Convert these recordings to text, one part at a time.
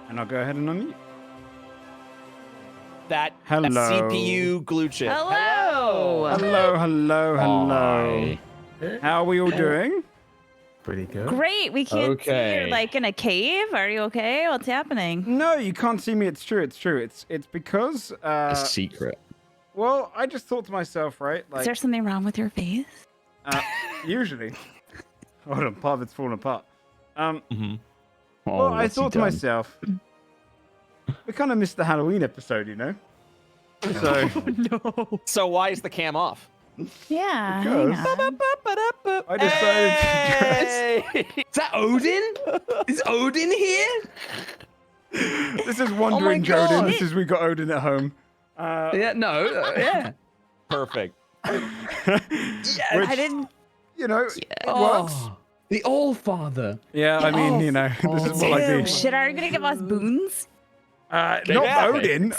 And I'll go ahead and unmute. That Hello. CPU glue chip. Hello. Hello. Hi. How are we all doing? Pretty good. Great. We can't see Okay. you like in a cave. Are you okay? What's happening? No, you can't see me. It's true. It's because A secret. well, I just thought to myself, right? Is there something wrong with your face? Usually. Hold on, part of it's falling apart. Mm-hmm. Well, I thought to myself, we kind of missed the Halloween episode, you know? So, No. So why is the cam off? Yeah. Because- hang on. I decided to dress. Hey! Is that Odin? Is Odin here? This is Wandering God. Jodin. This is We Got Odin at Home. Yeah, no, yeah. Perfect. Which, I didn't. you know, it works. The Allfather. Yeah, I mean, you know, this is more like Oh, the... shit, are you gonna give us boons? Not Yeah.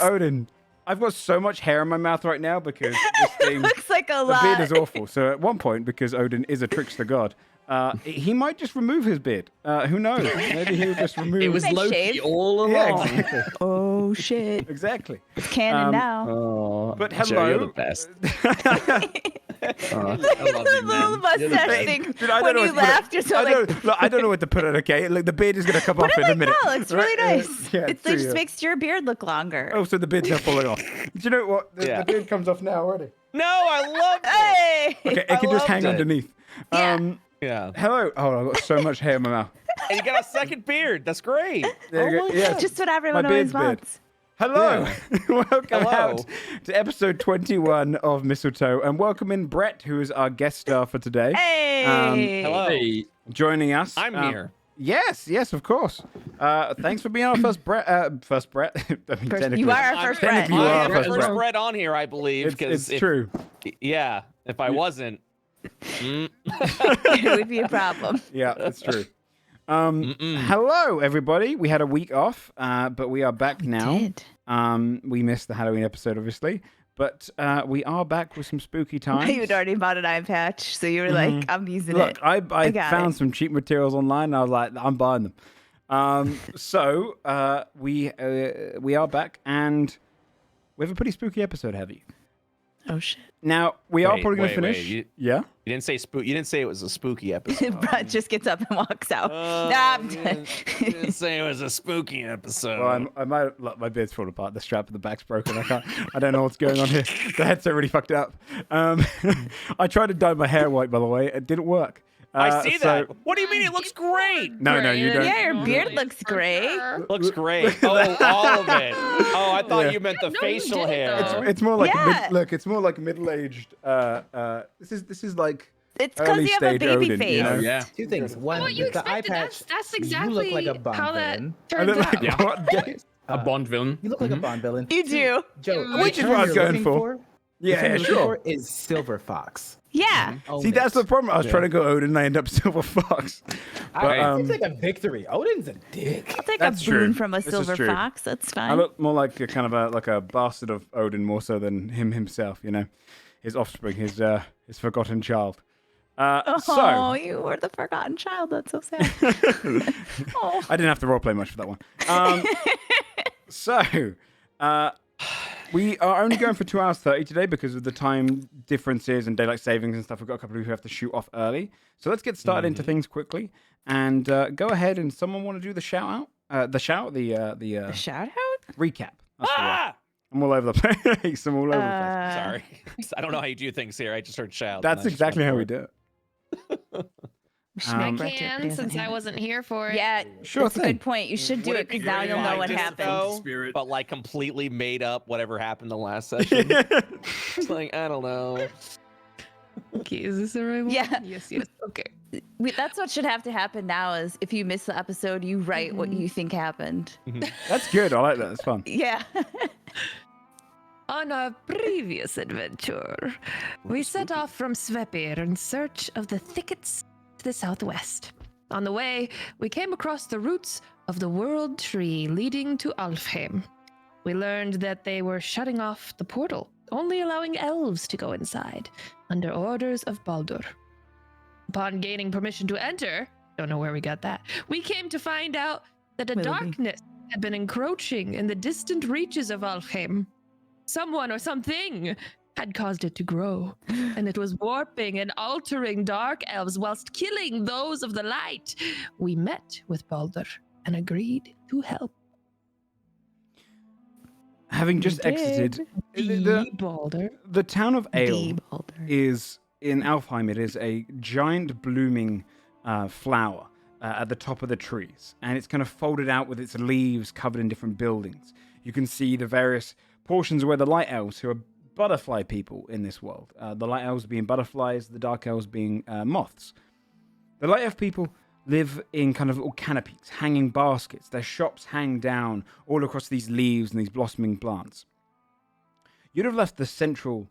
Odin. I've got so much hair in my mouth right now because this thing... Looks like a The lot. beard is awful. So at one point, because Odin is a trickster god, he might just remove his beard. Who knows? Maybe he'll just remove... It was Nice Loki shave. all along. Yeah, exactly. Oh shit. Exactly. It's canon now. Oh, But Joe, hello. you're the best. I love The you, little man. mustache thing. Dude, I don't When know you what to put laughed, you're so like. Look, I don't know what to put it. Okay, look, the beard is gonna come Put off it in a like minute. that. Looks really Right? nice. Yeah, It true, just yeah. makes your beard look longer. Oh, so the beard's not falling off. Do you know what? The Yeah. beard comes off now already. No, I love it. Hey. Okay, it I can just hang loved it. underneath. Yeah. Yeah. Hello. Oh, I've got so much hair in my mouth. And you got a second beard. That's great. There you Oh go. my Yeah. Just what everyone My always beard's beard. wants. Hello. Welcome Hello. out to episode 21 of Mistletoe, and welcome in Brett, who is our guest star for today. Hey. Hello. Hey, Joining us. I'm here. Yes, of course. Thanks for being our first Brett. I mean, First- technically, you are our first Brett. Technically, you I are am first the first Brett. Brett on here, I believe. It's true. Yeah. If I wasn't. It would be a problem. Yeah, it's true. Hello, everybody. We had a week off, but we are back now. Did. We missed the Halloween episode, obviously, but we are back with some spooky times. You'd already bought an eye patch, so you were like, I'm using Look, it. I got found it. some cheap materials online, and I was like, I'm buying them. So we are back, and we have a pretty spooky episode, heavy. Oh shit. Now we are Wait, probably going to wait, finish. wait, Yeah. You didn't say You didn't say it was a spooky episode. Brett just gets up and walks out. Uh, Nah, I'm you dead. didn't say it was a spooky episode. Well, I might look, my beard's falling apart. The strap at the back's broken. I don't know what's going on here. The headset really fucked up. I tried to dye my hair white, by the way. It didn't work. I see so- that. What do you mean? It looks great. No, you don't. Yeah, your beard looks great. Looks great. Oh, all of it. Oh, I thought Yeah. you meant the No, you facial didn't, hair. though. It's more like Yeah. look. It's more like middle-aged. This is like It's because early you have a stage baby Odin, face. you know? yeah. Two things. One, What you with the eye expected? patch, That's you exactly look like a Bond how that villain. I turned look out. like Yeah. what? A Bond villain. You look like a Bond villain. You do. Joe, Which the is term what I was you're going looking for. The Yeah, term you're looking sure. for is silver fox. Yeah. Own See, it. that's the problem. I was Yeah. trying to go Odin, and I end up Silver Fox. But, It's like a victory. Odin's a dick. I'll take That's a boon true. from a This is silver true. fox. That's fine. I look more like a kind of a bastard of Odin, more so than him himself. You know, his offspring, his forgotten child. Oh, So you were the forgotten child. That's so sad. Oh. I didn't have to roleplay much for that one. So we are only going for 2 hours 30 today because of the time differences and daylight savings and stuff. We've got a couple of people who have to shoot off early. So let's get started into things quickly and go ahead. And someone want to do the shout out? The shout Shout out? recap. That's the word. Ah! I'm all over the place. I'm all over the place. Sorry. I don't know how you do things here. I just heard shout. That's and I just exactly went how for we it. do it. We should Um, make I Brett do it, but he can, doesn't since I have it. wasn't here for it. Yeah, Sure that's a thing. good point. You should do Would it it be because now great you'll if know I what just happened. go, Spirit. but like completely made up whatever happened the last session? It's like, I don't know. Okay, is this the right one? Yeah. Yes. Okay. That's what should have to happen now is if you miss the episode, you write what you think happened. That's good. I like that. It's fun. Yeah. On our previous adventure, we set off from Svepir in search of the thickets to the southwest. On the way, we came across the roots of the world tree leading to Alfheim. We learned that they were shutting off the portal, only allowing elves to go inside, under orders of Baldur. Upon gaining permission to enter, don't know where we got that, we came to find out that a Willoughby. darkness had been encroaching in the distant reaches of Alfheim. Someone or something had caused it to grow, and it was warping and altering dark elves whilst killing those of the light. We met with Baldur and agreed to help. Having just exited, Baldur. the town of Ale Baldur. is in Alfheim. It is a giant blooming flower at the top of the trees, and it's kind of folded out with its leaves covered in different buildings. You can see the various portions where the light elves, who are butterfly people in this world, the light elves being butterflies, the dark elves being moths. The light elf people live in kind of little canopies, hanging baskets. Their shops hang down all across these leaves and these blossoming plants. You'd have left the central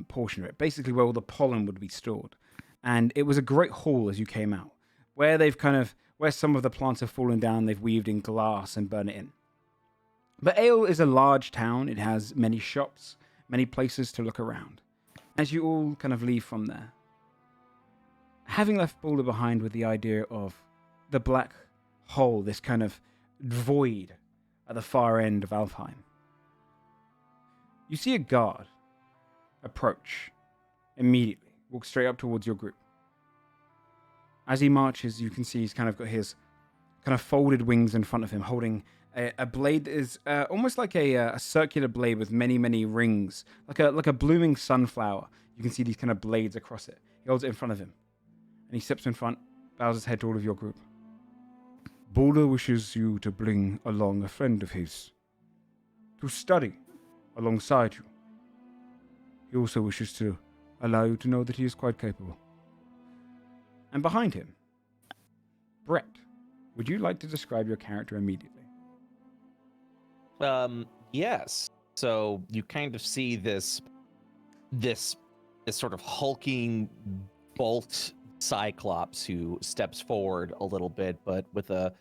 portion of it, basically where all the pollen would be stored. And it was a great hall as you came out, where where some of the plants have fallen down, they've weaved in glass and burnt it in. But Ale is a large town. It has many shops, many places to look around. As you all kind of leave from there, having left Baldur behind with the idea of the black hole, this kind of void at the far end of Alfheim, you see a guard approach immediately, walk straight up towards your group. As he marches, you can see he's kind of got his kind of folded wings in front of him, holding a blade that is almost like a circular blade with many, many rings, like a blooming sunflower. You can see these kind of blades across it. He holds it in front of him, and he steps in front, bows his head to all of your group. Baldur wishes you to bring along a friend of his to study alongside you. He also wishes to allow you to know that he is quite capable. And behind him, Brett, would you like to describe your character immediately? Yes. So you kind of see this sort of hulking bolt Cyclops who steps forward a little bit, but with a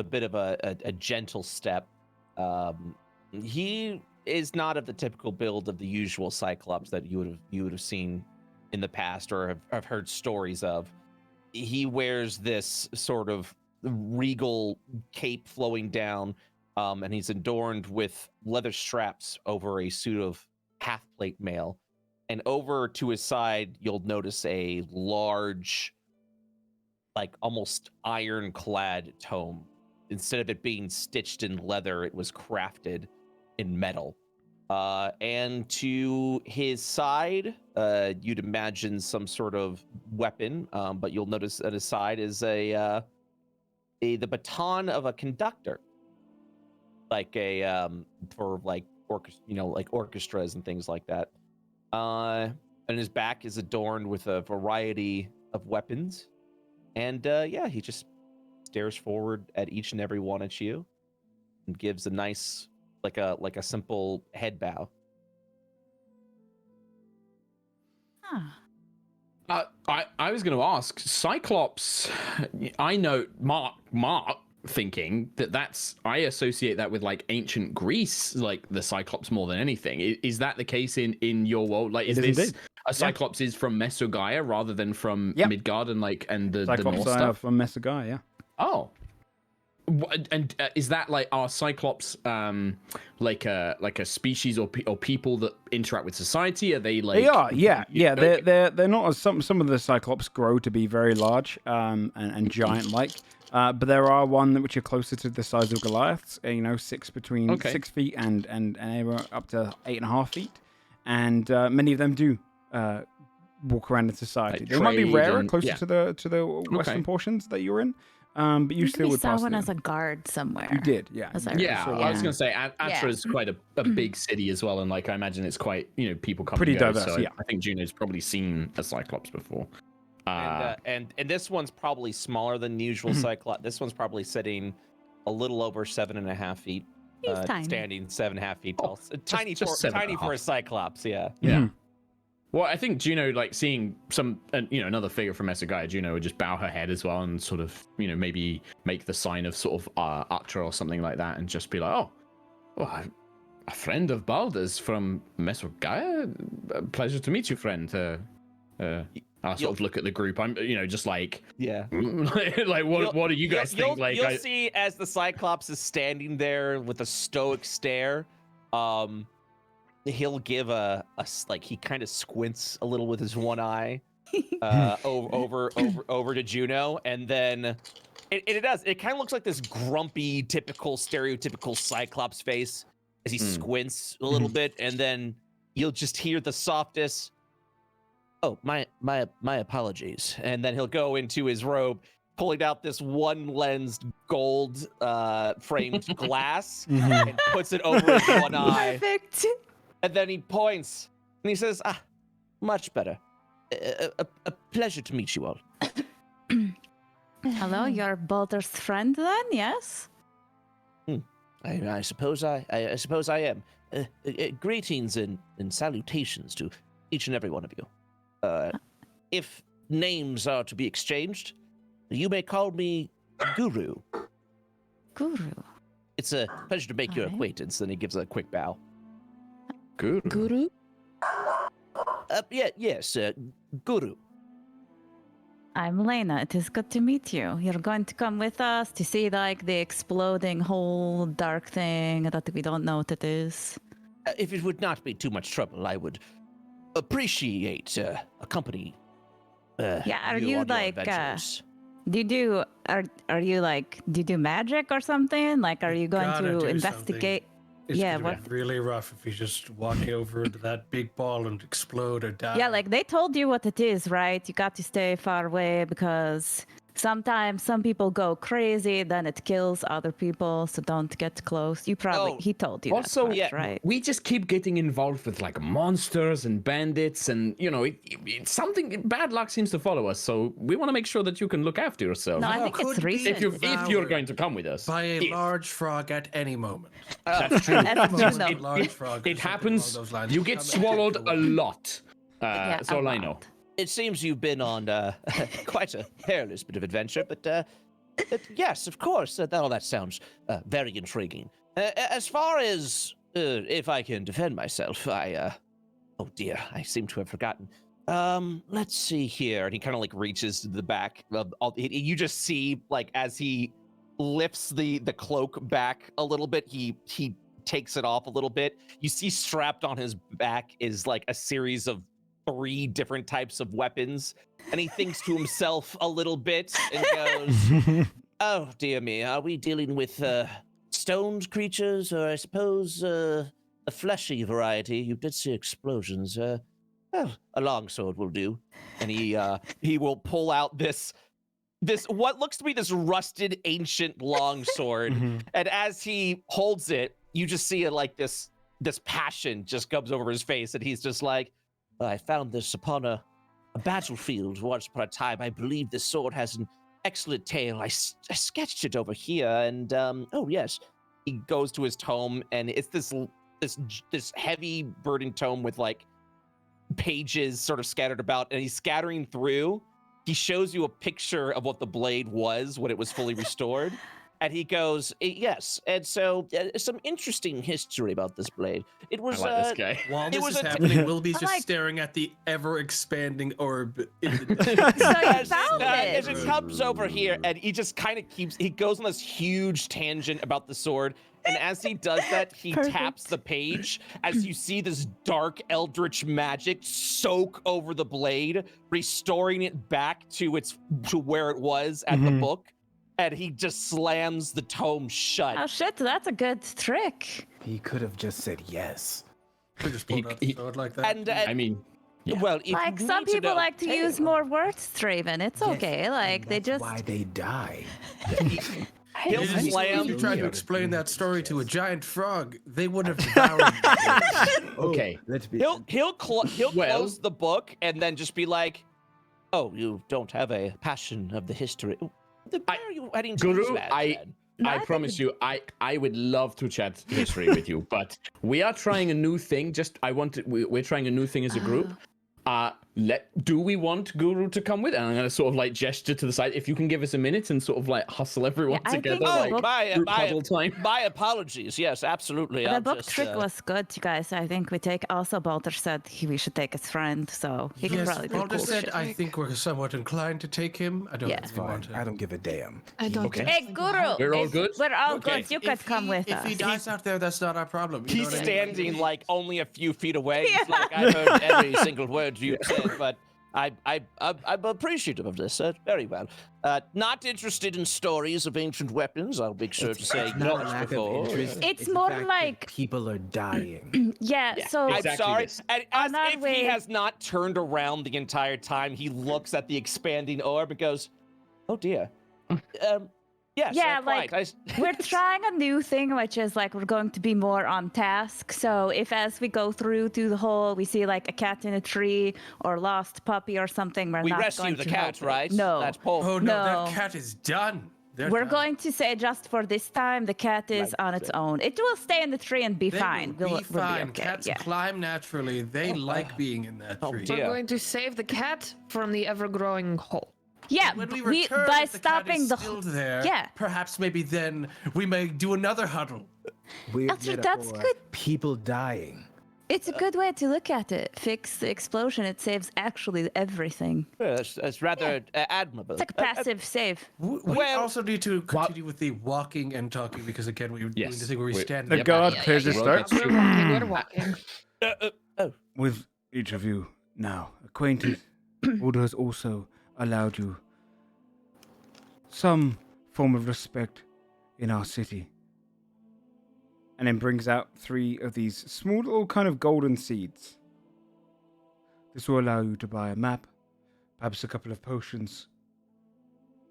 bit of a gentle step. He is not of the typical build of the usual Cyclops that you would have seen in the past or have heard stories of. He wears this sort of regal cape flowing down, and he's adorned with leather straps over a suit of half-plate mail. And over to his side, you'll notice a large, like almost ironclad tome. Instead of it being stitched in leather, it was crafted in metal. And to his side, you'd imagine some sort of weapon, but you'll notice at his side is the baton of a conductor, like for like orchestras and things like that. And his back is adorned with a variety of weapons, and he just stares forward at each and every one at you, and gives a nice, like a simple head bow. I was going to ask Cyclops. I know Mark thinking I associate that with like ancient Greece, like the Cyclops more than anything. Is that the case in your world? Like, is this indeed. a Cyclops is from Mesogaia rather than from Midgard and the Cyclops North stuff? from Mesogaia, yeah. Oh. And is that like our Cyclops like a species or people that interact with society? Are they like? They are, yeah. They're not as some of the Cyclops grow to be very large and giant like, but there are one which are closer to the size of Goliath's. 6 feet and anywhere up to 8.5 feet, and many of them do walk around in society. Like they might be rarer, closer to the western portions that you're in. But you still would saw pass one them. as a guard somewhere. You did, yeah. I was gonna say Atra is quite a big city as well, and like I imagine it's quite people come pretty and go, diverse. so Yeah, I think Juno's probably seen a Cyclops before. And this one's probably smaller than the usual Cyclops. This one's probably sitting a little over 7.5 feet. He's tiny. Standing 7.5 feet tall. Tiny just for a Cyclops, yeah. Yeah. Well, I think Juno, like seeing another figure from Mesogaia, Juno would just bow her head as well and sort of, maybe make the sign of sort of Atra or something like that, and just be like, a friend of Baldur's from Mesogaia. Pleasure to meet you, friend. I sort of look at the group. I'm, just like, Yeah. like what do you guys think? Like, you'll see as the Cyclops is standing there with a stoic stare. He'll give he kind of squints a little with his one eye, over to Juno, and then it kind of looks like this grumpy, typical, stereotypical Cyclops face as he squints a little bit, and then you'll just hear the softest, "Oh, my apologies," and then he'll go into his robe, pulling out this one-lensed gold framed glass and puts it over his one eye. Perfect. And then he points and he says, much better. A pleasure to meet you all. Hello, you're Balder's friend then, yes? I suppose I am. Greetings and salutations to each and every one of you. If names are to be exchanged, you may call me Guru. Guru. It's a pleasure to make your Alright. acquaintance. Then he gives a quick bow. Guru. Guru? Yes, Guru. I'm Lena. It is good to meet you. You're going to come with us to see like the exploding whole dark thing that we don't know what it is. If it would not be too much trouble, I would appreciate a company. Yeah, are you on your like, adventures. do you do magic or something? Like, are you going Gotta to do investigate? It's Yeah, gonna what? be really rough if you just walk over to that big ball and explode or die. Yeah, like they told you what it is, right? You got to stay far away because sometimes some people go crazy, then it kills other people, so don't get close. You probably, Oh, he told you Also, that part, right? we just keep getting involved with like monsters and bandits, and it's something bad luck seems to follow us. So we want to make sure that you can look after yourself. No, I Oh, think it's could be recent. if you're going to come with us, by a If. large frog at any moment. That's true. That's Moment, true, a though. large frog or It something happens. along those lines. You get Come and swallowed take a away. lot. Yeah, That's all I know. lot. It seems you've been on quite a perilous bit of adventure, but yes, of course, that sounds very intriguing. As far as if I can defend myself, oh dear, I seem to have forgotten. Let's see here, and he kind of like reaches to the back of you just see like as he lifts the cloak back a little bit, he takes it off a little bit. You see strapped on his back is like a series of 3 different types of weapons, and he thinks to himself a little bit and goes, "Oh dear me, are we dealing with stoned creatures, or I suppose a fleshy variety? You did see explosions. Well, a longsword will do." And he will pull out this what looks to be this rusted ancient longsword, and as he holds it, you just see it like this passion just comes over his face, and he's just like, "I found this upon a battlefield once upon a time. I believe this sword has an excellent tale. I sketched it over here, and oh yes." He goes to his tome, and it's this heavy burdened tome with like pages sort of scattered about, and he's scattering through. He shows you a picture of what the blade was when it was fully restored. And he goes, "Yes, and so some interesting history about this blade. It I was like this guy. While It this was is a- happening, Wilby's just like- staring at the ever-expanding orb. In the So you as found as it. it comes over here, and he just kind of he goes on this huge tangent about the sword, and as he does that, he Perfect. taps the page as you see this dark eldritch magic soak over the blade, restoring it back to where it was at the book, and he just slams the tome shut. Oh shit, that's a good trick. He could have just said yes. Could just pulled out the sword like that. And I mean, yeah. well, if Like you some need to people know- like to use more words, Draven. It's okay. Like they That's just why they die. he'll If you- slam. if you tried to explain that story to a giant frog, they would have devoured you. Okay. Let's be. He'll Well- close the book and then just be like, "Oh, you don't have a passion of the history. Why are you heading to Guru, that, I then?" I promise you, I would love to chat history with you, but we are trying a new thing. We're trying a new thing as a group. do we want Guru to come with? And I'm gonna sort of like gesture to the side. If you can give us a minute and sort of like hustle everyone Yeah, I together, think like group huddle time. My apologies. Yes, absolutely. The I'll book just, trick was good, you guys. I think we take. Also, Balder said we should take his friend, so he can Yes, probably do Balder cool said shit. I think we're somewhat inclined to take him. I don't Yeah. think we want Fine. to. I don't give a damn. I don't Okay. Hey, Guru. We're all good? We're all Okay. good. You could come with if us. he dies out there, that's not our problem. You He's know what I mean? standing like only a few feet away. It's like I heard every single word you said, but I'm appreciative of this. Very well. Not interested in stories of ancient weapons. I'll make sure to say It's not a no lack before. of interest. It's the more fact that like- people are dying. Yeah, so I'm Exactly sorry. this. And On as our if he way- has not turned around the entire time, he looks at the expanding orb and goes, "Oh dear." Yes. Yeah, quite. like, we're trying a new thing, which is like we're going to be more on task. So if as we go through to the hole, we see like a cat in a tree or lost puppy or something, we're we not rescue going the to cat, help it. right? No. That's Paul. Oh no, No. that cat is done. They're We're done. going to say just for this time, the cat is Right, on its own. It will stay in the tree and be They fine. will We'll be fine. okay. Cats Yeah. climb naturally. They like being in that tree. dear. We're going to save the cat from the ever-growing hole. Yeah, When we we return, by if the cat stopping is the still there, Yeah. perhaps maybe then we may do another huddle. Weird Actually, that's metaphor. good. People dying. It's a good way to look at it. Fix the explosion. It saves actually everything. Yeah, that's rather admirable. It's like a passive save. We Well- also need to continue with the walking and talking because again we were doing Yes. the thing where we We- stand. The there. guard yeah, clears yeah, his yeah. throat. We're walking. With each of you now acquainted, Order has also allowed you some form of respect in our city. And then brings out 3 of these small little kind of golden seeds. This will allow you to buy a map, perhaps a couple of potions,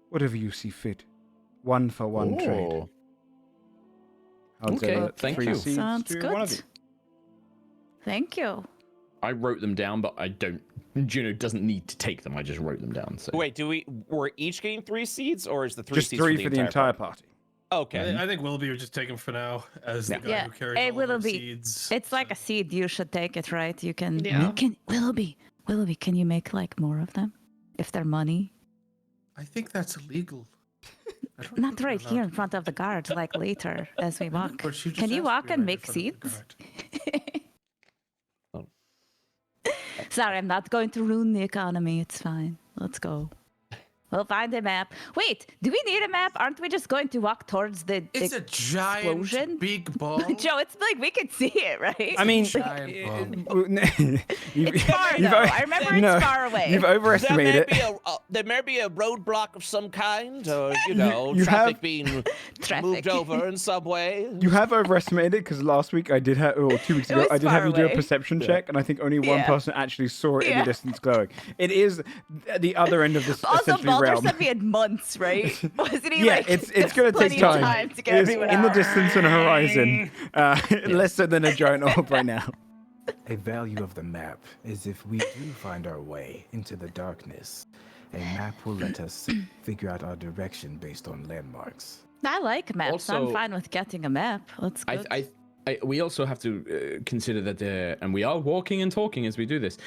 whatever you see fit. 1 for 1 trade. Oh. I'll Okay, donate thank 3 you. seeds Sounds to good. one of you. Thank you. I wrote them down, but I don't. Juno doesn't need to take them. I just wrote them down. So Wait, we're each getting 3 seeds, or is the 3 Just seeds 3 for the entire party. Okay. I think Willoughby would just take him for now as the guy Yeah. who carries Hey, all of our Willoughby, seeds. It's like a seed. You should take it, right? You can. Yeah. You can. Willoughby, can you make like more of them, if they're money? I think that's illegal. I don't Not think we're right allowed here in to- front of the guard, like later as we walk. But she just Can you asked walk me and right in make front of the seeds? guard. Sorry, I'm not going to ruin the economy. It's fine. Let's go. We'll find a map. Wait, do we need a map? Aren't we just going to walk towards the It's a giant, explosion? big ball. Joe, it's like we can see it, right? I mean, Giant bomb. It's far though. I remember it's far away. You've overestimated it. There may be a roadblock of some kind, or you know, you traffic have- being Traffic. moved over in some way. You have overestimated it because last week I did have, or 2 weeks It ago, was I did far have you do a away. perception check, and I think only one Yeah. person actually saw it in Yeah. the distance glowing. It is at the other end of this Also, essentially Baldur realm. said we had months, right? Wasn't he Yeah, like, it's there's going to take plenty of time. to get It is everyone in the out. distance on the horizon, less so than a giant orb right now. A value of the map is if we do find our way into the darkness, a map will let us figure out our direction based on landmarks. I like maps. I'm Also- fine with getting a map. Let's go. we also have to consider that and we are walking and talking as we do this.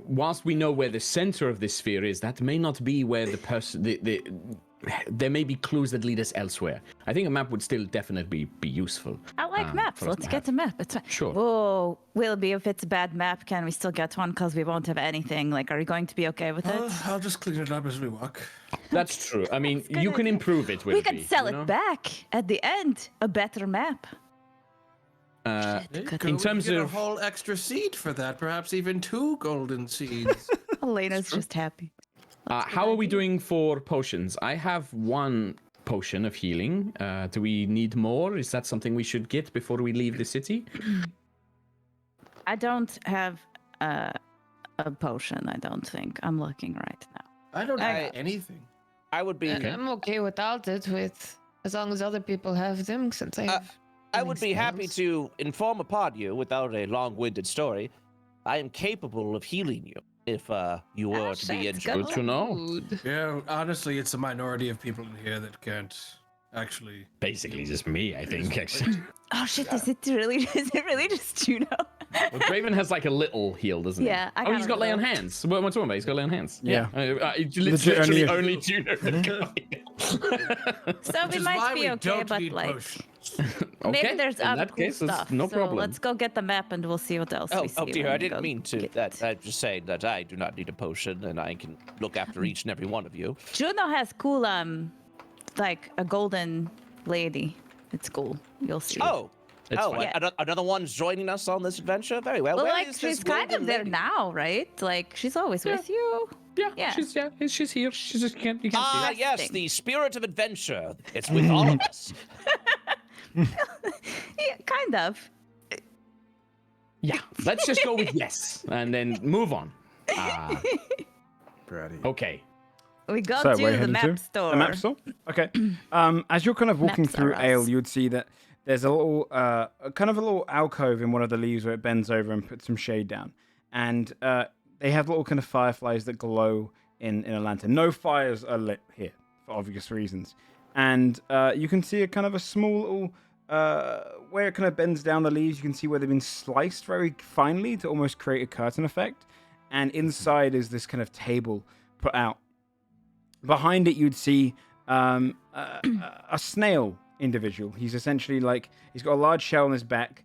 Whilst we know where the center of this sphere is, that may not be where the person. There may be clues that lead us elsewhere. I think a map would still definitely be useful. I like maps. for us Let's to get have. a map. It's fine. Sure. Whoa, Willoughby, if it's a bad map, can we still get one? Because we won't have anything. Like, are you going to be okay with it? I'll just clean it up as we walk. That's true. I mean, good you can idea. improve it. We Willoughby, can sell you know? it back at the end. A better map. There you Good. go. In We can terms get a of- whole extra seed for that, perhaps even 2 golden seeds. Elena's just happy. How are we doing for potions? I have 1 potion of healing. Do we need more? Is that something we should get before we leave the city? I don't have a potion, I don't think. I'm looking right now. I don't I- have anything. I would be. I'm okay without it, as long as other people have them, since I have. I would be happy to inform upon you without a long-winded story. I am capable of healing you if you were to be injured. Good to know. Yeah, honestly, it's a minority of people in here that can't actually. Basically, just me, I think. Actually. Oh shit, is it really just Juno? Well, Draven has like a little heal, doesn't he? Yeah, I Oh, got he's a got lay on little. hands. What am I talking about? He's got lay on hands. Yeah. It's literally only only- Juno. So we is might why be we okay, don't but need like potions. maybe there's in other that cool case, there's stuff. no so problem. let's go get the map and we'll see what else we see. Oh dear, when I we didn't go mean to. get That it. I'm just saying that I do not need a potion, and I can look after each and every one of you. Juno has cool like a golden lady. It's cool. You'll see. Oh, It's fine. Yeah. another one's joining us on this adventure. Very well. well, Where like is this she's kind of golden there lady? now, right? Like she's always with you. Yeah. She's here. She's just you can't see Ah, her. yes, Resting. the spirit of adventure. It's with all of us. Yeah, kind of. Yeah. Let's just go with yes, and then move on. Bratty. Okay. We go So, where are you to the heading map to? store. The map store? Okay. As you're kind of walking Maps through are Ale, us. you would see that there's a little, kind of a little alcove in one of the leaves where it bends over and puts some shade down. And they have little kind of fireflies that glow in a lantern. No fires are lit here for obvious reasons. And you can see a kind of a small little, where it kind of bends down the leaves, you can see where they've been sliced very finely to almost create a curtain effect. And inside is this kind of table put out. Behind it, you'd see a snail individual. He's essentially like, he's got a large shell on his back.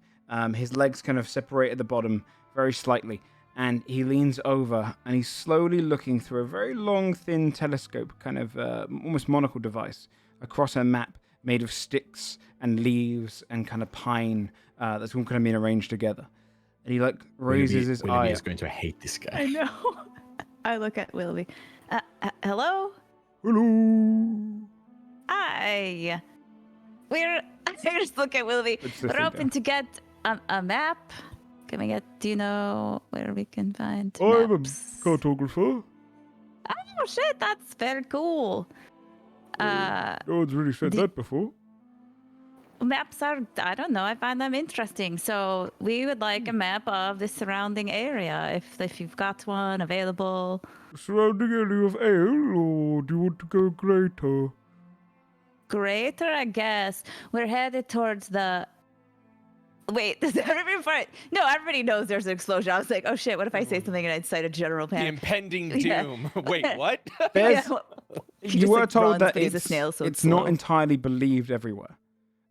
His legs kind of separate at the bottom very slightly. And he leans over and he's slowly looking through a very long, thin telescope, kind of almost monocle device, across a map made of sticks and leaves and kind of pine that's all kind of been arranged together. And he like raises his eye. is going to hate this guy. I know. I look at Willoughby. Hello? Hello. Hi. I just look at Willoughby. It's the We're thing hoping to get a map. Can we get, do you know where we can find I'm a maps? cartographer. Oh shit, that's very cool. No one's really said the- that before. Maps are, I don't know, I find them interesting. So we would like a map of the surrounding area, if you've got one available. Surrounding area of Ale, or do you want to go greater? Greater, I guess. We're headed towards the... Wait, does everybody... No, everybody knows there's an explosion. I was like, oh shit, what if I say something and I'd cite a general The panic? impending Yeah. doom. Wait, what? There's, Yeah, well, he you just, were like, told runs, that but he's a it's, snail, so it's it's not slow. entirely believed everywhere.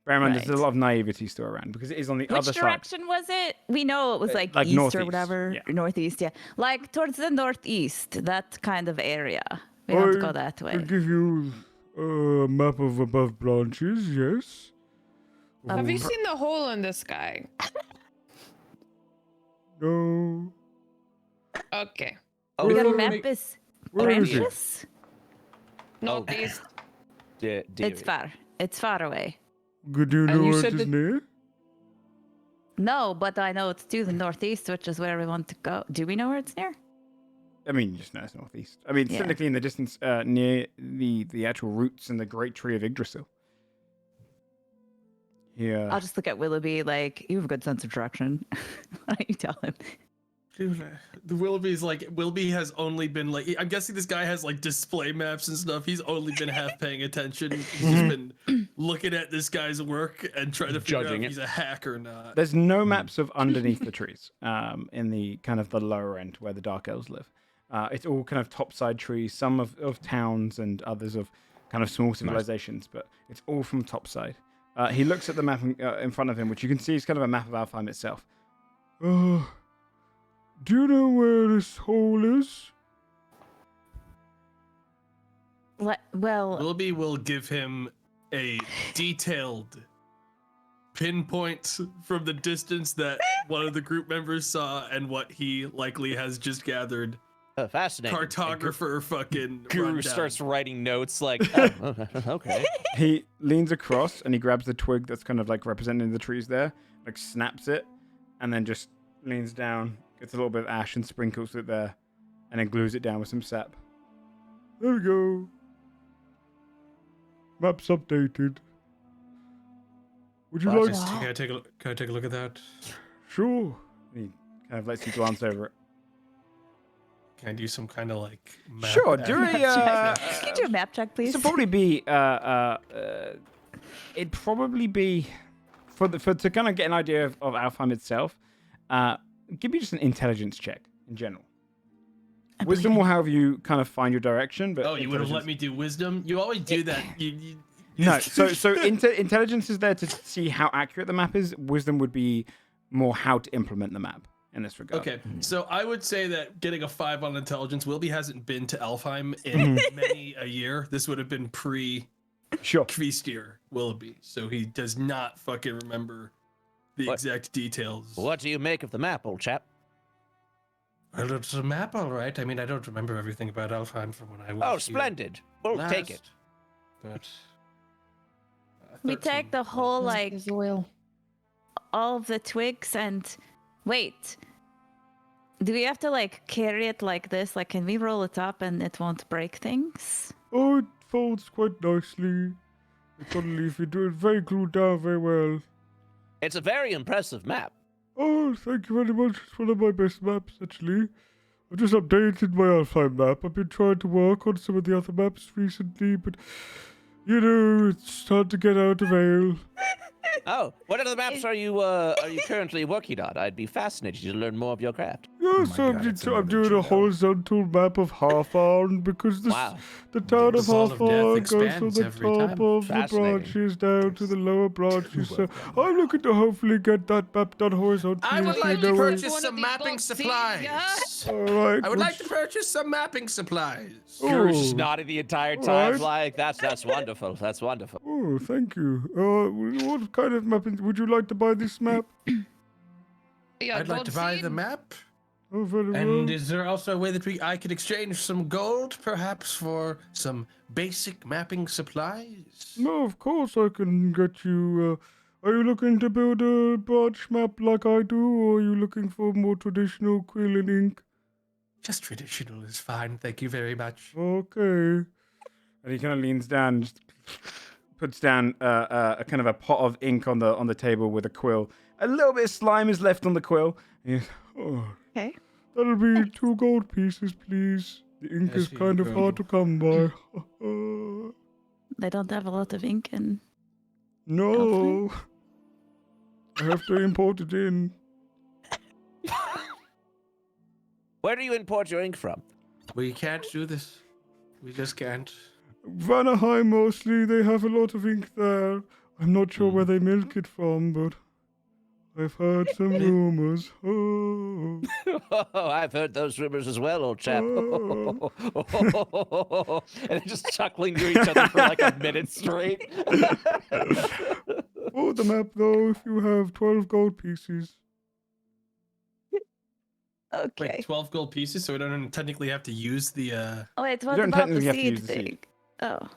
Bear in mind, there's Right. a lot of naivety still around because it is on the Which other side. direction was it? We know it was like, like east northeast, or whatever. yeah. Northeast, yeah. Like towards the northeast, that kind of area. We want to go that I way. give you a map of above branches, yes. Have you seen the hole in the sky? No. Okay. Oh, Your Where- map is Where is it? branches? Northeast. It's far. It's far away. Good, do you And know you where said it is that- near? No, but I know it's to the northeast, which is where we want to go. Do we know where it's near? I mean, you just know it's northeast. I mean, it's Yeah. technically in the distance near the actual roots and the great tree of Yggdrasil. Yeah. I'll just look at Willoughby like, you have a good sense of direction. Why don't you tell him? Dude, the Willoughby has only been like, I'm guessing this guy has like display maps and stuff. He's only been half paying attention. He's just been looking at this guy's work and trying to figure out Judging if it. he's a hack or not. There's no maps of underneath the trees in the kind of the lower end where the Dark Elves live. It's all kind of topside trees, some of towns and others of kind of small civilizations, but it's all from topside. He looks at the map in front of him, which you can see is kind of a map of Alfheim itself. Do you know where this hole is? Well, Willoughby will give him a detailed pinpoint from the distance that one of the group members saw and what he likely has just gathered. Fascinating. Cartographer fucking Guru rundown. starts writing notes like, okay. He leans across and he grabs the twig that's kind of like representing the trees there, like snaps it, and then just leans down, gets a little bit of ash and sprinkles it there, and then glues it down with some sap. There we go. Map's updated. Would you like? Can I take a look at that? Sure. And he kind of lets you glance over it. Can I do some kind of like map Sure. Do app? can you do a map check, please? This would probably be. It'd probably be to kind of get an idea of Alfheim itself. give me just an intelligence check in general. I Wisdom believe will have you kind of find your direction, but Oh, you would have let intelligence- me do wisdom? You always do that. No, so intelligence is there to see how accurate the map is. Wisdom would be more how to implement the map in this regard. Okay, so I would say that getting a 5 on intelligence, Wilby hasn't been to Alfheim in many a year. This would have been Sure. Kvistier Willoughby, so he does not fucking remember the What? exact details. What do you make of the map, old chap? Well, it's a map, all right. I mean, I don't remember everything about Alfheim from when I was Oh, here splendid. We'll take it. last, But we 13. take the whole like Is oil. all of the twigs and wait. Do we have to like carry it like this? Like, can we roll it up and it won't break things? Oh, it folds quite nicely. It's got a leafy. It's very glued down very well. It's a very impressive map. Oh, thank you very much. It's one of my best maps, actually. I've just updated my Alfheim map. I've been trying to work on some of the other maps recently, but, you know, it's hard to get out of Ale. Oh, what other maps are you currently working on? I'd be fascinated to learn more of your craft. Yes, Oh my God, it's I'm another doing a Judo. horizontal map of Halfarn because Wow. the town of The Hall of Death Halfarn goes from expands the every top time. of the Fascinating. branches down to the lower branches. So of them. I'm looking to hopefully get that map done horizontally. I would so like you to know where- purchase One of some these mapping boxes, supplies. yeah? All right. I would like to which- purchase some mapping supplies. You're just Oh. nodding the entire time, Alright. like that's wonderful. That's wonderful. Oh, thank you. What kind of map would you like to buy this map? Yeah, I'd like to buy the seed. map. Oh, very well. And is there also a way that I could exchange some gold, perhaps, for some basic mapping supplies? No, of course I can get you. Are you looking to build a branch map like I do, or are you looking for more traditional quill and ink? Just traditional is fine, thank you very much. Okay. And he kind of leans down, just puts down a kind of a pot of ink on the table with a quill. A little bit of slime is left on the quill. Yes. Oh, Okay. that'll be 2 gold pieces, please. The ink Yes, is here kind you of go. hard to come by. They don't have a lot of ink and No. I have to import it in. Where do you import your ink from? We can't do this. We just can't. Vanaheim mostly, they have a lot of ink there. I'm not sure where they milk it from, but I've heard some rumors. Oh. I've heard those rumors as well, old chap. Oh. And they're just chuckling to each other for like a minute straight. For the map, though, if you have 12 gold pieces. okay. Wait, 12 gold pieces, so we don't technically have to use the. Oh wait, what don't about the technically have to seed use the seed. thing? Oh.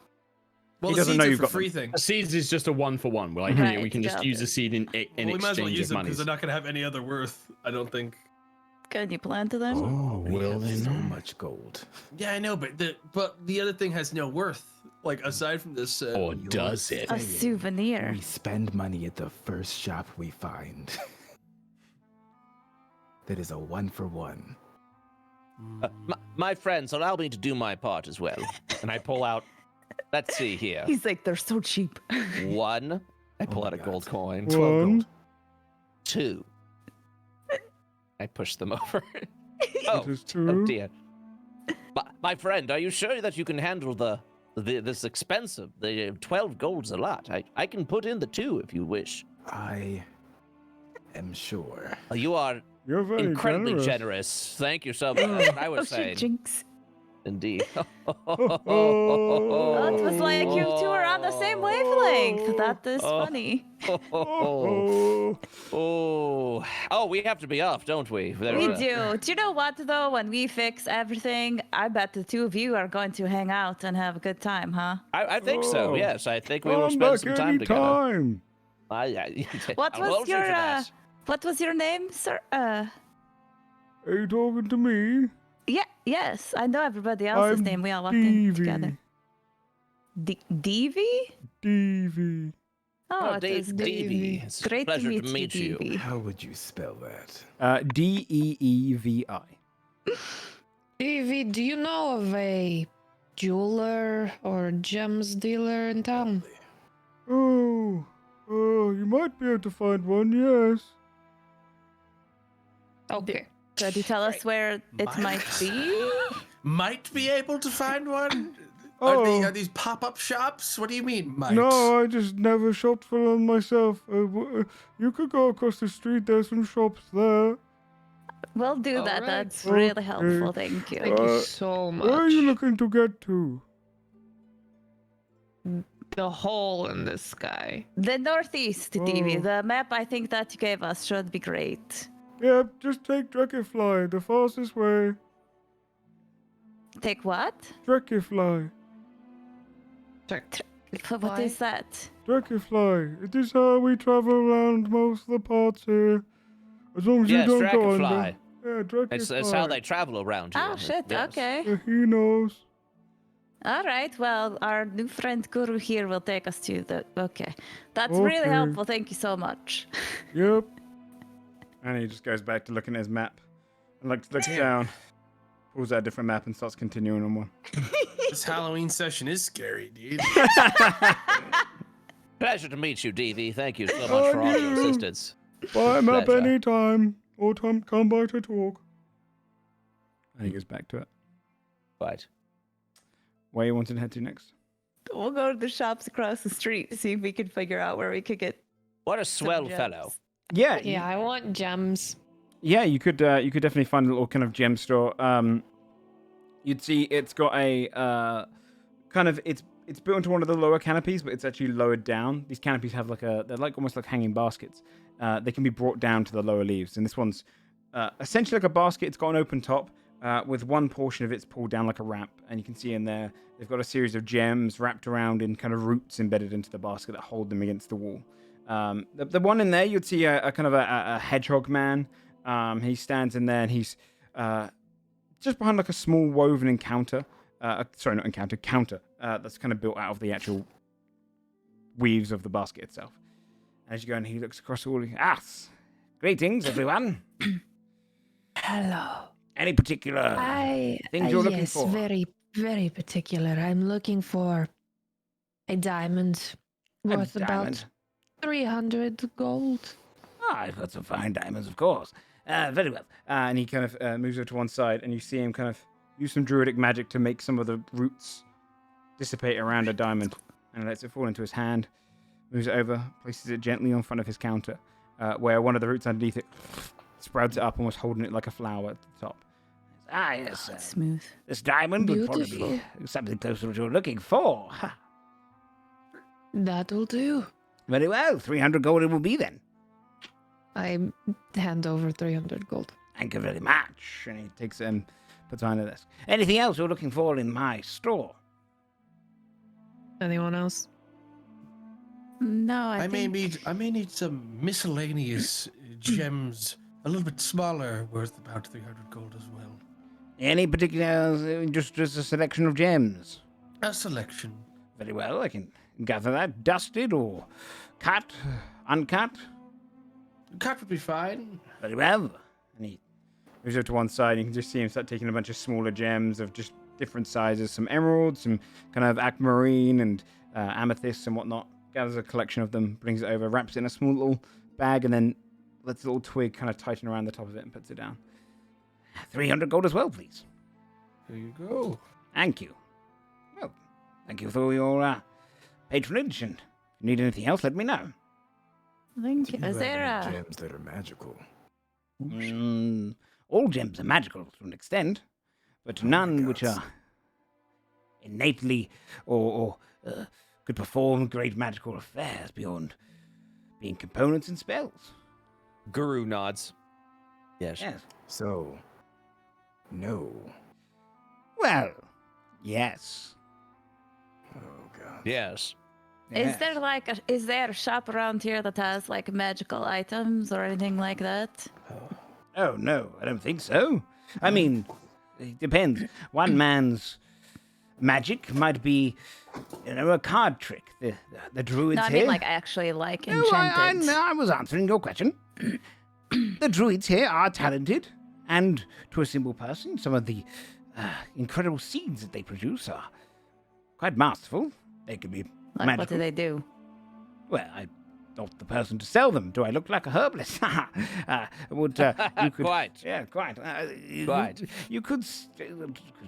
Well, He the doesn't seeds know are you've for got free them. things. Seeds is just a 1-for-1. We're like, Right, we can just got use it. the seed in Well, we might as well exchange use of them because money. they're not going to have any other worth, I don't think. Can you plant them? Oh, we Well, have then. so much gold. Yeah, I know, but the other thing has no worth. Like aside from this. Or does it? A souvenir. We spend money at the first shop we find. That is a 1-for-1. My friends, allow me to do my part as well. And I pull out, let's see here. He's like, they're so cheap. 1. I pull my out a God. gold coin. 12 One. gold. 2. I push them over. That is true. Oh dear. My friend, are you sure that you can handle this expensive? The 12 gold's a lot. I can put in the 2 if you wish. I am sure. You are You're very incredibly generous. Thank you so much. I was Oh shit, saying, jinx. indeed. Oh, it was like you two are on the same wavelength. That is Oh. funny. Oh, we have to be off, don't we? We do. Do you know what though? When we fix everything, I bet the two of you are going to hang out and have a good time, huh? I think so. Oh. Yes, I think we will Come spend back some time together. anytime. What I'll was hold you your to that. what was your name, sir? Are you talking to me? Yeah, yes. I know everybody else's I'm name. We all walked in Deevy. together. Deevy? Deevy. Oh, it is Davey. It's a great to pleasure meet you, Deevy. How would you spell that? Deeevi. Evie, do you know of a jeweler or gems dealer in town? Oh, you might be able to find one, yes. Okay. Could you tell us where it might be? Might be able to find one. Oh. Are these pop-up shops? What do you mean, might? No, I just never shopped for them myself. You could go across the street. There's some shops there. We'll do All that. right. That's really helpful. Okay. Thank you. Thank you so much. Where are you looking to get to? The hole in the sky. The northeast, TV. Oh. The map I think that you gave us should be great. Yep, just take Dragonfly, the fastest way. Take what? Dragonfly. What is that? Dragonfly. It is how we travel around most of the parts here. As long as Yes, you don't go Dragonfly. under. Yeah, Dragonfly. It's how they travel around here. Oh shit, Yes. okay. Yeah, he knows. All right, well, our new friend Guru here will take us to the... Okay. That's really Okay. helpful. Thank you so much. Yep. And he just goes back to looking at his map. And looks down. Pulls out a different map and starts continuing on one. This Halloween session is scary, dude. Pleasure to meet you, DV. Thank you so much for all your you. assistance. Buy map Pleasure. anytime. Or come by to talk. And he goes back to it. Right. Where you wanting to head to next? We'll go to the shops across the street to see if we can figure out where we could get What a some swell gems. fellow. Yeah. Yeah, I want gems. Yeah, you could definitely find a little kind of gem store. You'd see it's got a kind of it's built into one of the lower canopies, but it's actually lowered down. These canopies have they're like almost like hanging baskets. They can be brought down to the lower leaves, and this one's essentially like a basket. It's got an open top with one portion of it's pulled down like a ramp, and you can see in there they've got a series of gems wrapped around in kind of roots embedded into the basket that hold them against the wall. The one in there, you'd see a kind of a hedgehog man. He stands in there and he's just behind like a small woven counter. Sorry, not encounter, counter. That's kind of built out of the actual weaves of the basket itself. And as you go and he looks across all. Greetings, everyone. Hello. Any particular things you're looking yes, for? very, very particular. I'm looking for a diamond worth diamond. about 300 gold. I've got some fine diamonds, of course. Very well. And he kind of moves over to one side, and you see him kind of use some druidic magic to make some of the roots dissipate around a diamond, and lets it fall into his hand. Moves it over, places it gently in front of his counter, where one of the roots underneath it sprouts it up, almost holding it like a flower at the top. Yes. Smooth. This diamond would probably Beautiful. be something close to what you're looking for. Ha. That'll do. Very well. 300 gold it will be then. I hand over 300 gold. Thank you very much. And he takes it and puts it on the desk. Anything else you're looking for in my store? Anyone else? No, I I may think... need some miscellaneous gems, a little bit smaller, worth about 300 gold as well. Any particular, just a selection of gems? A selection. Very well, I can gather that. Dusted or cut, uncut? Cut would be fine. Very well. And he moves over to one side, and you can just see him start taking a bunch of smaller gems of just different sizes. Some emeralds, some kind of aquamarine and amethyst and whatnot. Gathers a collection of them, brings it over, wraps it in a small little bag, and then lets a little twig kind of tighten around the top of it and puts it down. 300 gold as well, please. Here you go. Thank you. Well, thank you for your patronage, and if you need anything else, let me know. Thank Do you. you Is have there any a... gems that are magical? All gems are magical to an extent, but none which gods. are innately or could perform great magical affairs beyond being components and spells. Guru nods. Yes. Yes. So, no. Well, yes. Oh god. Yes. Is there a shop around here that has like magical items or anything like that? Oh, no, I don't think so. I mean, it depends. One man's magic might be, a card trick. The druids No, I here... mean like actually like No, enchanted. I was answering your question. The druids here are talented, and to a simple person, some of the incredible seeds that they produce are quite masterful. They could be Like, magical. what do they do? Well, I not the person to sell them. Do I look like a herbalist? Would you could? Quite. Yeah, quite. Quite. You could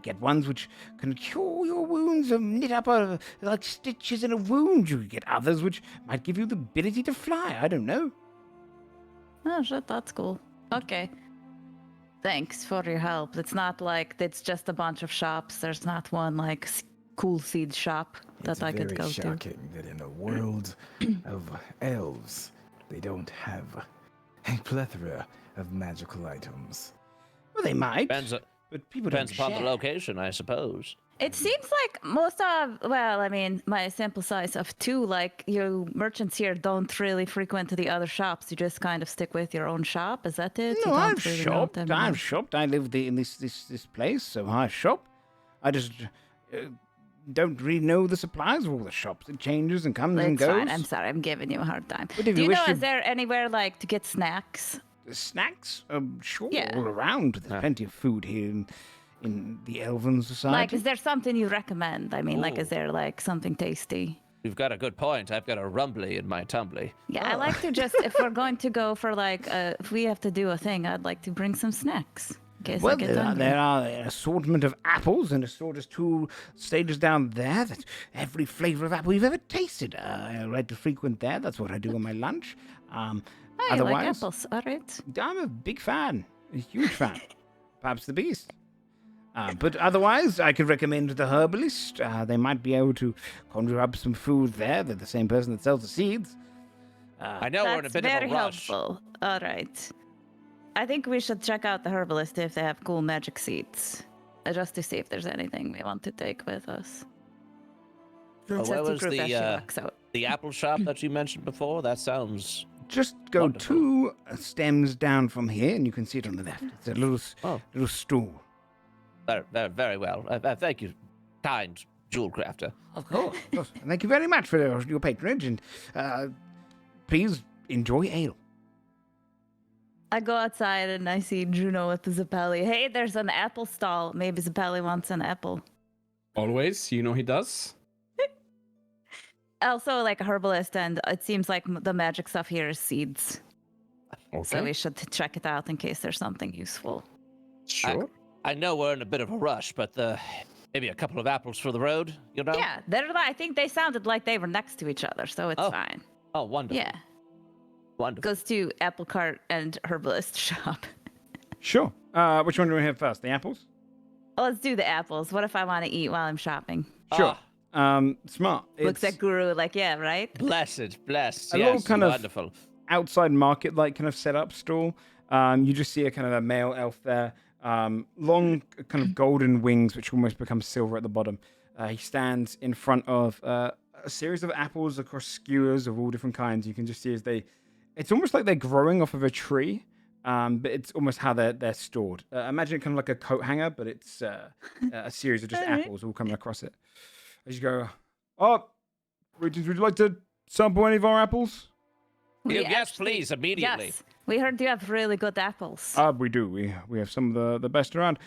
get ones which can cure your wounds and knit up like stitches in a wound. You could get others which might give you the ability to fly. I don't know. Oh shit, that's cool. Okay. Thanks for your help. It's not like it's just a bunch of shops. There's not one like cool seed shop that I could go It's to. very shocking that in a world of elves, they don't have a plethora of magical items. Well, they might, Depends, but people depends don't upon the share. location, I suppose. It seems like most of, well, I mean, my sample size of 2, like you merchants here don't really frequent the other shops. You just kind of stick with your own shop. Is that it? No, You I've don't really know shopped. them I've enough? shopped. I live in this place, so I shop. I just don't really know the supplies of all the shops. It changes and comes and It's goes. fine. I'm sorry. I'm giving you a hard time. But if Do you you wish know, to- is there anywhere like to get snacks? Snacks? Sure, Yeah. all around. There's plenty of food here in the Elven Society. Like, is there something you recommend? I mean, like, is Ooh. there like something tasty? You've got a good point. I've got a rumbly in my tumbly. Yeah, I like to just, if we're going to go for like, if we have to do a thing, I'd like to bring some snacks. In case I Well, get there hungry. are an assortment of apples and assortment 2 stages down there. That's every flavor of apple you've ever tasted. I like to frequent there. That's what I do on my lunch. Oh, you Otherwise, like apples. All right. I'm a big fan, a huge fan. Perhaps the beast. But otherwise, I could recommend the Herbalist. They might be able to conjure up some food there. They're the same person that sells the seeds. I know we're in a That's bit very of a rush. helpful. All right. I think we should check out the Herbalist if they have cool magic seeds. Just to see if there's anything we want to take with us. Oh, Since where that's a was group that she the works out. apple shop that you mentioned before? That sounds Just go Wonderful. 2 stems down from here, and you can see it on the left. It's a little, Oh. little stool. very, very, very well. Thank you, kind jewel crafter. Of course. Of course. Thank you very much for your patronage, and please enjoy ale. I go outside and I see Juno with the Zappelli. Hey, there's an apple stall. Maybe Zappelli wants an apple. Always, you know he does. Also, like a herbalist, and it seems like the magic stuff here is seeds. Okay. So we should check it out in case there's something useful. Sure. I know we're in a bit of a rush, but maybe a couple of apples for the road, you know? Yeah, I think they sounded like they were next to each other, so it's Oh. fine. Oh, wonderful. Yeah, Wonderful. goes to apple cart and herbalist shop. Sure. Which one do we have first? The apples? Well, let's do the apples. What if I want to eat while I'm shopping? Sure. Ah, Smart. Looks It's at Guru like, yeah, right? blessed. A little Yes, kind of- wonderful. outside market-like kind of setup stall. You just see a kind of a male elf there. Long kind of golden wings, which almost become silver at the bottom. He stands in front of a series of apples across skewers of all different kinds. You can just see as it's almost like they're growing off of a tree, but it's almost how they're stored. Imagine it kind of like a coat hanger, but it's a series of just Alright. apples all coming across it. As you go, greetings, would you like to sample any of our apples? Yes, please, immediately. Yes, we heard you have really good apples. We do. We have some of the best around.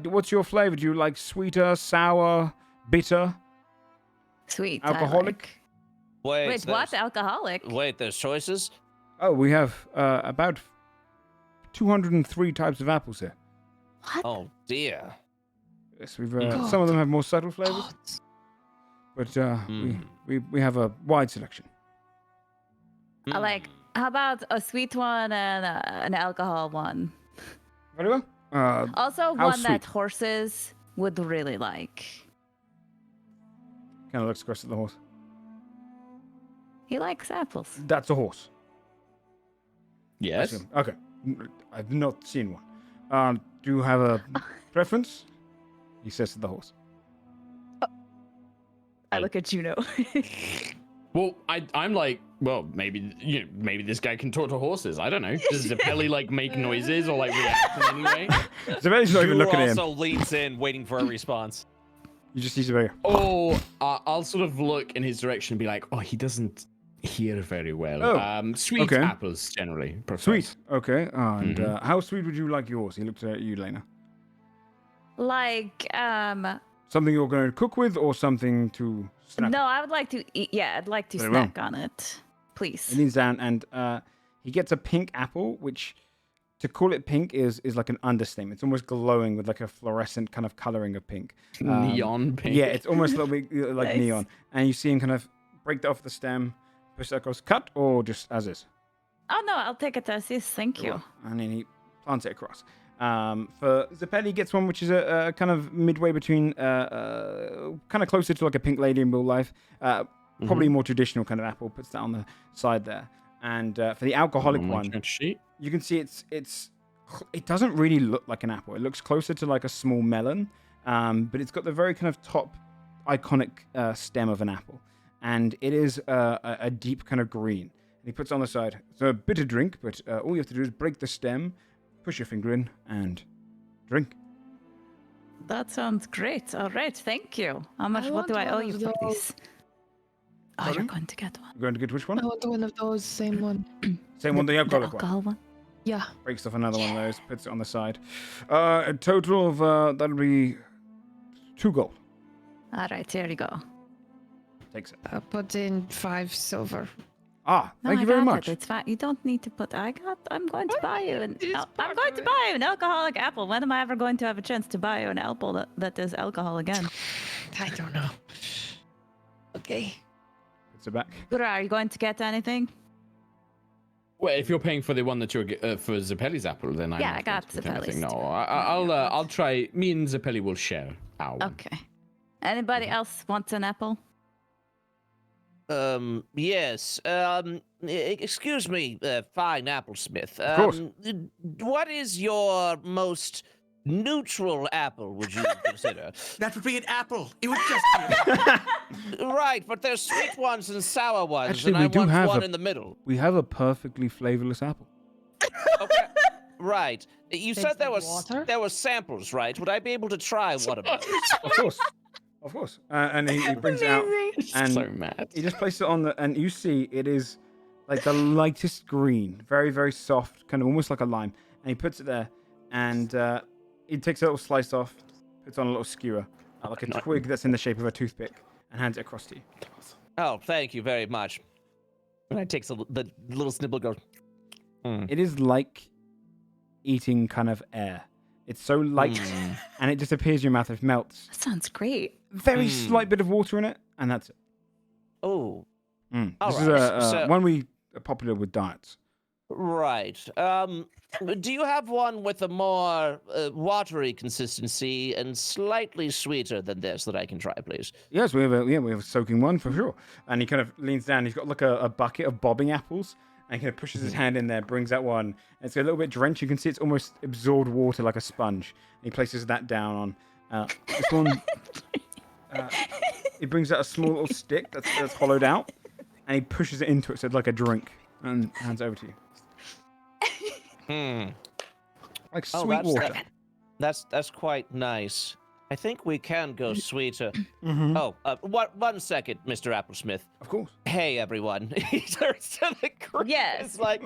What's your flavor? Do you like sweeter, sour, bitter? Sweet. I alcoholic? like. Wait, Wait, what? Alcoholic? Wait, there's choices? Oh, we have about 203 types of apples here. What? Oh, dear. Yes, we've God. some of them have more subtle flavors, God. but we have a wide selection. I like. How about a sweet one and an alcohol one? Very well. Also, How one that sweet? horses would really like. Kind of looks across at the horse. He likes apples. That's a horse. Yes. Assume. Okay. I've not seen one. Do you have a preference? He says to the horse. I look at Juno. Well, I'm like, well, maybe this guy can talk to horses. I don't know. Does Zappelli like make noises or like react in any way? Zabelli's not even Drew looking at him. also leans in, waiting for a response. You just see Zabelli. Oh, I'll sort of look in his direction and be like, oh, he doesn't hear very well. Oh, Sweet okay. apples generally. Prefers. Sweet. Okay. And how sweet would you like yours? He looked at you, Lena. like, Something you're going to cook with, or something to snack? no, I would like to eat. Yeah, I'd like to Very well. snack on it. please. He leans down and he gets a pink apple, which to call it pink is like an understatement. It's almost glowing with like a fluorescent kind of coloring of pink. Neon pink. Yeah, it's almost a little bit like Nice. neon. And you see him kind of break that off the stem, push that across, cut, or just as is. Oh no, I'll take it as is. Thank you. And then he plants it across. For Zappelli, he gets one which is a kind of midway between, kind of closer to like a pink lady in real life. Probably more traditional kind of apple. Puts that on the side there. And for the alcoholic one, you can see it doesn't really look like an apple. It looks closer to like a small melon, but it's got the very kind of top iconic stem of an apple. And it is a deep kind of green. And he puts it on the side. It's a bitter drink, but all you have to do is break the stem, push your finger in, and drink. That sounds great. All right, thank you. How much? What want do I one owe of you for those. this? Oh, you're Pardon? going to get one. You're going to get which one? I want one of those, same one. Same one, the The alcoholic one. alcohol one. Yeah. Breaks off another one of those, puts it on the side. A total of, that'll be 2 gold. All right, here you go. Takes it. I'll put in 5 silver. Ah, No, thank I you very got much. It. It's fine. You don't need to put. I'm going to buy you an. It's I'm going to buy you an alcoholic apple. When am I ever going to have a chance to buy you an apple that is alcohol again? I don't know. Okay. Puts it back. Gura, are you going to get anything? Well, if you're paying for the one that you're for Zappelli's apple, then I'm Yeah, not I got going to get anything. Zappelli's No, too. I'll try. Me and Zappelli will share our one. Okay. Anybody else wants an apple? Yes. Excuse me, fine applesmith. Of course. What is your most neutral apple, would you consider? That would be an apple. It would just be Right, but there's sweet ones and sour ones, Actually, and we I do want have one a- in the middle. We have a perfectly flavorless apple. Okay. Right. You said there like was water? there were samples, right? Would I be able to try one of those? Of course. Of course. And he brings it out. And so mad. he just places it on the, and you see it is like the lightest green, very, very soft, kind of almost like a lime. And he puts it there, and he takes a little slice off, puts on a little skewer, like a twig that's in the shape of a toothpick, and hands it across to you. Oh, thank you very much. And I takes the little snibble, goes. It is like eating kind of air. It's so light, and it disappears in your mouth. It melts. That sounds great. Very slight bit of water in it, and that's it. Oh, This is Alright, so- one we are popular with diets. right. Do you have one with a more watery consistency and slightly sweeter than this that I can try, please? Yes, we have a soaking one for sure. And he kind of leans down. He's got like a bucket of bobbing apples, and he kind of pushes his hand in there, brings out one. And it's a little bit drenched. You can see it's almost absorbed water like a sponge. And he places that down on this one. He brings out a small little stick that's hollowed out, and he pushes it into it, so it's like a drink, and hands it over to you. Like Oh, sweet water. That's quite nice. I think we can go sweeter. Mhm. Oh, one second, Mr. Applesmith. Of course. Hey, everyone. He turns to the group. Yes. It's like,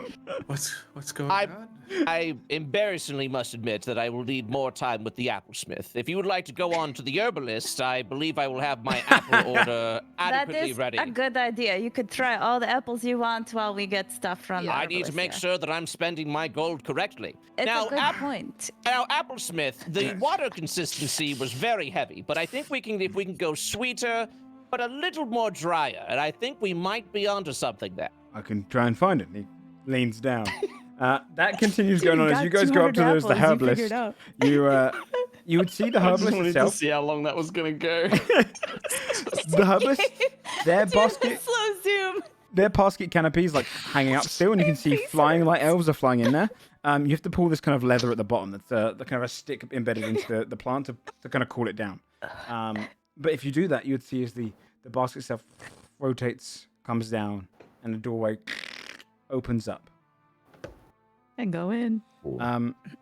what's going I- on? I embarrassingly must admit that I will need more time with the Applesmith. If you would like to go on to the Herbalist, I believe I will have my apple order That adequately is ready. a good idea. You could try all the apples you want while we get stuff from the I need to herbalist make here. sure that I'm spending my gold correctly. It's now, a good point. Now, Applesmith, the water consistency was very heavy, but I think if we can go sweeter, but a little more drier, and I think we might be onto something there. I can try and find it. He leans down. That continues going on as you guys go up to the herbalist. You would see the I just herbalist wanted itself. to see how long that was gonna go. The herbalist, their basket, Slow zoom. their basket canopy is like hanging up still, and you can see flying light elves are flying in there. You have to pull this kind of leather at the bottom. That's the kind of a stick embedded into the plant to kind of cool it down. But if you do that, you would see as the basket itself rotates, comes down, and the doorway opens up. And go in.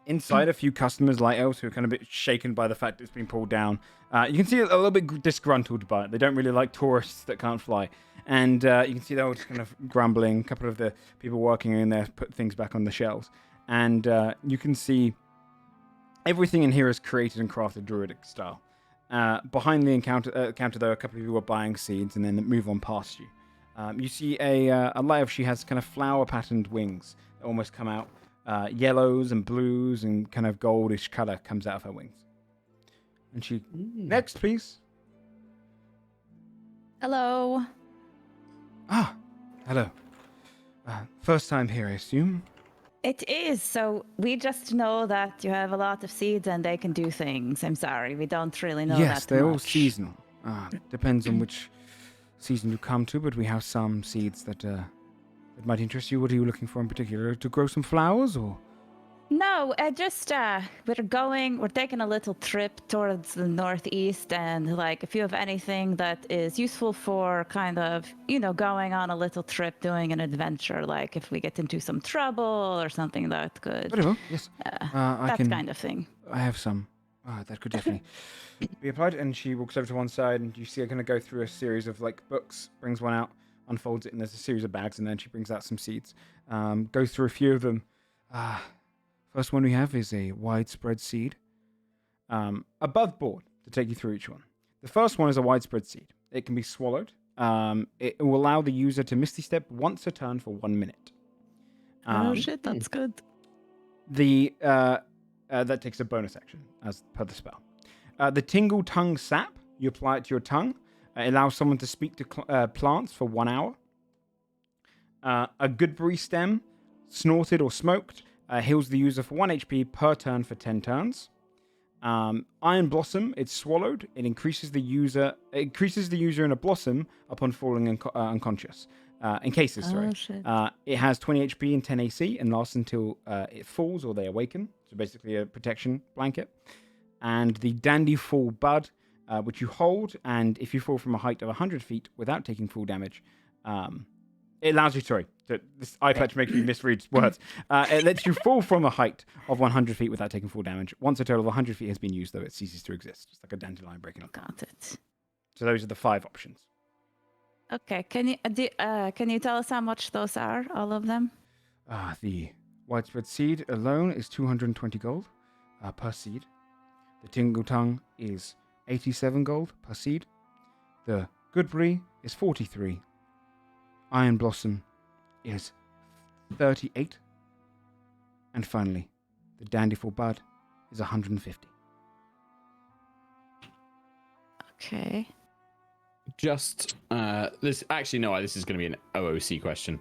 Inside, a few customers, light elves, who are kind of a bit shaken by the fact it's been pulled down. You can see a little bit disgruntled by it. They don't really like tourists that can't fly. And you can see they're all just kind of grumbling. A couple of the people working in there put things back on the shelves. And you can see everything in here is created and crafted druidic style. Behind the counter, though, a couple of people are buying seeds and then move on past you. You see a life. She has kind of flower patterned wings that almost come out. Yellows and blues and kind of goldish color comes out of her wings. And she, next, please. Hello. Ah, hello. First time here, I assume. It is. So we just know that you have a lot of seeds and they can do things. I'm sorry, we don't really know Yes, that they're all much. seasonal. Depends on which season you come to, but we have some seeds that might interest you. What are you looking for in particular? To grow some flowers, or? No, just we're taking a little trip towards the northeast, and like if you have anything that is useful for kind of, going on a little trip, doing an adventure, like if we get into some trouble or something that could, Very well, yes. that kind of thing. I have some. That could definitely be applied. And she walks over to one side, and you see her kind of go through a series of like books, brings one out, unfolds it, and there's a series of bags, and then she brings out some seeds. Goes through a few of them. First one we have is a widespread seed. Above board to take you through each one. The first one is a widespread seed. It can be swallowed. It will allow the user to Misty Step once a turn for 1 minute. Oh shit, that's good. That takes a bonus action as per the spell. The Tingle Tongue Sap, you apply it to your tongue. It allows someone to speak to plants for 1 hour. A Goodberry Stem, snorted or smoked, heals the user for 1 HP per turn for 10 turns. Iron Blossom, it's swallowed. It increases the user in a blossom upon falling unconscious. In cases, sorry. Shit. It has 20 HP and 10 AC and lasts until it falls or they awaken. So basically a protection blanket. And the Dandy Fall Bud, which you hold, and if you fall from a height of 100 feet without taking full damage, it allows you, this eye patch makes me misread words. It lets you fall from a height of 100 feet without taking full damage. Once a total of 100 feet has been used, though, it ceases to exist. It's like a dandelion breaking up. Got it. So those are the 5 options. Okay, can you tell us how much those are, all of them? The widespread seed alone is 220 gold per seed. The Tingle Tongue is 87 gold per seed. The Goodberry is 43. Iron Blossom is 38. And finally, the Dandyful Bud is 150. Okay. Just this is going to be an OOC question,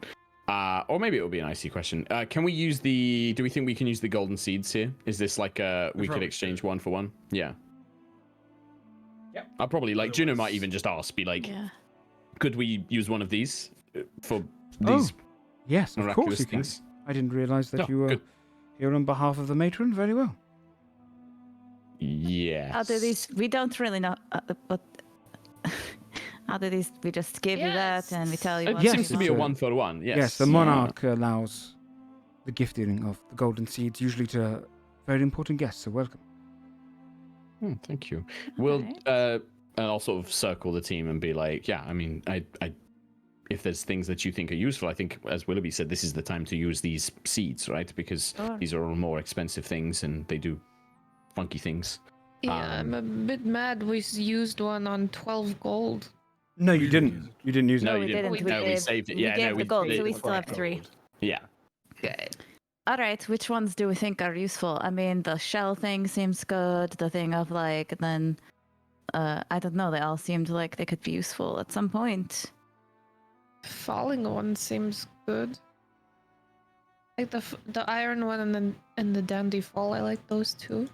or maybe it will be an IC question. Can we use do we think we can use the golden seeds here? Is this like we could exchange 1 for 1? Yeah. Yep. I'll probably Juno might even just ask, be like, could we use one of these for these? Yes, of course you can. Things? I didn't realize that you were here on behalf of the matron. Very well. Yes. How do these? We don't really know, but how do these? We just give you that and we tell you. It what seems to be a it's 1 for 1. Yes. Yes, the Monarch allows the gifting of the golden seeds, usually to very important guests. So welcome. Thank you. We'll and I'll sort of circle the team and be like, yeah, I mean, I if there's things that you think are useful, I think, as Willoughby said, this is the time to use these seeds, right? Because these are all more expensive things and they do funky things. Yeah, I'm a bit mad we used one on 12 gold. No, you didn't. You didn't use it. No, we didn't. We saved it. We Yeah, gave the gold, so we did. still have 3. Yeah. Good. All right, which ones do we think are useful? I mean, the shell thing seems good. The thing of then, I don't know. They all seemed like they could be useful at some point. Falling one seems good. Like the iron one and the dandy fall. I like those 2.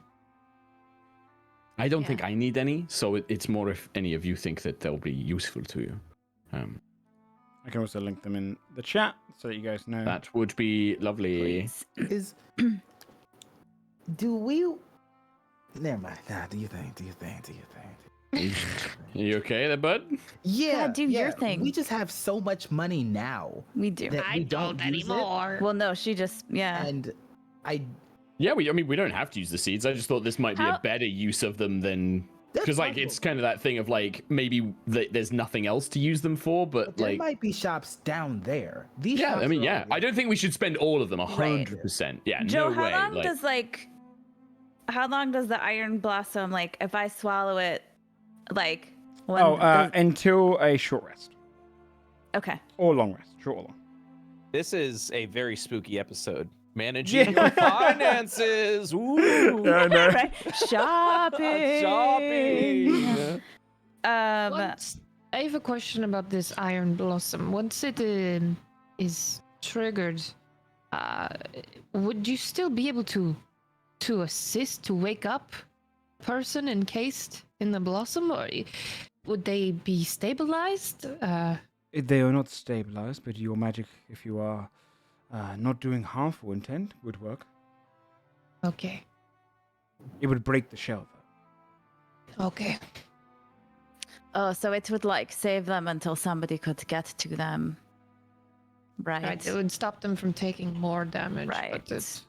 I don't think I need any, so it's more if any of you think that they'll be useful to you. I can also link them in the chat so that you guys know. That would be lovely. Please. Do we? Never mind. Nah, do you think? You okay there, bud? Yeah, do your thing. We just have so much money now. We do. that we don't use it. Well, no, she just And Yeah, we don't have to use the seeds. I just thought this might be a better use of them than because it's kind of that thing of maybe there's nothing else to use them for, but there might be shops down there. These yeah, shops I mean, are I don't think we should spend all of them 100%. Yeah, Joe, no way. how long does the iron blossom if I swallow it, until a short rest. Okay. Or long rest, short or long. This is a very spooky episode. Managing your finances. Ooh. I know. Right. Shopping. Shopping. Once, I have a question about this Iron Blossom. Once it is triggered, would you still be able to assist to wake up person encased in the blossom, or would they be stabilized? They are not stabilized, but your magic, if you are not doing harmful intent, would work. Okay. It would break the shell, though. Okay. Oh, so it would like save them until somebody could get to them. Right. Right. It would stop them from taking more damage. Right. But it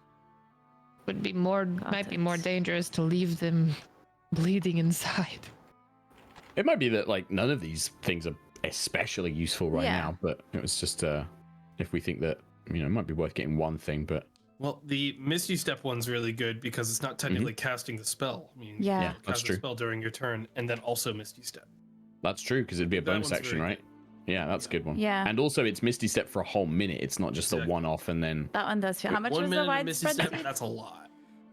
would be more might be more it. dangerous to leave them bleeding inside. It might be that like none of these things are especially useful right Yeah. now, but it was just if we think that it might be worth getting one thing, but Well, the Misty Step one's really good because it's not technically casting the spell. I mean, Yeah. you Yeah, can that's cast true. the spell during your turn, and then also Misty Step. that's true because it'd be a That bonus one's action, very right? Yeah, that's a good one. Yeah. And also it's Misty Step for a whole minute. It's not just a Exactly. one-off and then. That one does feel. How much 1 was the minute of Misty widespread? Step, speed? that's a lot.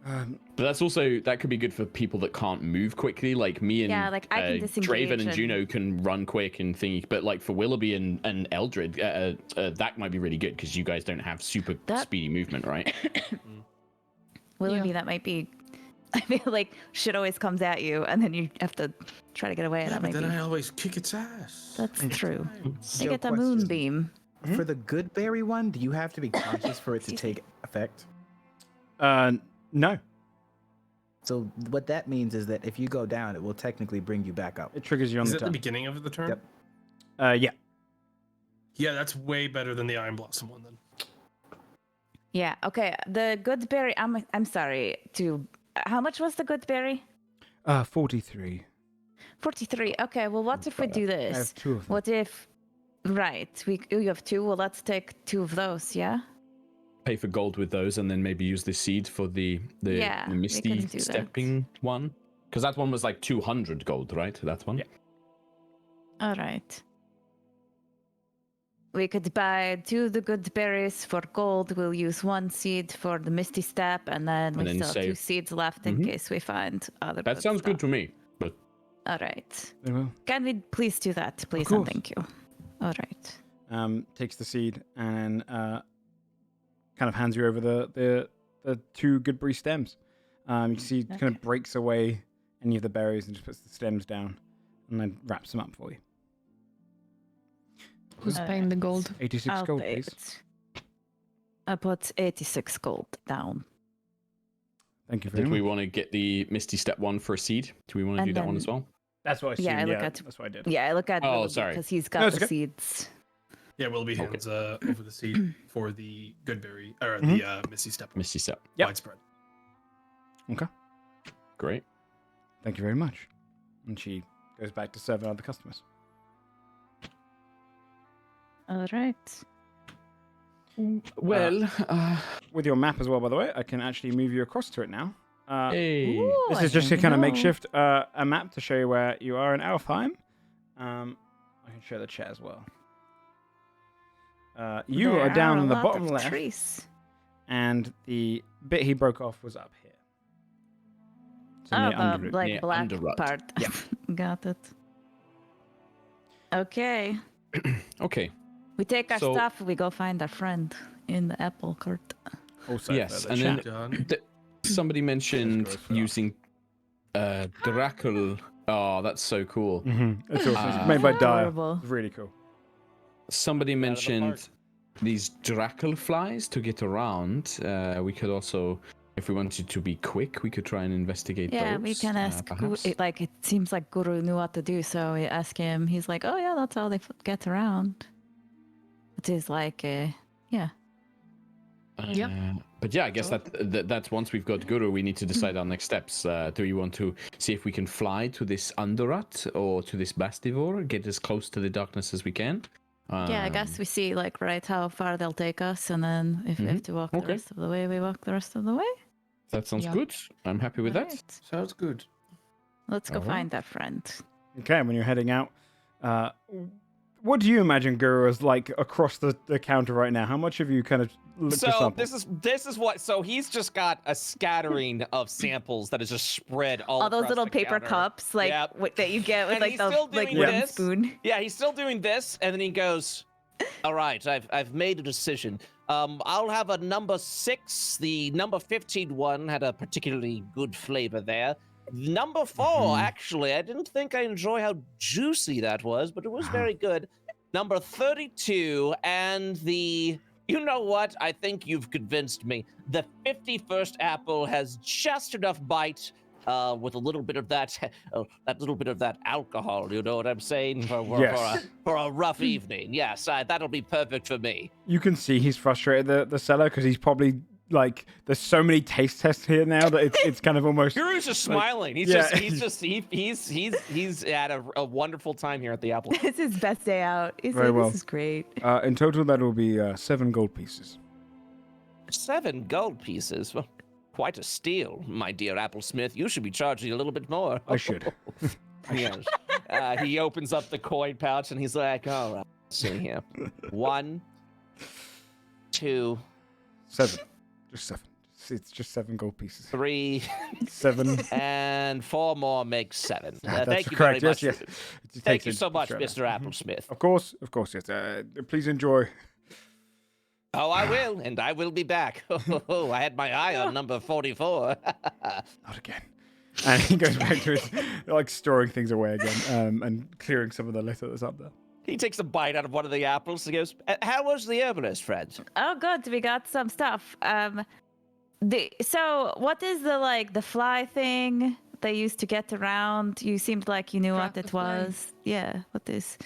But that's also that could be good for people that can't move quickly, like me and Yeah, like, I can disengage Draven and and- Juno can run quick and thingy. But like for Willoughby and Eldred, that might be really good because you guys don't have super That- speedy movement, right? Willoughby, that might be. I feel like shit always comes at you, and then you have to try to get away. Yeah, that but might then be. I always kick its ass. That's true. They So get the question. moonbeam. For the good berry one, do you have to be conscious for it to take effect? No. So what that means is that if you go down, it will technically bring you back up. It triggers you on Is the it the turn. beginning of the turn? Yep. Yeah. Yeah, that's way better than the Iron Blossom one then. Yeah. Okay. The good berry. I'm sorry. How much was the good berry? 43. 43. Okay. Well, what if we do I this? have 2 of them. What if? Right. You have 2. Well, let's take 2 of those. Yeah. Pay for gold with those and then maybe use the seed for the Yeah, we Misty can do that. Stepping one. Because that one was like 200 gold, right? That one. Yeah. All right. We could buy 2 of the good berries for gold. We'll use 1 seed for the Misty Step, and then we then still have 2 save. seeds left in case we find other. That sounds good to me. But All right. They will. Can we please do that, please, and course. thank you. All right. Takes the seed and kind of hands you over the 2 goodberry stems. You can see it kind Okay. of breaks away any of the berries and just puts the stems down and then wraps them up for you. Who's paying the gold? 86 I'll gold, pay please. it. I put 86 gold down. Thank you very did much. we want to get the Misty Step one for a seed? Do we want to And do that one then- as well? That's what I assumed. Yeah, I look yeah, at- that's what I did. Yeah, I look at Oh, Willoughby sorry. because he's No, got it's the okay. seeds. Yeah, Willoughby Okay. hands over the seed for the Goodberry or the Misty Step Misty Step. Yep. widespread. Okay. Great. Thank you very much. And she goes back to serving other customers. All right. Well, With your map as well, by the way, I can actually move you across to it now. hey. Ooh, This I is just a didn't kind of know. makeshift a map to show you where you are in Alfheim. I can show the chat as well. You There are down a in the lot bottom of left, Trees. and the bit he broke off was up here. So Oh, near under it. the like near black Underrut. part. Yep. Got it. Okay. Okay. We take our So- stuff. We go find our friend in the apple cart. Also, Yes, for the and then- chat. Done. Somebody mentioned Let's go for that. using Dracal. Oh, that's so cool. It's awesome. It's made by Dyer. Adorable. It's really cool. Somebody Out of the mentioned park. these Draconflies to get around. We could also, if we wanted to be quick, we could try and investigate Yeah, those. we can ask. Perhaps. It seems like Guru knew what to do, so we ask him. He's like, "Oh yeah, that's how they get around." It is like, yeah. Yep. But yeah, I guess that's once we've got Guru, we need to decide our next steps. Do we want to see if we can fly to this Underrut or to this Bastivore, get as close to the darkness as we can? Yeah, I guess we see like right how far they'll take us, and then if we have to walk the Okay. rest of the way, we walk the rest of the way. That sounds Yeah. good. I'm happy with that. Alright. Sounds good. Let's go Alright. find our friend. Okay, when you're heading out, What do you imagine Guru is like across the counter right now? How much have you kind of looked this So up? this is what. So he's just got a scattering of samples that is just spread all All those across little the paper counter. cups, like Yep. that you get with And like he's the still like doing wooden this. spoon. Yeah, he's still doing this, and then he goes, "All right, I've made a decision. I'll have a number 6. The number 15 one had a particularly good flavor there. Number 4, actually, I didn't think I enjoy how juicy that was, but it was very good. Number 32 and the. You know what? I think you've convinced me. The 51st apple has just enough bite." With a little bit of that little bit of that alcohol, you know what I'm saying, for a rough evening. Yes, that'll be perfect for me. You can see he's frustrated, the seller, because he's probably like, there's so many taste tests here now that it's kind of almost. Guru's just smiling. He's had a wonderful time here at the Apple. It's his best day out. He's Very like, well. this is great. In total, that will be 7 gold pieces. 7 gold pieces. Well, quite a steal, my dear Applesmith. You should be charging a little bit more. I should. Yes. He opens up the coin pouch and he's like, all right, let's see here. 1, 2, 7. Just 7. It's just 7 gold pieces. 3, 7. and 4 more makes 7. That's Thank you correct. very much. Yes. Thank you so much, Mr. Applesmith. Of course, yes. Please enjoy. Oh, I will, and I will be back. Oh, I had my eye on number 44. Not again. And he goes back to his, like, storing things away again, and clearing some of the litter that's up there. He takes a bite out of one of the apples and goes, "How was the herbalist, friend?" Oh, good. We got some stuff. So what is the fly thing they used to get around? You seemed like you knew what it was. Yeah. What is?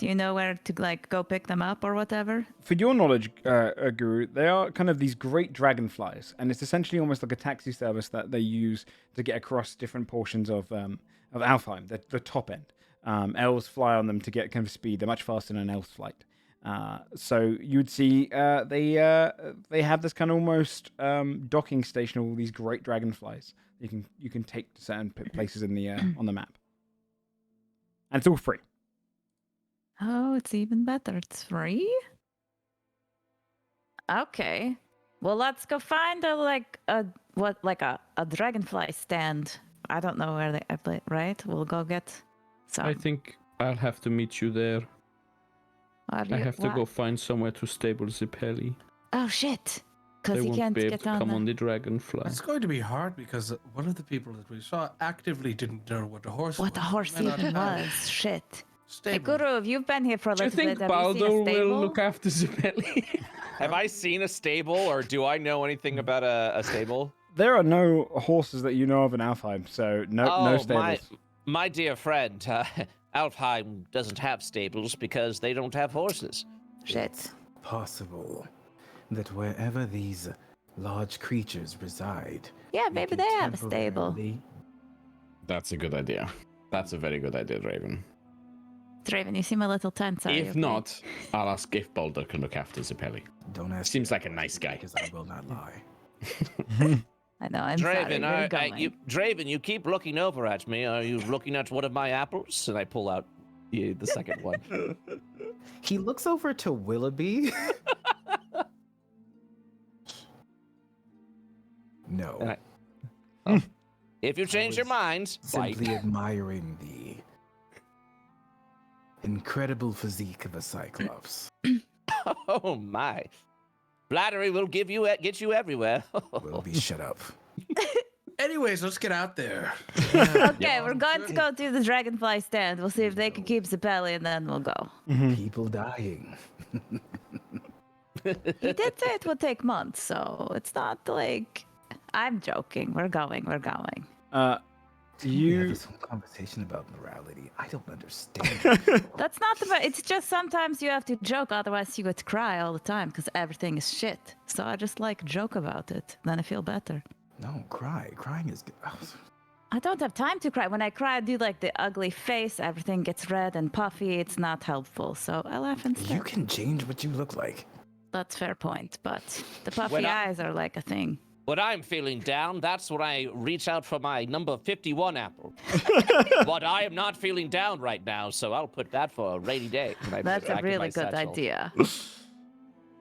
Do you know where to go pick them up or whatever? For your knowledge, Guru, they are kind of these great dragonflies, and it's essentially almost like a taxi service that they use to get across different portions of Alfheim, the top end. Elves fly on them to get kind of speed. They're much faster than an elf's flight. So you'd see they have this kind of almost docking station of all these great dragonflies you can take to certain places in the on the map, and it's all free. Oh, it's even better. It's free? Okay. Well, let's go find a dragonfly stand. I don't know where they play, right? We'll go get some. I think I'll have to meet you there. I have to go find somewhere to stable the pelly. Oh, shit. Because They he won't can't be able get to on come the... on the dragonfly. It's going to be hard because one of the people that we saw actively didn't know what the horse What the horse even was. Shit. Hey, Stable. Guru, you've been here for a Do you little think bit. Have you seen Baldo a stable? will look after the pelly? Have I seen a stable, or do I know anything about a stable? There are no horses that you know of in Alfheim, so no stables. My dear friend, Alfheim doesn't have stables because they don't have horses. Shit. Possible that wherever these large creatures reside, Yeah, we maybe can they have a stable. temporarily- That's a good idea. That's a very good idea, Raven. Draven, you seem a little tense. Are you If okay? not, I'll ask if Baldo can look after the pelly. Don't ask. Seems me like a nice guy. because I will not lie. I know, I'm sorry. Draven, We're going. Draven, you keep looking over at me. Are you looking at one of my apples? And I pull out the second one. He looks over to Willoughby. No. And if you change your was mind, Simply admiring the incredible physique of a Cyclops. oh my, flattery will get you everywhere. Willoughby, shut up. Anyways, let's get out there. Okay, we're going to go to the dragonfly stand. We'll see if they can keep the belly, and then we'll go. People dying. He did say it would take months, so it's not like... I'm joking. We're going. We You have this whole conversation about morality. I don't understand. That's not about... It's just sometimes you have to joke, otherwise you would cry all the time, because everything is shit. So I just joke about it. Then I feel better. No, cry. Crying is good. I don't have time to cry. When I cry, I do the ugly face. Everything gets red and puffy. It's not helpful. So I laugh instead. You can change what you look like. That's fair point, but the puffy eyes are a thing. When I'm feeling down, that's when I reach out for my number 51 apple. But I am not feeling down right now, so I'll put that for a rainy day. when I put it That's a back in my really good satchel. idea.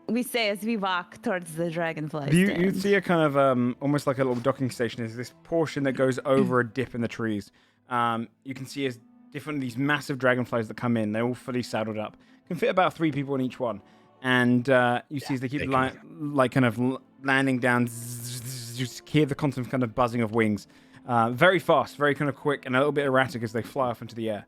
We say as we walk towards the dragonfly You stand. see a kind of almost like a little docking station. There's this portion that goes over a dip in the trees. You can see as different these massive dragonflies that come in. They're all fully saddled up. Can fit about 3 people in each one. And you see as they keep kind of landing down. You just hear the constant kind of buzzing of wings. Very fast, very kind of quick, and a little bit erratic as they fly off into the air.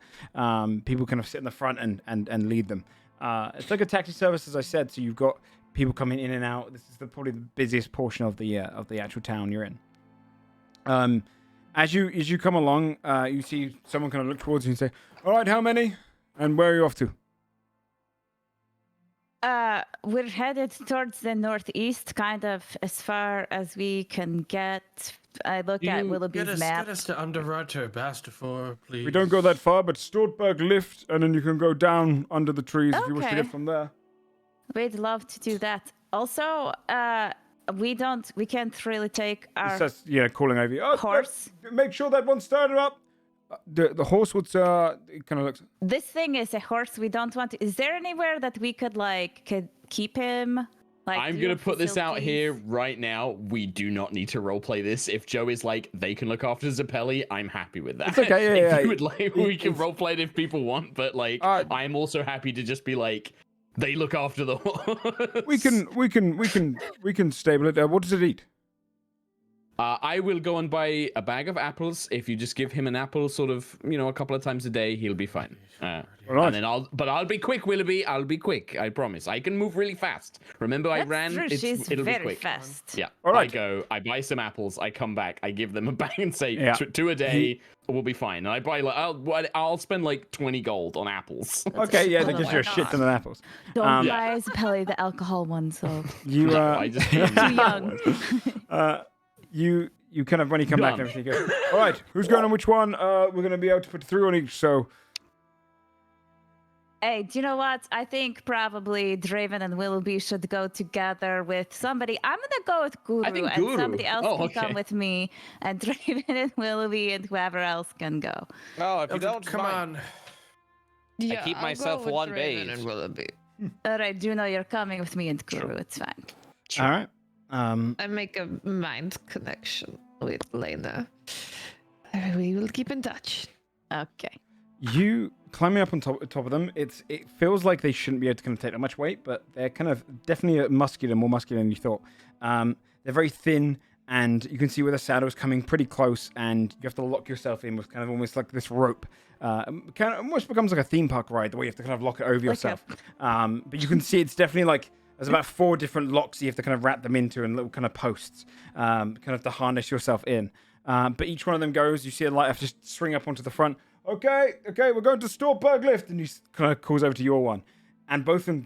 People kind of sit in the front and lead them. It's like a taxi service, as I said. So you've got people coming in and out. This is probably the busiest portion of the actual town you're in. As you come along, you see someone kind of look towards you and say, "All right, how many? And where are you off to?" We're headed towards the northeast, kind of as far as we can get. I look at Willoughby's map. Get us to Underwater, Bastafore, please. We don't go that far, but Stortberg lift, and then you can go down under the trees if you wish to Okay. get from there. We'd love to do that. Also, we can't really take He our says, calling over you. "Oh, horse. make sure that one's started up." The horse would it kind of looks. This thing is a horse. We don't want to. Is there anywhere that we could keep him? I'm do going to put this out here facilities? right now. We do not need to roleplay this. If Joe is like, they can look after Zappelli, I'm happy with that. It's okay, yeah. If you would like, we can roleplay it if people want, but I'm also happy to just be like, they look after the horse. We can stable it. What does it eat? I will go and buy a bag of apples. If you just give him an apple sort of, a couple of times a day, he'll be fine. Right. And then I'll be quick, Willoughby. I'll be quick. I promise. I can move really fast. Remember, I That's ran. true. She's it'll very be quick. fast. Yeah. All right. I go. I buy some apples. I come back. I give them a bag and say Yeah. two a day. We'll be fine. And I buy I'll spend like 20 gold on apples. Okay, yeah, that Oh gives my you a shit ton of apples. Don't Yeah. buy Pelly the alcohol one. So You I just too young. you kind of when you come back and everything you go, "All right, who's going on which one? We're going to be able to put 3 on each, so." Hey, do you know what? I think probably Draven and Willoughby should go together with somebody. I'm gonna go with Guru, I think and Guru. somebody else Oh, can okay. come with me, and Draven and Willoughby and whoever else can go. Oh, if you don't Come mind. on. Yeah, keep I'll myself go with one Draven beige. and Willoughby. All right, Juno, you're coming with me and Guru. It's fine. All right. I make a mind connection with Lena. We will keep in touch. Okay. You climbing up on top of them. It feels like they shouldn't be able to kind of take that much weight, but they're kind of definitely more muscular than you thought. They're very thin, and you can see where the saddle's coming pretty close, and you have to lock yourself in with kind of almost like this rope. Kind of almost becomes like a theme park ride, the way you have to kind of lock it over yourself. But you can see it's definitely like there's about 4 different locks you have to kind of wrap them into, and little kind of posts, kind of to harness yourself in. But each one of them goes. You see a light have to just swing up onto the front. Okay, we're going to Stortberg lift, and he kind of calls over to your one, and both of them,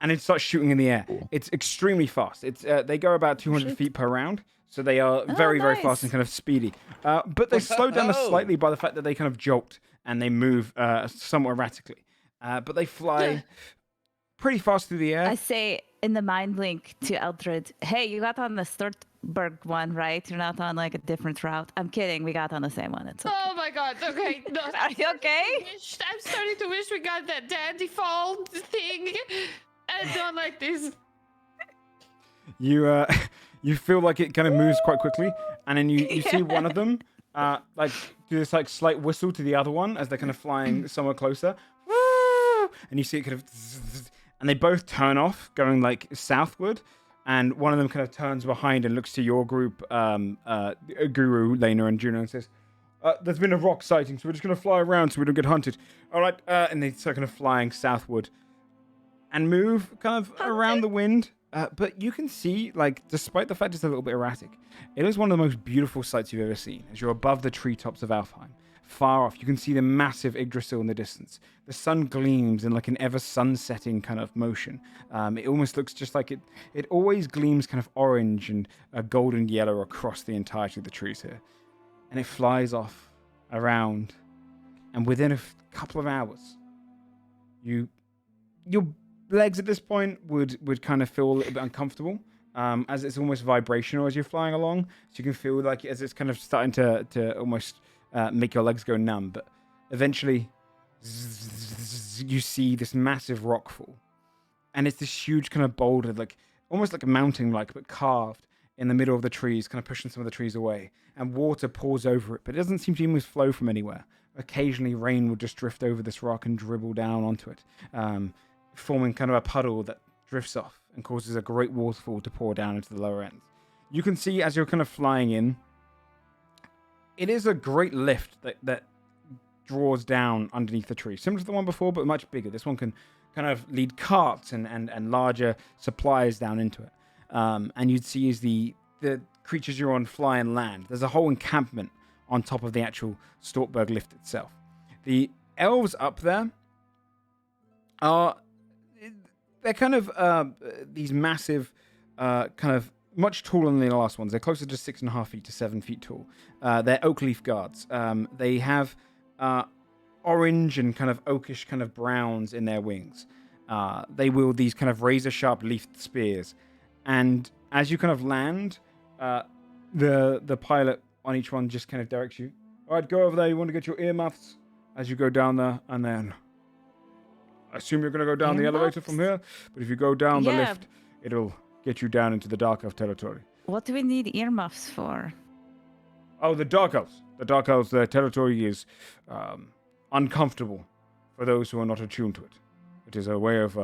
and it starts shooting in the air. It's extremely fast. They go about 200 feet per round, so they are very nice. fast and kind of speedy. But they slow down slightly by the fact that they kind of jolt and they move somewhat erratically. But they fly pretty fast through the air. I say in the mind link to Eldred, hey, you got on the Stortberg one, right? You're not on like a different route. I'm kidding. We got on the same one. It's okay. Oh my god, okay. No, Are you okay? I'm starting to wish we got that dandy fall thing. I don't like this. You feel like it kind of moves quite quickly, and then you see one of them like do this like slight whistle to the other one as they're kind of flying somewhere closer, and you see it kind of, and they both turn off, going like southward, and one of them kind of turns behind and looks to your group, Guru, Lena, and Juno, and says, "There's been a rock sighting, so we're just gonna fly around so we don't get hunted." All right, and they start kind of flying southward, and move kind of around the wind. But you can see, like, despite the fact it's a little bit erratic, it is one of the most beautiful sights you've ever seen. As you're above the treetops of Alfheim, far off, you can see the massive Yggdrasil in the distance. The sun gleams in like an ever sunsetting kind of motion. It almost looks just like it always gleams kind of orange and golden yellow across the entirety of the trees here. And it flies off around, and within a couple of hours, your legs at this point would kind of feel a little bit uncomfortable. as it's almost vibrational as you're flying along. So you can feel like as it's kind of starting to almost make your legs go numb. But eventually, you see this massive rock fall. And it's this huge kind of boulder, like almost like a mountain-like, but carved in the middle of the trees, kind of pushing some of the trees away. And water pours over it, but it doesn't seem to even flow from anywhere. Occasionally, rain will just drift over this rock and dribble down onto it, forming kind of a puddle that drifts off and causes a great waterfall to pour down into the lower ends. You can see as you're kind of flying in, it is a great lift that draws down underneath the tree, similar to the one before, but much bigger. This one can kind of lead carts and larger supplies down into it. And you'd see as the creatures you're on fly and land. There's a whole encampment on top of the actual Stortberg lift itself. The elves up there they're kind of these massive, kind of much taller than the last ones. They're closer to 6.5 feet to 7 feet tall. They're oak leaf guards. They have orange and kind of oakish kind of browns in their wings. They wield these kind of razor-sharp leafed spears. And as you kind of land, the pilot on each one just kind of directs you. All right, go over there. You want to get your earmuffs as you go down there. And then I assume you're going to go down the elevator from here. But if you go down the lift, it'll get you down into the Dark Elf territory. What do we need earmuffs for? Oh, the Dark Elves. The Dark Elves, their territory is uncomfortable for those who are not attuned to it. It is a way of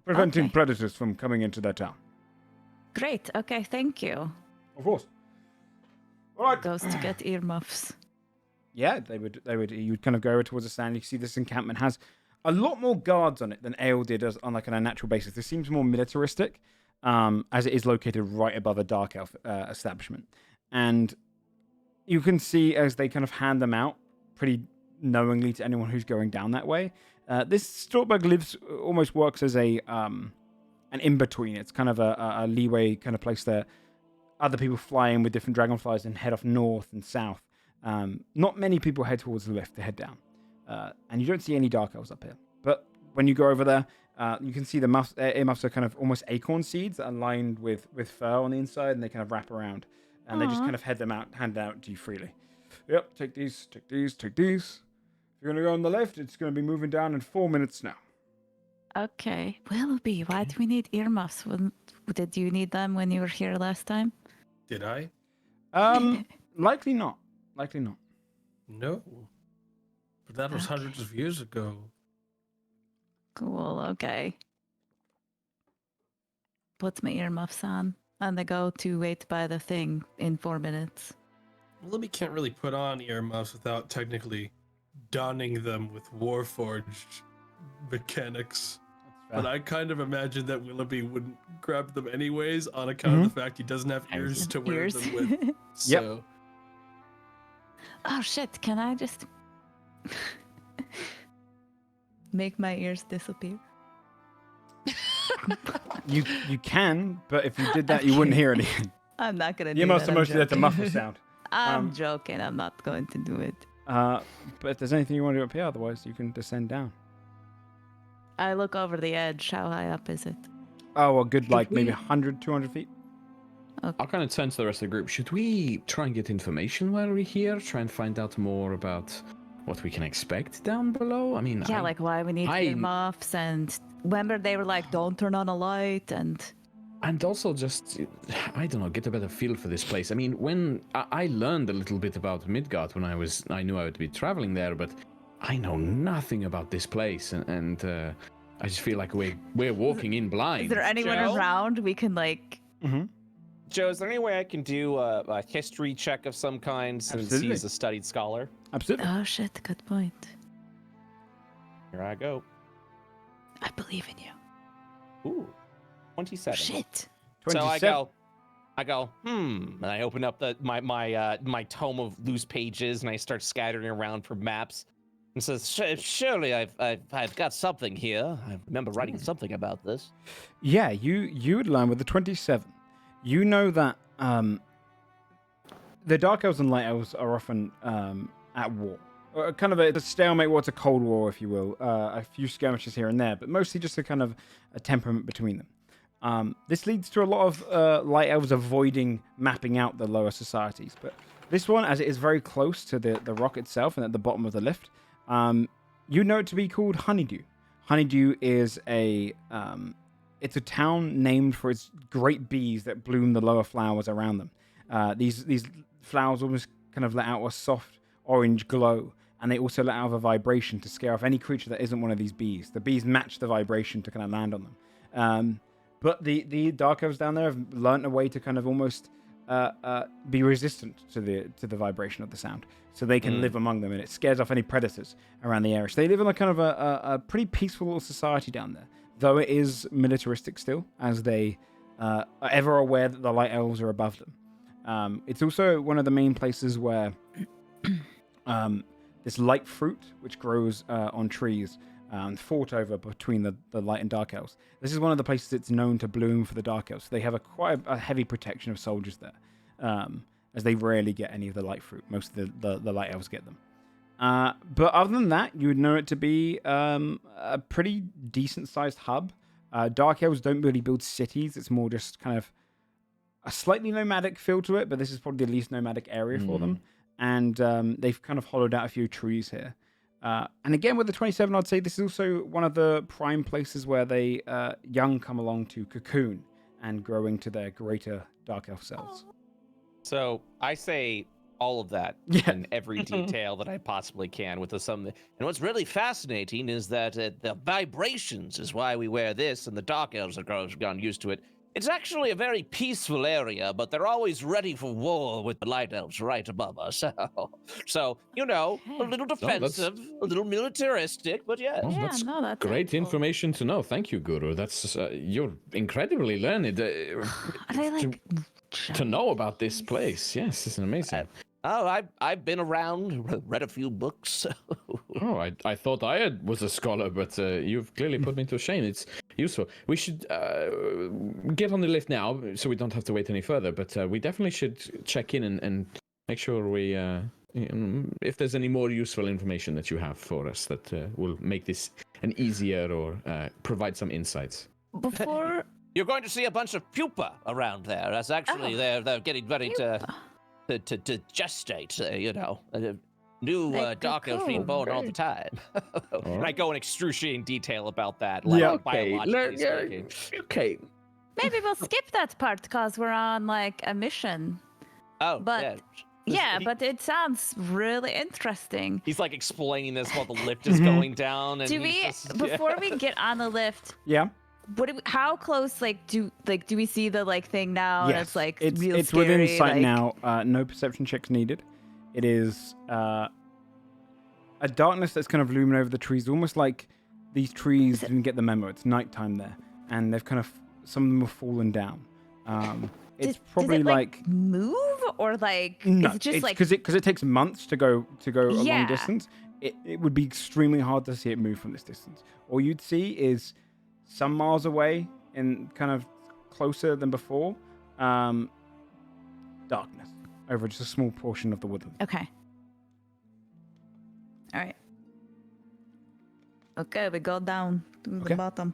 preventing predators from coming into their town. Great. Okay, thank you. Of course. All right. Goes to get earmuffs. Yeah, they would. You'd kind of go over towards the stand. You see this encampment has a lot more guards on it than Ale did on like on a natural basis. This seems more militaristic, as it is located right above a Dark Elf establishment. And you can see as they kind of hand them out pretty knowingly to anyone who's going down that way. This Stortberg almost works as an in-between. It's kind of a leeway kind of place there. Other people fly in with different dragonflies and head off north and south. Not many people head towards the lift to head down. And you don't see any Dark Elves up here. But when you go over there, you can see the earmuffs are kind of almost acorn seeds that are lined with fur on the inside, and they kind of wrap around. And they just kind of hand out to you freely. Yep, take these. If you're going to go on the lift, it's going to be moving down in 4 minutes now. Okay. Willoughby, why do we need earmuffs? Did you need them when you were here last time? Did I? Likely not. No. But that was hundreds of years ago. Cool, okay. Put my earmuffs on, and I go to wait by the thing in 4 minutes. Libby can't really put on earmuffs without technically donning them with Warforged mechanics. But I kind of imagine that Willoughby wouldn't grab them anyways on account of the fact he doesn't have ears to wear them with. So. Oh shit, can I just make my ears disappear? You can, but if you did that, you wouldn't hear anything. I'm not gonna do You that. must have mostly let the muffle sound. I'm joking, I'm not going to do it. But if there's anything you want to do up here, otherwise you can descend down. I look over the edge. How high up is it? Oh, a good, like, maybe 100, 200 feet. Okay. I'll kind of turn to the rest of the group. Should we try and get information while we're here? Try and find out more about what we can expect down below? I mean, yeah, like why we need earmuffs, and remember they were like, don't turn on a light, and also just, I don't know, get a better feel for this place. I mean, when I learned a little bit about Midgard when I knew I would be traveling there, but I know nothing about this place, and I just feel like we're walking in blind. Is there anyone around we can like? Mm-hmm. Joe, is there any way I can do a history check of some kind since he's a studied scholar? Absolutely. Oh shit, good point. Here I go. I believe in you. Ooh, 27. Shit. 27. So I go, and I open up my tome of loose pages and I start scattering around for maps. And says, surely I've got something here. I remember writing something about this. Yeah, you would learn with the 27. You know that the Dark Elves and Light Elves are often at war. Kind of a stalemate war to Cold War, if you will. A few skirmishes here and there, but mostly just a kind of a temperament between them. This leads to a lot of light elves avoiding mapping out the lower societies. But this one, as it is very close to the rock itself and at the bottom of the lift, you know it to be called Honeydew. Honeydew is it's a town named for its great bees that bloom the lower flowers around them. These flowers almost kind of let out a soft orange glow, and they also let out a vibration to scare off any creature that isn't one of these bees. The bees match the vibration to kind of land on them. But the dark elves down there have learnt a way to kind of almost be resistant to the vibration of the sound, so they can live among them, and it scares off any predators around the area. So they live in a kind of a pretty peaceful little society down there, though it is militaristic still, as they are ever aware that the light elves are above them. It's also one of the main places where this light fruit, which grows on trees, fought over between the light and dark elves. This is one of the places it's known to bloom for the dark elves. They have quite a heavy protection of soldiers there, as they rarely get any of the light fruit. Most of the light elves get them. But other than that, you would know it to be a pretty decent-sized hub. Dark elves don't really build cities. It's more just kind of a slightly nomadic feel to it, but this is probably the least nomadic area for them. And they've kind of hollowed out a few trees here. And again, with the 27, I'd say this is also one of the prime places where they young come along to cocoon and grow into their greater dark elf selves. So I say all of that in every detail that I possibly can with some. And what's really fascinating is that the vibrations is why we wear this, and the dark elves have gotten used to it. It's actually a very peaceful area, but they're always ready for war with the light elves right above us. So you know, a little defensive, a little militaristic, but yes. Oh, that's great information to know. Thank you, Guru. That's you're incredibly learned to know about this place. Yes, it's amazing. I've been around, read a few books. Oh, I thought I was a scholar, but you've clearly put me to shame. It's useful. We should get on the lift now, so we don't have to wait any further. But we definitely should check in and make sure we, if there's any more useful information that you have for us that will make this an easier or provide some insights. Before You're going to see a bunch of pupa around there. That's actually they're getting ready to gestate. You know. New dark elves being born all the time. And I go in excruciating detail about that. Like, biologically speaking. Okay. maybe we'll skip that part because we're on like a mission. Oh, But but it sounds really interesting. He's like explaining this while the lift is going down. And Do we before we get on the lift? Yeah. How close do we see the thing now? Yes. And it's like it's real it's scary, within sight now. No perception checks needed. It is a darkness that's kind of looming over the trees, almost like these trees didn't get the memo. It's nighttime there, and they've kind of some of them have fallen down. It's probably does it, move or no, is it just because it takes months to go a long distance. It would be extremely hard to see it move from this distance. All you'd see is some miles away and kind of closer than before, darkness over just a small portion of the woodland. Okay. All right. Okay, we go down to the bottom.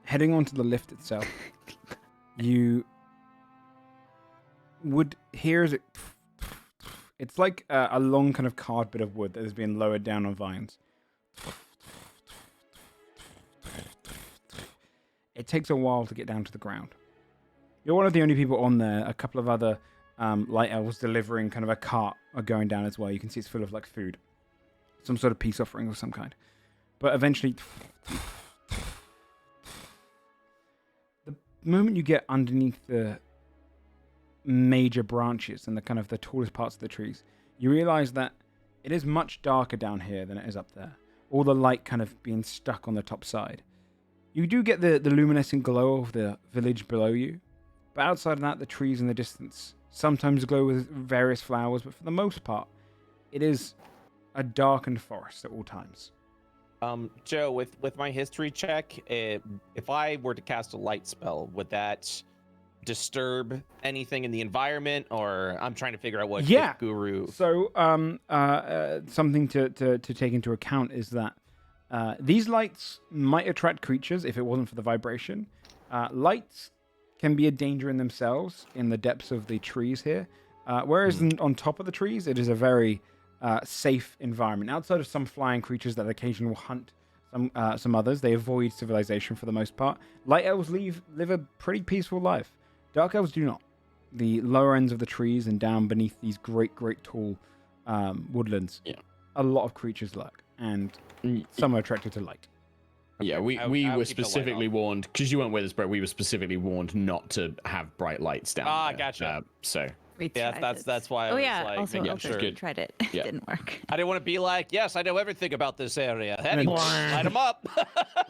Heading onto the lift itself, you would hear as it's like a long kind of carved bit of wood that is being lowered down on vines. It takes a while to get down to the ground. You're one of the only people on there. A couple of other light elves delivering kind of a cart are going down as well. You can see it's full of food. Some sort of peace offering of some kind. But eventually, the moment you get underneath the major branches and the kind of the tallest parts of the trees, you realize that it is much darker down here than it is up there. All the light kind of being stuck on the top side. You do get the luminescent glow of the village below you, but outside of that, the trees in the distance sometimes glow with various flowers, but for the most part, it is a darkened forest at all times. Joe, with my history check, if I were to cast a light spell, would that disturb anything in the environment, or I'm trying to figure out what Guru. So something to take into account is that These lights might attract creatures if it wasn't for the vibration. Lights can be a danger in themselves in the depths of the trees here. Whereas on top of the trees, it is a very safe environment. Outside of some flying creatures that occasionally will hunt some others, they avoid civilization for the most part. Light elves live a pretty peaceful life. Dark elves do not. The lower ends of the trees and down beneath these great tall woodlands, a lot of creatures lurk, and some are attracted to light. Yeah, we I were would keep the light specifically on. warned, because you weren't with us, bro. We were specifically warned not to have bright lights down there. Gotcha. So We Yeah, tried that's it. that's why I Oh was yeah, like, also making okay, sure. we tried it. Yeah. Didn't work. I didn't want to be like, yes, I know everything about this area. Anyway, light them up.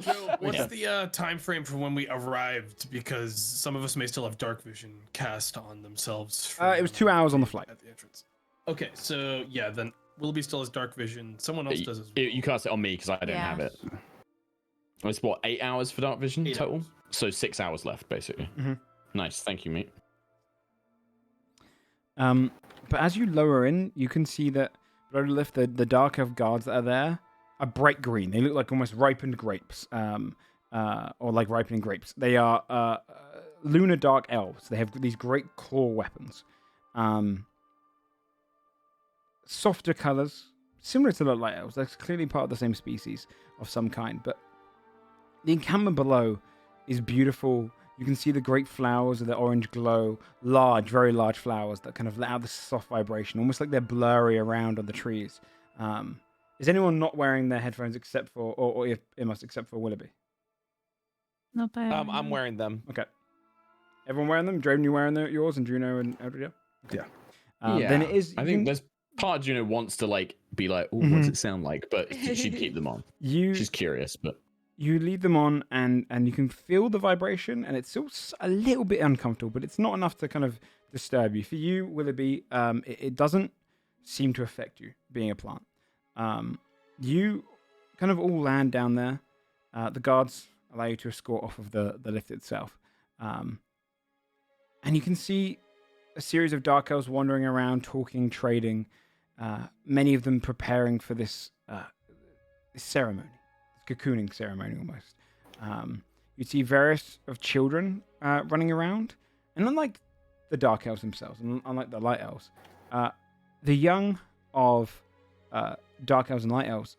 Joe, what's the time frame for when we arrived? Because some of us may still have dark vision cast on themselves. It was 2 hours on the flight. At the entrance. Okay, so yeah, then Willoughby still has dark vision. Someone else does as well. you cast it on me because I didn't have it. It's what, 8 hours for dark vision 8 total? hours. So 6 hours left, basically. Nice, thank you, mate. But as you lower in, you can see that below the lift, the dark elf guards that are there are bright green. They look like almost ripened grapes, or like ripening grapes. They are lunar dark elves. They have these great claw weapons. Softer colors, similar to the light elves. They're clearly part of the same species of some kind. But the encampment below is beautiful. You can see the great flowers of the orange glow, large, very large flowers that kind of let out this soft vibration, almost like they're blurry around on the trees. Is anyone not wearing their headphones except for, or if it must, except for Willoughby? Not bad. I'm wearing them. Okay. Everyone wearing them? Draven, you wearing yours, and Juno and Eldred? Yeah. Then it is. I think there's part of Juno wants to like be like, oh, what does it sound like? But she'd keep them on. She's curious, but you leave them on, and you can feel the vibration, and it's still a little bit uncomfortable, but it's not enough to kind of disturb you. For you, Willoughby, it doesn't seem to affect you being a plant. You kind of all land down there. The guards allow you to escort off of the lift itself. And you can see a series of dark elves wandering around, talking, trading, many of them preparing for this ceremony. Cocooning ceremony almost. You'd see various of children running around, and unlike the dark elves themselves, and unlike the light elves, the young of dark elves and light elves,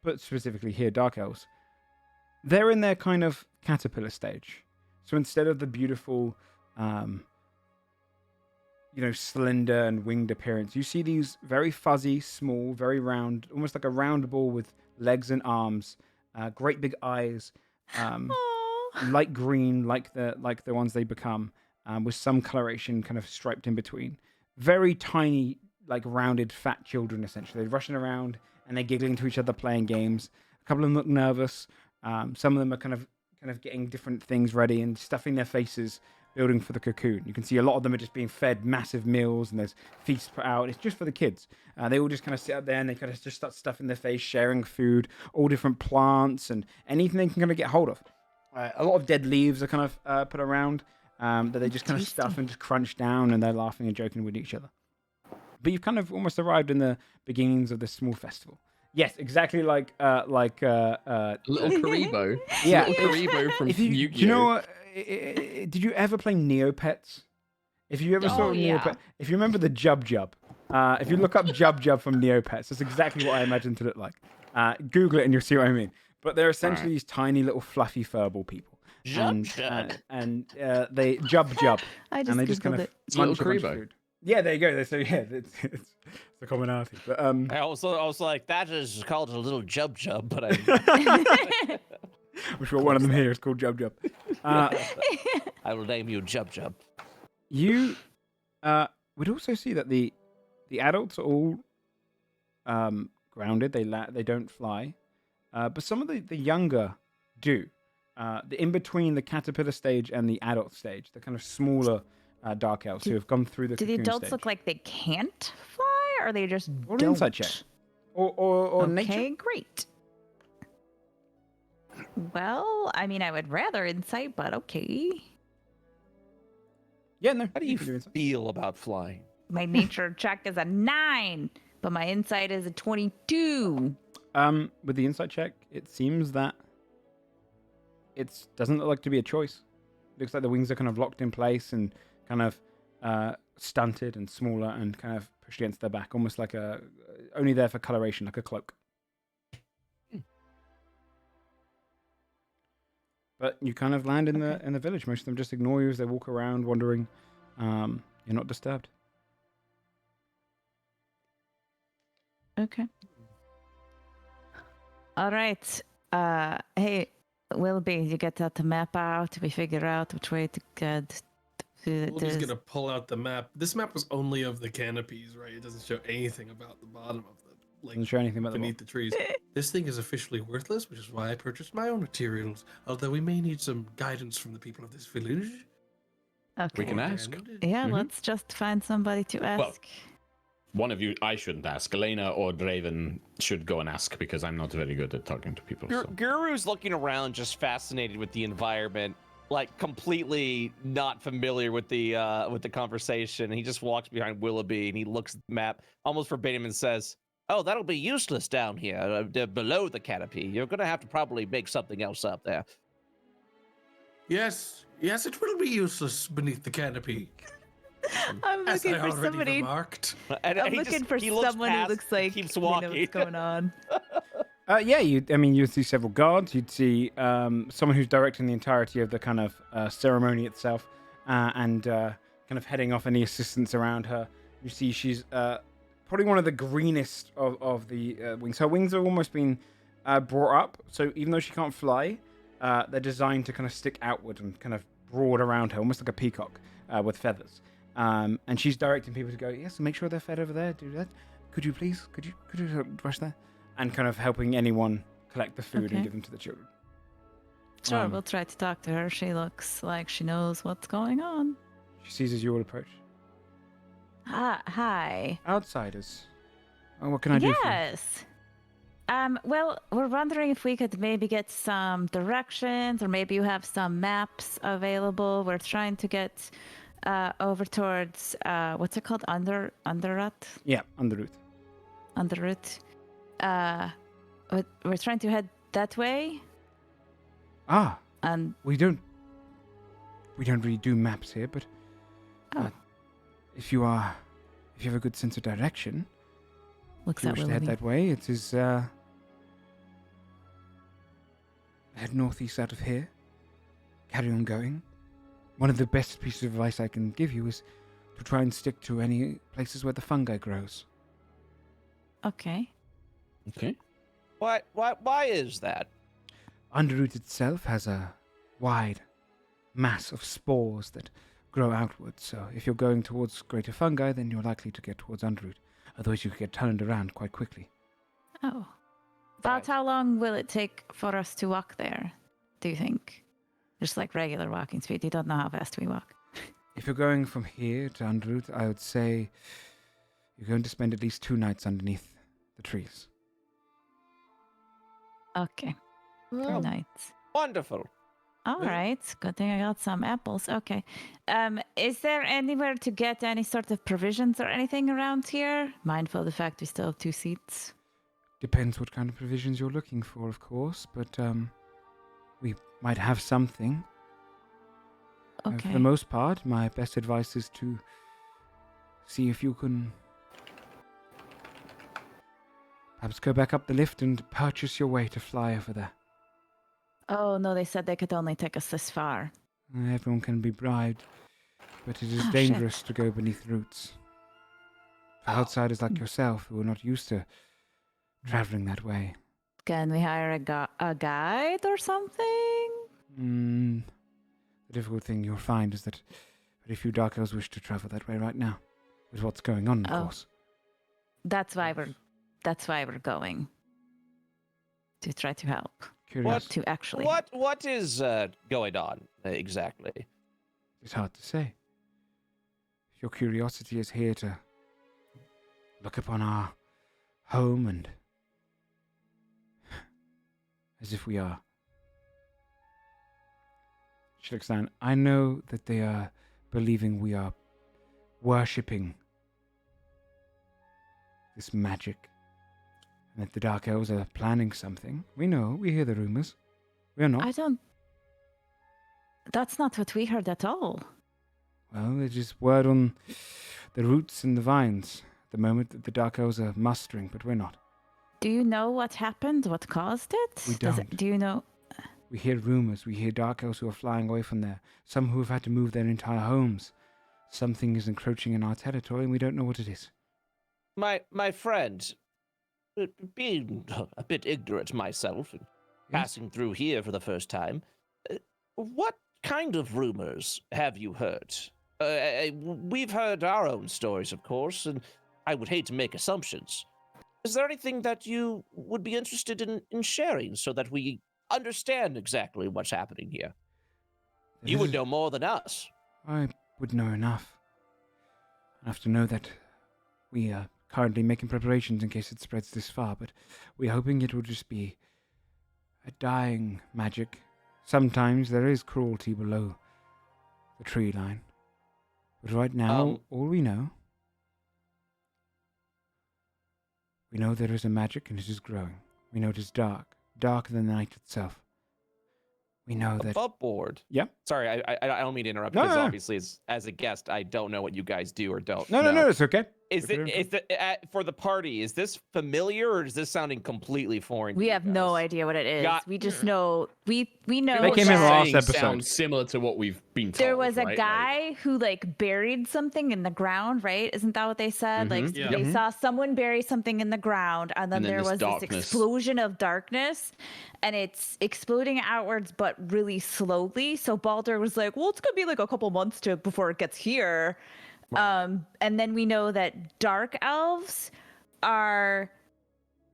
but specifically here dark elves, they're in their kind of caterpillar stage. So instead of the beautiful slender and winged appearance, you see these very fuzzy, small, very round, almost like a round ball with legs and arms, great big eyes, light green like the ones they become, with some coloration kind of striped in between. Very tiny, like rounded, fat children essentially. They're rushing around and they're giggling to each other, playing games. A couple of them look nervous. Some of them are kind of getting different things ready and stuffing their faces, building for the cocoon. You can see a lot of them are just being fed massive meals, and there's feasts put out. It's just for the kids. They all just kind of sit up there and they kind of just start stuffing their face, sharing food, all different plants and anything they can kind of get hold of. A lot of dead leaves are kind of put around that they just kind of stuff and just crunch down, and they're laughing and joking with each other. But you've kind of almost arrived in the beginnings of this small festival. Yes, exactly like Little Karibo. Yeah. Little Karibo from Yu-Gi-Oh! Do you know what? Did you ever play Neopets? If you ever saw Neopets, if you remember the Jub Jub, if you look up Jub Jub from Neopets, that's exactly what I imagine to look like. Google it and you'll see what I mean. But they're essentially these tiny little fluffy furball people. And they Jub Jub. And they just kind of it. munch a Little bunch of Karibo. food. Yeah, there you go. So yeah, it's a commonality. But I was like, that is called a little Jub Jub, but I I'm sure one of them here is called Jub Jub. I will name you Jub Jub. You would also see that the adults are all grounded. They don't fly, but some of the younger do. The in between the caterpillar stage and the adult stage, the kind of smaller dark elves who have gone through the. Do the cocoon adults stage. look like they can't fly, or they just Or an don't? insight check. Or nature. Okay, great. Well, I mean, I would rather insight, but okay. Yeah, no. How do you feel about flying? My nature check is a 9, but my insight is a 22. With the insight check, it seems that it doesn't look like to be a choice. It looks like the wings are kind of locked in place and kind of stunted and smaller and kind of pushed against their back, almost like only there for coloration, like a cloak. But you kind of land in the village. Most of them just ignore you as they walk around, wandering. You're not disturbed. Okay. All right. Hey, Willoughby, you get that map out. We figure out which way to get. Willoughby's gonna pull out the map. This map was only of the canopies, right? It doesn't show anything about the bottom of the Doesn't show anything about beneath the trees. This thing is officially worthless, which is why I purchased my own materials. Although we may need some guidance from the people of this village. Okay. We can ask. Yeah, Mhm. let's just find somebody to ask. Well, one of you, I shouldn't ask. Elena or Draven should go and ask because I'm not very good at talking to people. So. Guru's looking around, just fascinated with the environment, like completely not familiar with the conversation. He just walks behind Willoughby and he looks at the map almost verbatim and says, "Oh, that'll be useless down here, below the canopy. You're gonna have to probably make something else up there." Yes, it will be useless beneath the canopy. I'm As looking I for already somebody. remarked. And I'm he looking just- for he looks someone who past, looks like keeps you know walking. what's going on. Yeah, you'd see several guards. You'd see someone who's directing the entirety of the kind of ceremony itself, and kind of heading off any assistants around her. You see she's probably one of the greenest of the wings. Her wings have almost been brought up, so even though she can't fly, they're designed to kind of stick outward and kind of broad around her, almost like a peacock with feathers. And she's directing people to go, yes, make sure they're fed over there. Do that. Could you please? Could you rush there? And kind of helping anyone collect the food Okay. and give them to the children. Sure, we'll try to talk to her. She looks like she knows what's going on. She sees as you all approach. Hi. Outsiders. Oh, what can I do for you? Yes. Well, we're wondering if we could maybe get some directions, or maybe you have some maps available. We're trying to get over towards what's it called? Underrut? Yeah, on the route. Underrut. We're trying to head that way, Ah, and we don't really do maps here, but Oh. if you have a good sense of direction, looks if you at wish to head Willoughby. that way, it is head northeast out of here. Carry on going. One of the best pieces of advice I can give you is to try and stick to any places where the fungi grows. Okay. Okay. Why is that? Underroot itself has a wide mass of spores that grow outwards, so if you're going towards greater fungi, then you're likely to get towards Underroot. Otherwise, you could get turned around quite quickly. Oh. About Right. how long will it take for us to walk there, do you think? Just like regular walking speed. You don't know how fast we walk. If you're going from here to Underroot, I would say you're going to spend at least 2 nights underneath the trees. Okay. 2 Oh, nights. wonderful. All Yeah. right. Good thing I got some apples. Okay. Is there anywhere to get any sort of provisions or anything around here? Mindful of the fact we still have 2 seats. Depends what kind of provisions you're looking for, of course, but we might have something. For Okay. the most part, my best advice is to see if you can perhaps go back up the lift and purchase your way to fly over there. Oh, no, they said they could only take us this far. Everyone can be bribed, but it is Oh, dangerous to go beneath roots. For outsiders like Hmm. yourself who are not used to traveling that way. Can we hire a guide or something? The difficult thing you'll find is that very few Dark Elves wish to travel that way right now, with what's going on, of Oh. course. That's why we're going. To try to help. Curious. To actually. What is going on exactly? It's hard to say. If your curiosity is here to look upon our home and as if we are. She looks down. I know that they are believing we are worshipping this magic. that the Dark Elves are planning something. We know. We hear the rumors. We are not. I don't. That's not what we heard at all. Well, there's just word on the roots and the vines at the moment that the Dark Elves are mustering, but we're not. Do you know what happened? What caused it? We don't. Do you know? We hear rumors. We hear Dark Elves who are flying away from there. Some who have had to move their entire homes. Something is encroaching in our territory, and we don't know what it is. My friend, being a bit ignorant myself and passing through here for the first time, what kind of rumors have you heard? We've heard our own stories, of course, and I would hate to make assumptions. Is there anything that you would be interested in sharing so that we understand exactly what's happening here? You would know more than us. I would know enough. Enough to know that we are currently making preparations in case it spreads this far, but we're hoping it will just be a dying magic. Sometimes there is cruelty below the tree line. But right now, all we know there is a magic and it is growing. We know it is dark, darker than the night itself. We know that... Above board. Yep. Sorry, I don't mean to interrupt, No, because no. obviously as a guest, I don't know what you guys do or don't. No, it's okay. Is it for the party? Is this familiar, or is this sounding completely foreign? We to you have no guys? idea what it is. We just know we know They came in that last Saying episode. sounds similar to what we've been told. there was a right? guy who like buried something in the ground, right? Isn't that what they said? Like Yeah. they saw someone bury something in the ground, and then And then there this was darkness. this explosion of darkness, and it's exploding outwards but really slowly. So Baldur was like, well, it's gonna be like a couple months before it gets here. And then we know that dark elves are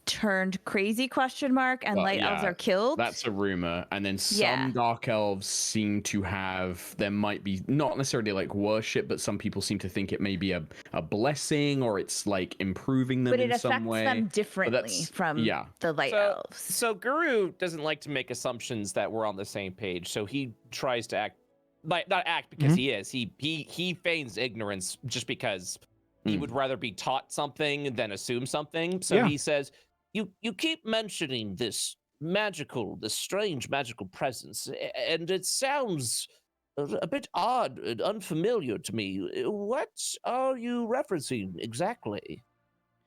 turned crazy ? And Well, light elves yeah, are killed. That's a rumor. And then some Yeah. dark elves seem to have, there might be not necessarily like worship, but some people seem to think it may be a blessing, or it's like improving them but it in some affects way. them differently that's- from yeah. the light elves. So Guru doesn't like to make assumptions that we're on the same page, so he tries to act, like, not act because he is. He feigns ignorance just because he would rather be taught something than assume something. So Yeah. he says, "You keep mentioning this strange magical presence, and it sounds a bit odd and unfamiliar to me. What are you referencing exactly?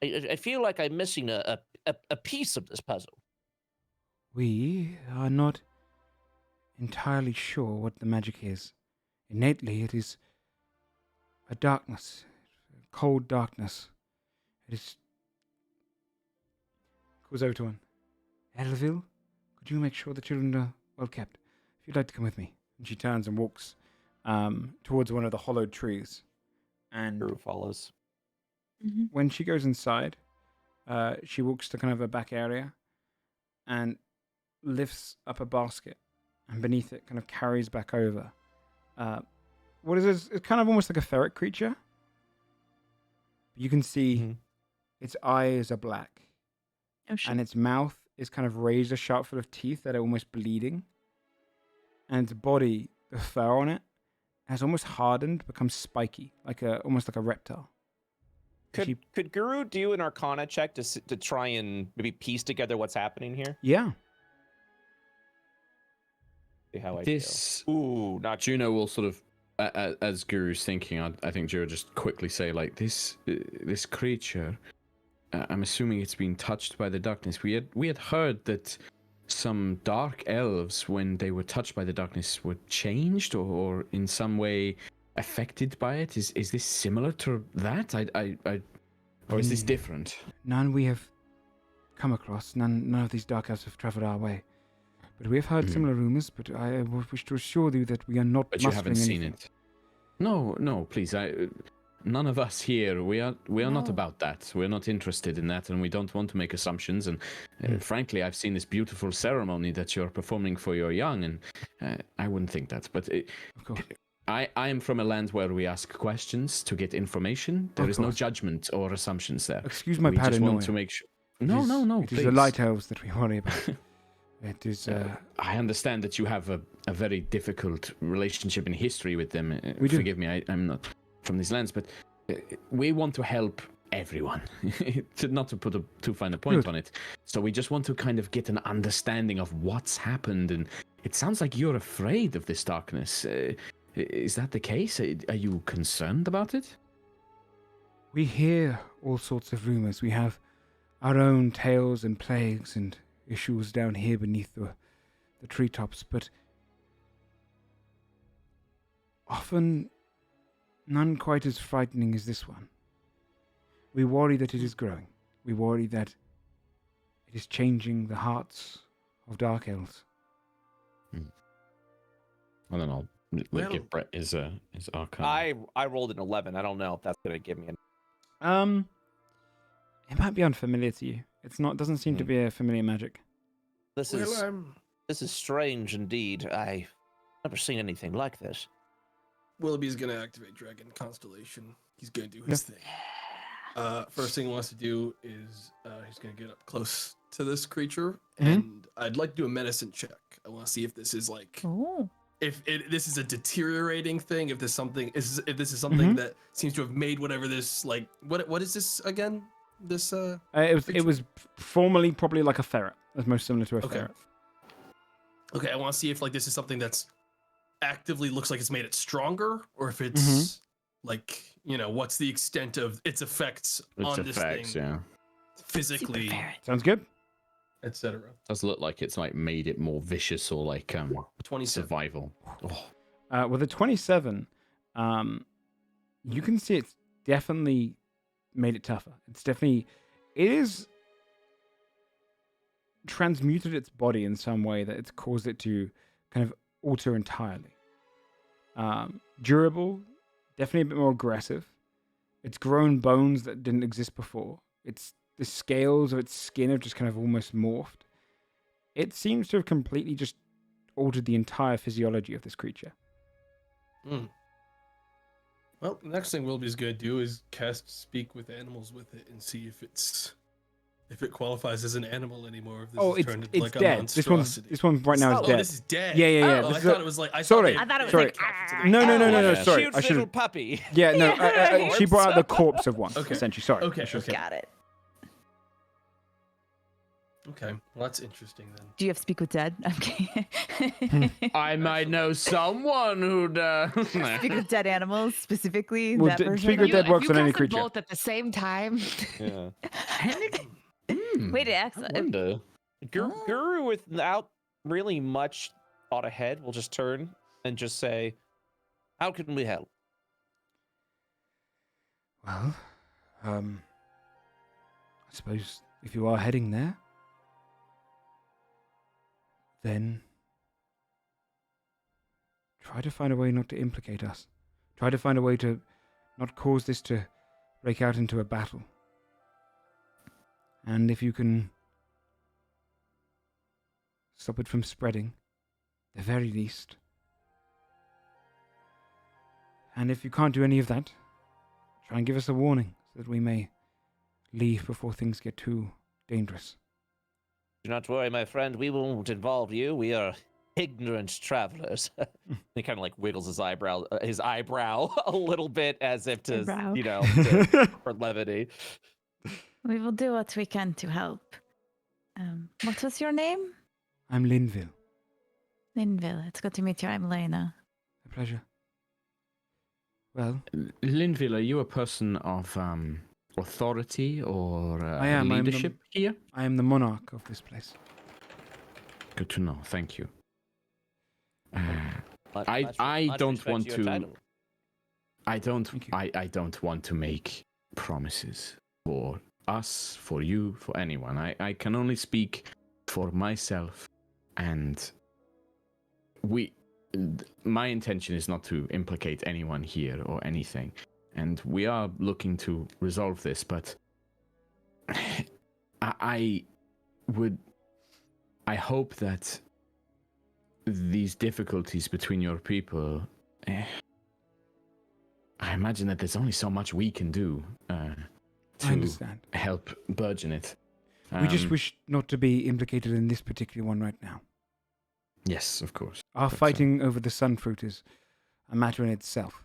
I feel like I'm missing a piece of this puzzle." We are not entirely sure what the magic is. Innately, it is a darkness, a cold darkness. It is... Goes over to one. Elville, could you make sure the children are well kept? If you'd like to come with me. And she turns and walks towards one of the hollowed trees. And Guru follows. when she goes inside, she walks to kind of a back area and lifts up a basket, and beneath it kind of carries back over. What is this? It's kind of almost like a ferret creature. You can see its eyes are black, Oh shit. and its mouth is kind of razor sharp, full of teeth that are almost bleeding. And its body, the fur on it, has almost hardened, become spiky, almost like a reptile. Could Guru do an Arcana check to try and maybe piece together what's happening here? Yeah. See how I This feel. Ooh, not Juno will sort of, as Guru's thinking, I think Juno will just quickly say, like, this creature, I'm assuming it's been touched by the darkness. We had heard that some dark elves, when they were touched by the darkness, were changed or in some way affected by it. Is this similar to that? Or is this different? None we have come across. None of these dark elves have traveled our way. But we have heard similar rumors, but I wish to assure you that we are not But you haven't mustering seen anything. it. No, please. None of us here. We are not about that. We're not interested in that, and we don't want to make assumptions. And frankly, I've seen this beautiful ceremony that you're performing for your young, and I wouldn't think that. But Of course. I am from a land where we ask questions to get information. There Of is no course. judgment or assumptions there. Excuse my We just paranoia. want to make sure. It No, is- no, It please. is the light elves that we worry about. It is... I understand that you have a very difficult relationship in history with them. We do. Forgive me, I'm not from these lands, but we want to help everyone. Not to put a too fine a point Good. on it. So we just want to kind of get an understanding of what's happened, and it sounds like you're afraid of this darkness. Is that the case? Are you concerned about it? We hear all sorts of rumors. We have our own tales and plagues and issues down here beneath the treetops, but often none quite as frightening as this one. We worry that it is growing. We worry that it is changing the hearts of dark elves. Well, then I'll give Brett his arcana. I rolled an 11. I don't know if that's gonna give me an. It might be unfamiliar to you. It's not. Doesn't seem to be a familiar magic. This is strange indeed. I've never seen anything like this. Willoughby's gonna activate Dragon Constellation. He's gonna do his thing. First thing he wants to do is he's gonna get up close to this creature, and I'd like to do a medicine check. I want to see if this is like, this is a deteriorating thing. If this is something that seems to have made whatever this like. What is this again? This It was formerly probably like a ferret. That's most similar to a ferret. Okay, I want to see if like this is something that's actively looks like it's made it stronger, or if it's like, you know, what's the extent of its effects on this thing, yeah. physically, Sounds good. etc. Does look like it's like made it more vicious or like 27. survival. With a 27, you can see it's definitely made it tougher. It is transmuted its body in some way that it's caused it to kind of alter entirely. Durable, definitely a bit more aggressive. It's grown bones that didn't exist before. The scales of its skin have just kind of almost morphed. It seems to have completely just altered the entire physiology of this creature. Well, the next thing Wilby's gonna do is cast Speak with Animals with it and see if it qualifies as an animal anymore. If this is turned into like dead. a monstrosity. This one right now is dead. This is dead. Yeah. Oh, This I is thought it was like. Sorry. I thought it was Sorry. like. No. Sorry, Cute I should little have. puppy. Yeah, no. She brought out the corpse of one. Okay. Essentially, sorry. Okay. Got it. Okay. Well, that's interesting then. Do you have Speak with Dead? I'm kidding. I might know someone who'd. Speak with dead animals specifically. Well, that version Speak of with it? Dead works on any If you creature. cast them both at the same time. Yeah. Wait, I excellent. wonder. Guru, without really much thought ahead, will just turn and just say, "How can we help?" Well, I suppose if you are heading there, then try to find a way not to implicate us. Try to find a way to not cause this to break out into a battle. And if you can stop it from spreading, at the very least. And if you can't do any of that, try and give us a warning so that we may leave before things get too dangerous. Do not worry, my friend. We won't involve you. We are ignorant travelers. He kind of like wiggles his eyebrow a little bit, as if to, Eyebrow. you know, for levity. We will do what we can to help. What was your name? I'm Linville. Linville. It's good to meet you. I'm Lena. A pleasure. Well, Linville, are you a person of authority or I am. leadership here? I am the monarch of this place. Good to know. Thank you. Much I don't respect want your to. title. I don't. Thank you. I don't want to make promises for us, for you, for anyone. I can only speak for myself, and my intention is not to implicate anyone here or anything, and we are looking to resolve this, but I hope that these difficulties between your people, I imagine that there's only so much we can do I to understand. help burgeon it. We just wish not to be implicated in this particular one right now. Yes, of course. Our But, fighting over the sun fruit is a matter in itself.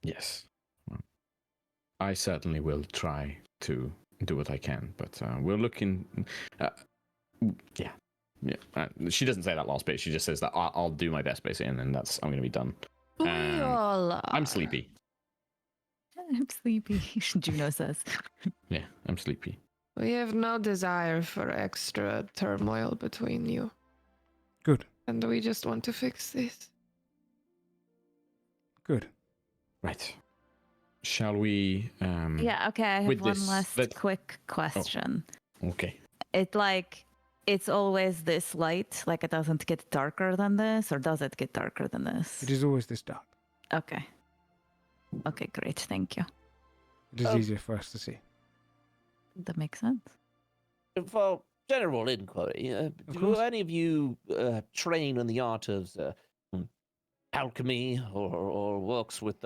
Yes. Well, I certainly will try to do what I can, but we're looking. Yeah. She doesn't say that last bit. She just says that I'll do my best, basically, and then I'm going to be done. We all are. I'm sleepy. I'm sleepy. Juno says. Yeah, I'm sleepy. We have no desire for extra turmoil between you. Good. And we just want to fix this. Good. Right. Shall we? Yeah. Okay. I have with one this, last quick question. Okay. It's always this light. Like it doesn't get darker than this, or does it get darker than this? It is always this dark. Okay. Okay. Great. Thank you. It is easier for us to see. That makes sense. For general inquiry, do course. any of you train in the art of alchemy or works with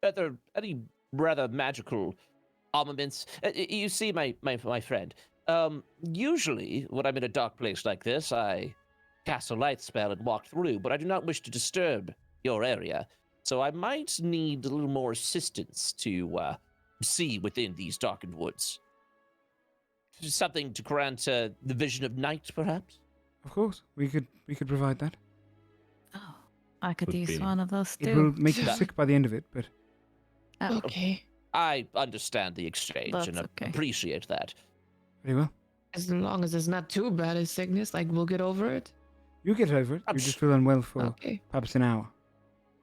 any rather magical armaments? You see, my friend, usually when I'm in a dark place like this, I cast a light spell and walk through, but I do not wish to disturb your area, so I might need a little more assistance to see within these darkened woods. Something to grant the vision of night, perhaps? Of course, we could provide that. Oh, I could Would use be- one of those It will too. make you That- sick by the end of it, but Oh, Okay. I understand the exchange That's and okay. appreciate that. very well. As long as it's not too bad as sickness, like we'll get over it. You get over it. I'm You sh- just feel unwell for Okay. perhaps an hour.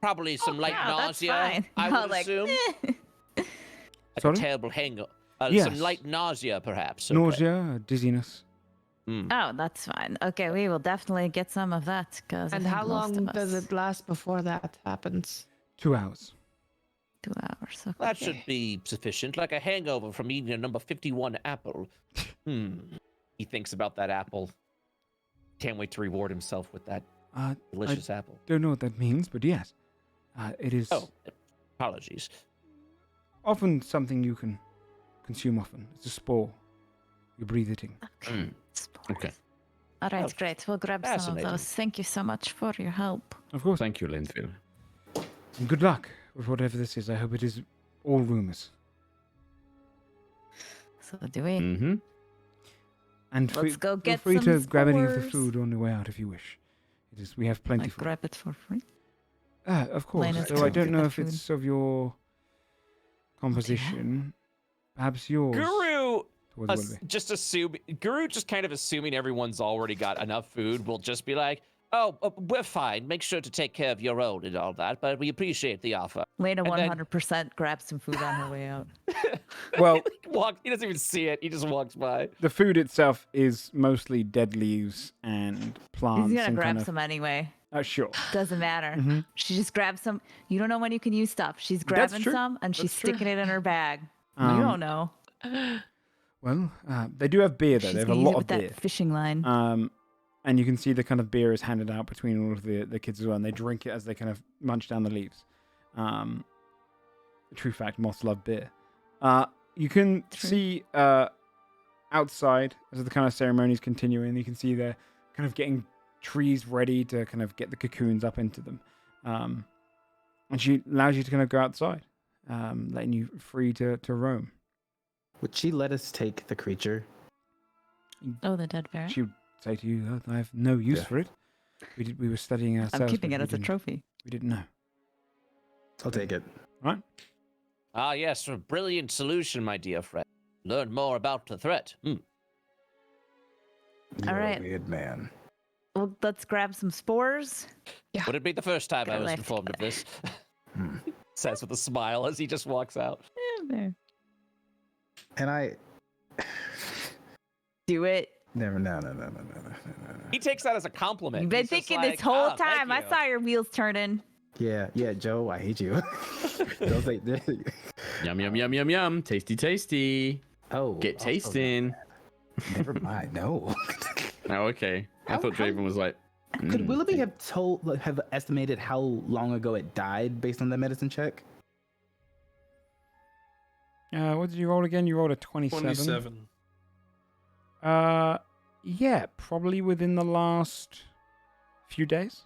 Probably some light yeah, that's nausea, fine. I No, would like, assume. Like Sorry? a terrible hangover. Yes. Some light nausea, perhaps. Okay. Nausea, dizziness. Mm. Oh, that's fine. Okay, we will definitely get some of that. And how long does it last before that happens? 2 hours. 2 hours. Okay. That should be sufficient. Like a hangover from eating a number 51 apple. He thinks about that apple. Can't wait to reward himself with that I delicious apple. don't know what that means, but yes. It is Oh, apologies. often something you can consume often. It's a spore. You breathe it in. Okay. Spores. Okay. All right, Oh, great. We'll grab some of fascinating. those. Thank you so much for your help. Of course. Thank you, Linfield. And good luck with whatever this is. I hope it is all rumors. So do we? Mm-hmm. And Let's go get feel free some to grab any of the spores. food on the way out if you wish. We have plenty Like for grab it for free. Of course. Lena, Though I don't get know the if it's of your composition. Perhaps yours. Guru, towards the Willoughby. Guru just kind of assuming everyone's already got enough food will just be like, oh, we're fine. Make sure to take care of your own and all that, but we appreciate the offer. Lena And then- 100% grabs some food on her way out. Well, He doesn't even see it. He just walks by. the food itself is mostly dead leaves and plants. He's gonna and grab kind of, some anyway. Sure. Doesn't matter. Mhm. She just grabs some. You don't know when you can use stuff. She's That's grabbing true. some and she's That's true. sticking it in her bag. You Um, don't know. Well, they do have beer though. She's They have a gonna use it lot with of that beer. fishing line. And you can see the kind of beer is handed out between all of the kids as well, and they drink it as they kind of munch down the leaves. True fact, moths love beer. You can True. see outside as the kind of ceremonies continuing. You can see they're kind of getting trees ready to kind of get the cocoons up into them. And she allows you to kind of go outside, letting you free to roam. Would she let us take the creature? Oh, the dead bear. She would say to you, "I have no use Yeah. for it. We were studying ourselves. I'm keeping but it we as a didn't- trophy. We didn't know." I'll take it. Right? Ah, yes, a brilliant solution, my dear friend. Learn more about the threat. You're All right. a weird man. Well, let's grab some spores. Would it be the first time I was Correct. informed of this? Hmm. Says with a smile as he just walks out. There. And I Do it. never. No. He takes that as a compliment. You've been He's just thinking like, this whole "Oh, thank time. I you." saw your wheels turning. Yeah, Joe, I hate you. Don't say. Yum, yum, yum, yum, yum. Tasty, tasty. Oh, Get also tasting. that. Never mind. No. Oh, okay. I How- thought Draven was like, Could Willoughby have estimated how long ago it died based on that medicine check? What did you roll again? You rolled a 27. 27. Yeah, probably within the last few days.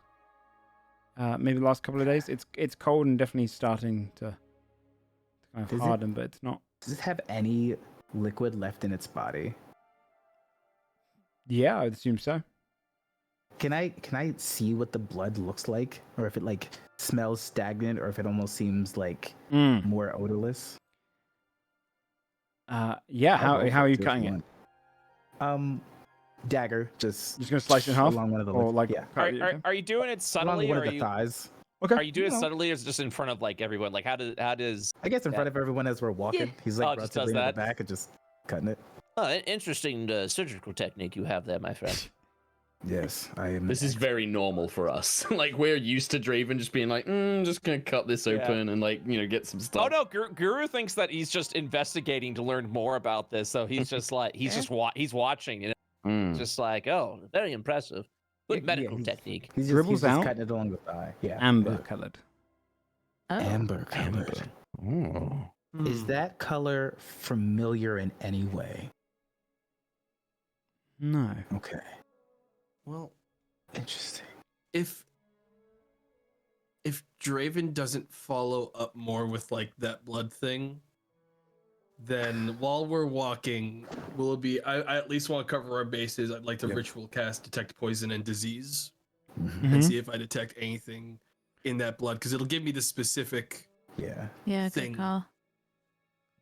Maybe the last couple of days. It's cold and definitely starting to kind of Does it- hardened, but it's not. Does it have any liquid left in its body? Yeah, I would assume so. Can I see what the blood looks like, or if it like smells stagnant, or if it almost seems like more odorless? Yeah. I'll go How for are you too if cutting you it? want. Dagger, just Just gonna slice it in half, along one of the or legs. like yeah, cut it, okay? Are you doing it along subtly, one or of are the you thighs. Okay. are you doing it You know. subtly, or is it just in front of like everyone? Like how does? I guess in front of everyone as we're walking. He's like just does relatively in the that? back and just cutting it. Oh, interesting surgical technique you have there, my friend. Yes, I am. This is very normal for us. Like we're used to Draven just being like, just gonna cut this Yeah. open and like get some stuff. Oh no, Guru thinks that he's just investigating to learn more about this, so he's just like he's watching, just like, oh, very impressive. Good medical technique. He's Dribbles just out. cutting it along the thigh. Yeah, Amber colored. amber colored. Oh. Is that color familiar in any way? No. Okay, Well, interesting. if Draven doesn't follow up more with like that blood thing, then while we're walking, I at least want to cover our bases. I'd like to Yep. ritual cast detect poison and disease Mhm. and see if I detect anything in that blood, because it'll give me the specific. Yeah. Yeah, Thing. good call.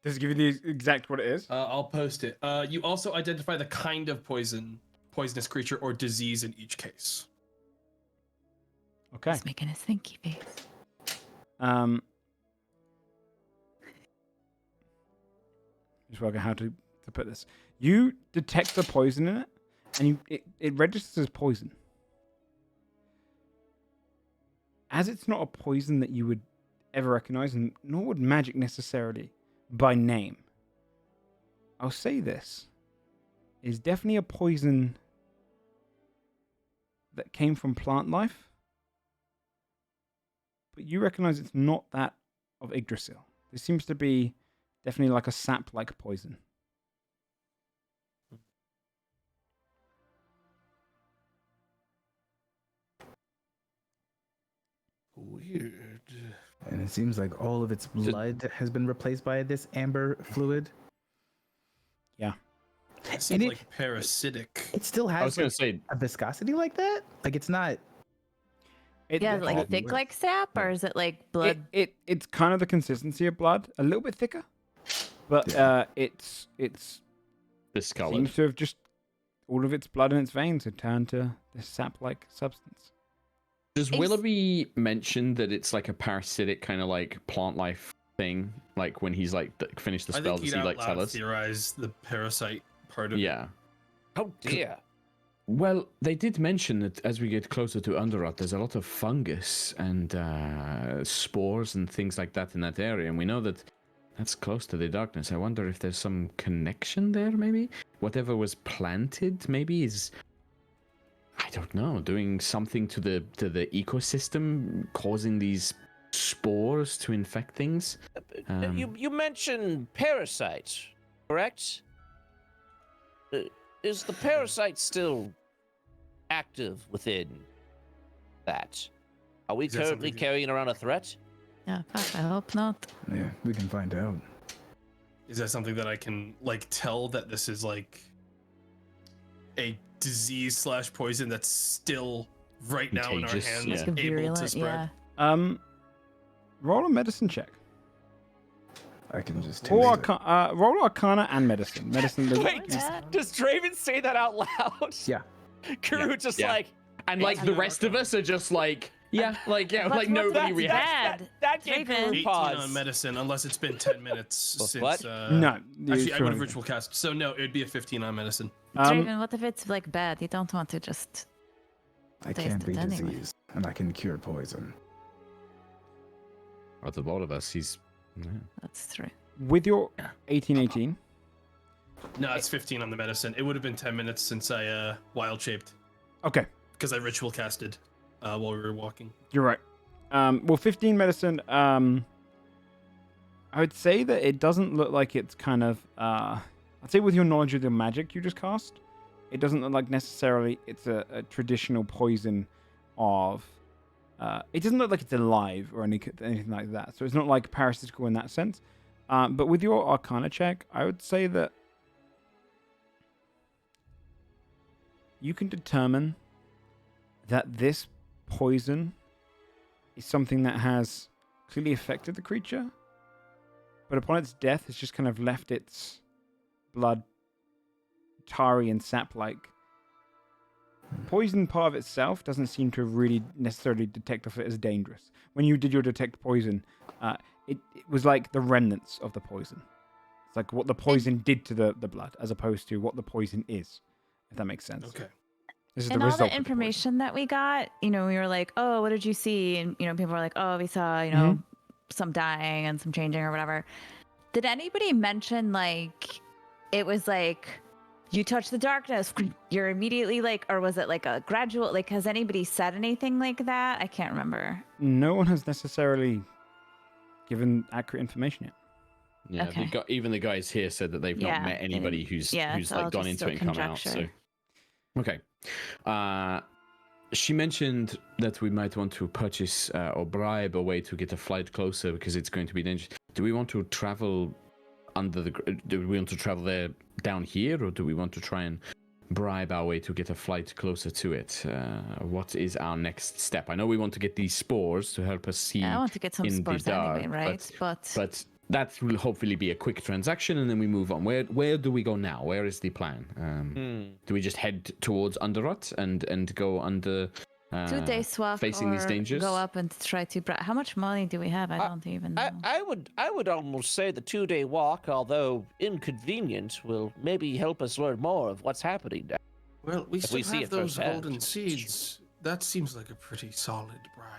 Does it give you the exact what it is? I'll post it. You also identify the kind of poisonous creature or disease in each case. Okay. He's making a thinky face. Just working how to put this. You detect the poison in it, and it registers as poison. As it's not a poison that you would ever recognize, and nor would magic necessarily by name. I'll say this is definitely a poison that came from plant life, but you recognize it's not that of Yggdrasil. This seems to be definitely like a sap-like poison. Weird. And it seems like all of its blood has been replaced by this amber fluid. It seems And it- like parasitic. It still I was has gonna like, say a viscosity like that. Like it's not. Yeah, It- like it- thick like sap, or is it like blood? It's kind of the consistency of blood, a little bit thicker, but it's discolored. seems to have just all of its blood in its veins had turned to this sap-like substance. Does Is- Willoughby mention that it's like a parasitic kind of like plant life thing? Like when he's like finished the I spell, think does he'd he out like tell loud us? theorize the parasite part of it. Yeah. Oh dear. Well, they did mention that as we get closer to Underrot, there's a lot of fungus and spores and things like that in that area, and we know that that's close to the darkness. I wonder if there's some connection there, maybe? Whatever was planted, maybe is, I don't know, doing something to the ecosystem, causing these spores to infect things. You mentioned parasite, correct? Is the parasite still active within that? Are we Is that currently something- carrying around a threat? Yeah, fuck, I hope not. Yeah, we can find out. Is that something that I can like tell that this is like a disease / poison that's still right now in our Contagious, hands, yeah. Like a able to virulent, spread? yeah. Roll a medicine check. I can just Or taste it. roll Arcana and medicine. Medicine. Wait, does Draven say that out loud? Yeah. Guru just Yeah. like, And like the rest of us are just like, like nobody that's reacts. bad. that gave Draven. Guru 18 pause. on medicine, unless it's been 10 minutes since. What? No. Actually, I would have ritual. ritual cast. So no, it'd be a 15 on medicine. Draven, what if it's like bad? You don't want to just. I taste can't it be anyway. diseased, and I can cure poison. Out of all of us, he's. That's true. With your 1818, No, it's 15 on the medicine. It would have been 10 minutes since I wild shaped okay, because I ritual casted while we were walking. you're right. Well, 15 medicine. I would say that it doesn't look like it's kind of. I'd say with your knowledge of the magic you just cast, it doesn't look like necessarily it's a traditional poison of. It doesn't look like it's alive or anything like that. So it's not like parasitical in that sense. But with your Arcana check, I would say that you can determine that this poison is something that has clearly affected the creature, but upon its death, it's just kind of left its blood tarry and sap-like. Poison part of itself doesn't seem to really necessarily detect of it as dangerous. When you did your detect poison, it was like the remnants of the poison. It's like what the poison did to the blood, as opposed to what the poison is, if that makes sense. Okay. This is And the all result the of the poison. information that we got, we were like, oh, what did you see? And, people were like, oh, we saw, Mhm. some dying and some changing or whatever. Did anybody mention, like, it was like, you touch the darkness, you're immediately like, or was it like a gradual, like, has anybody said anything like that? I can't remember. No one has necessarily given accurate information yet. Yeah, Okay. even the guys here said that they've Yeah, not met they anybody didn't- who's yeah, it's like all gone just into it and still come out. So, conjecture. okay. She mentioned that we might want to purchase or bribe a way to get a flight closer because it's going to be dangerous. Do we want to travel do we want to travel there down here, or do we want to try and bribe our way to get a flight closer to it? What is our next step? I know we want to get these spores to help us see Yeah, I want to get some in the spores dark, anyway, right? but that will hopefully be a quick transaction, and then we move on. Where do we go now? Where is the plan? Do we just head towards Underrut and go under 2 day swap facing or these dangers? go up and try to... How much money do we have? I don't even know. I would almost say the 2-day walk, although inconvenient, will maybe help us learn more of what's happening now. Well, we If still we see have it those firsthand. golden seeds. That seems like a pretty solid bribe.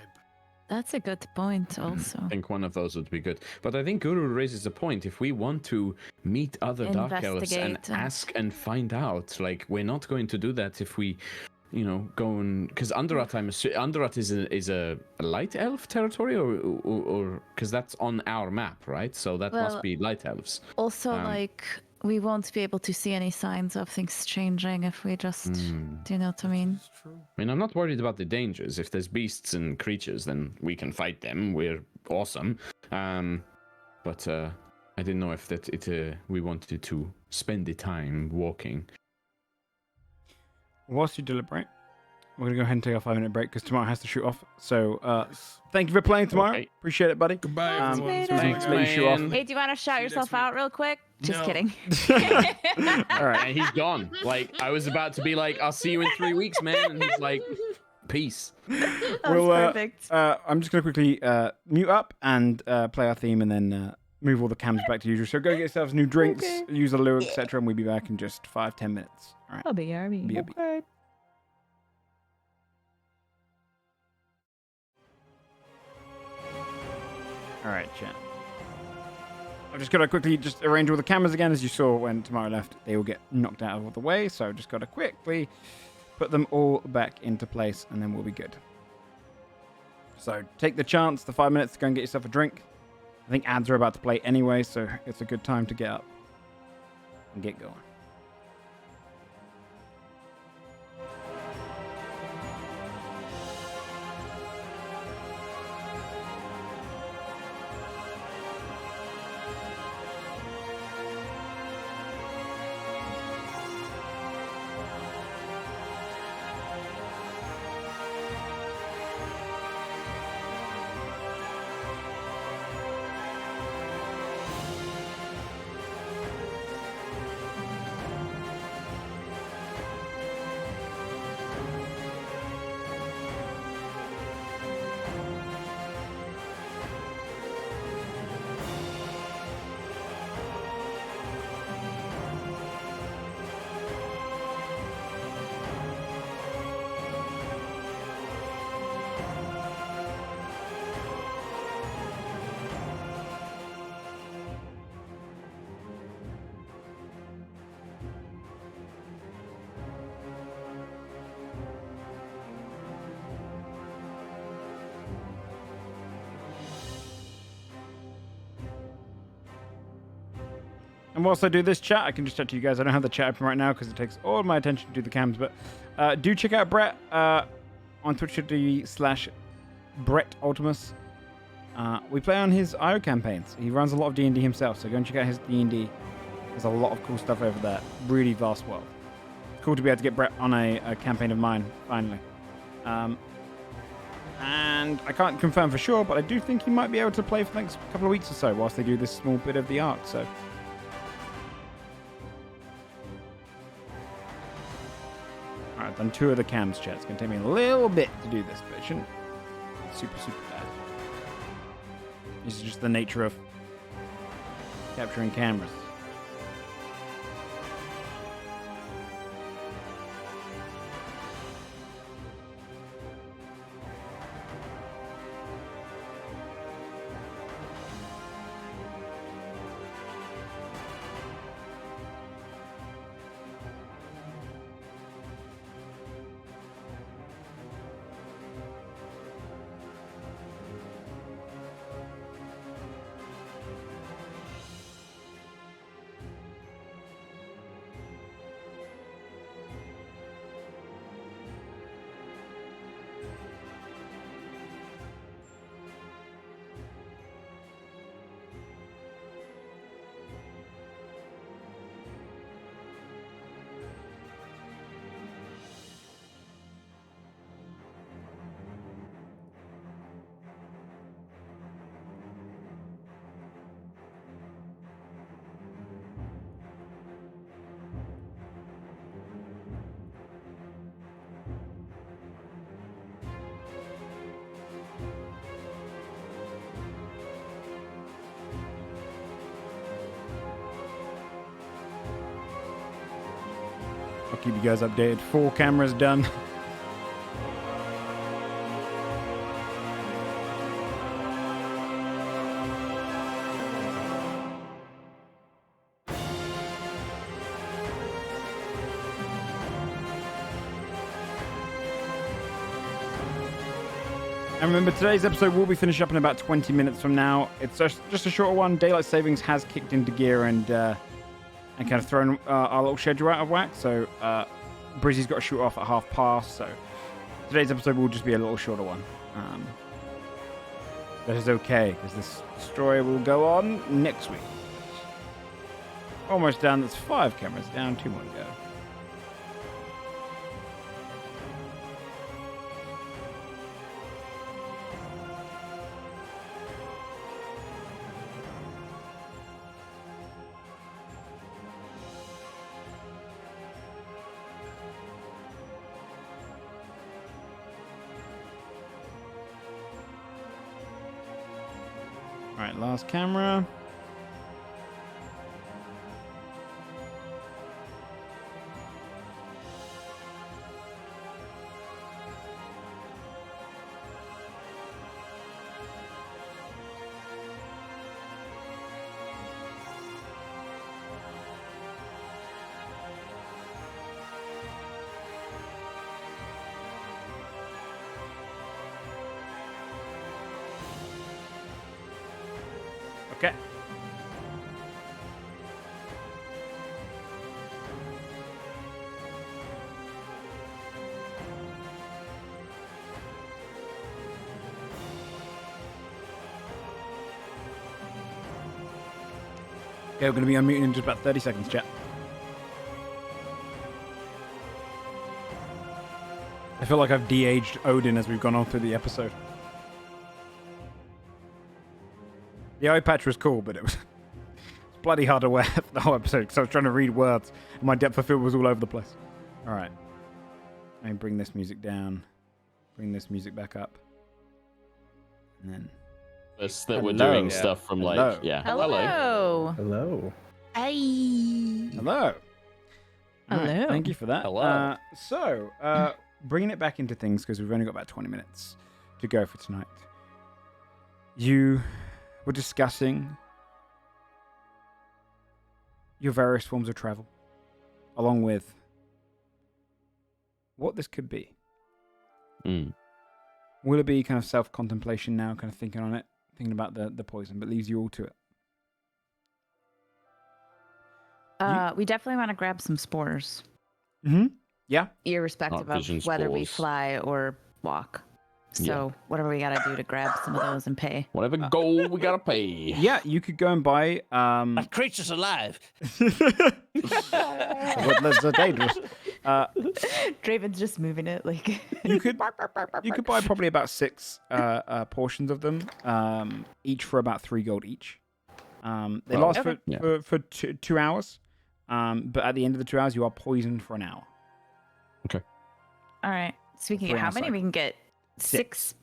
That's a good point also. I think one of those would be good. But I think Guru raises a point. If we want to meet other Dark Elves and Investigate and- ask and find out, like, we're not going to do that if we, go and... Because Underrut, Underrut is a light elf territory, or because that's on our map, right? So that must Well, be light elves. Also, Um, we won't be able to see any signs of things changing if we just... Do you know what I mean? It's true. I mean, I'm not worried about the dangers. If there's beasts and creatures, then we can fight them. We're awesome. But I didn't know if we wanted to spend the time walking. Whilst you deliberate, we're going to go ahead and take a 5-minute break because tomorrow has to shoot off. So thank you for playing tomorrow. Okay. Appreciate it, buddy. Goodbye, That's everyone. made It was up. nice Let you shoot off. Man. Hey, do you want to shout See you yourself next week. out real quick? Just No. kidding. All right. And he's gone. Like, I was about to be like, I'll see you in 3 weeks, man. And he's like, peace. That Well, was perfect. I'm just going to quickly mute up and play our theme and then move all the cams back to usual. So go get yourselves new drinks, use a lure, etc. And we'll be back in just 5-10 minutes. All right. BRB. Okay. All right, chat. I've just got to quickly just arrange all the cameras again. As you saw when Tamara left, they all get knocked out of the way. So I've just got to quickly put them all back into place and then we'll be good. So take the chance, the 5 minutes to go and get yourself a drink. I think ads are about to play anyway, so it's a good time to get up and get going. And whilst I do this chat, I can just chat to you guys. I don't have the chat open right now because it takes all my attention to do the cams. But do check out Brett on twitch.tv/Brett Ultimus. we play on his IO campaigns. He runs a lot of D&D himself, so go and check out his D&D. There's a lot of cool stuff over there. Really vast world. It's cool to be able to get Brett on a campaign of mine, finally. And I can't confirm for sure, but I do think he might be able to play for the next couple of weeks or so whilst they do this small bit of the arc, so... Alright, I've done 2 of the cams, chat. It's going to take me a little bit to do this, but it shouldn't be super bad. This is just the nature of capturing cameras. I'll keep you guys updated. 4 cameras done. And remember, today's episode will be finished up in about 20 minutes from now. It's just a shorter one. Daylight Savings has kicked into gear and kind of thrown our little schedule out of whack. So Brizzy's got to shoot off at past. So today's episode will just be a little shorter one. That is okay, because this story will go on next week. Almost done. That's 5 cameras down. 2 more to go. All right, last camera. Okay. Okay, we're going to be unmuting in just about 30 seconds, chat. I feel like I've de-aged Odin as we've gone on through the episode. The eye patch was cool, but it was bloody hard to wear for the whole episode because I was trying to read words and my depth of field was all over the place. All right. Let me bring this music down. Bring this music back up. And then... Us that we're doing stuff from like... Hello. Yeah. Hello. Hello. Hi. Hello. All right, Hello. thank you for that. Hello. So, bringing it back into things because we've only got about 20 minutes to go for tonight. You were discussing your various forms of travel, along with what this could be. Mm. Will it be kind of self-contemplation now, kind of thinking on it, thinking about the poison, but leaves you all to it? We definitely want to grab some spores, Mm-hmm. Yeah. irrespective Dark vision of whether we spores. fly or walk. So whatever we gotta do to grab some of those and pay. Whatever gold we gotta pay. Yeah, you could go and buy. That creature's alive. That's so dangerous. Draven's just moving it like. You could buy probably about 6 portions of them, each for about 3 gold each. They last for 2 hours, but at the end of the 2 hours, you are poisoned for an hour. Okay. All right. So we can get how many? We can get 6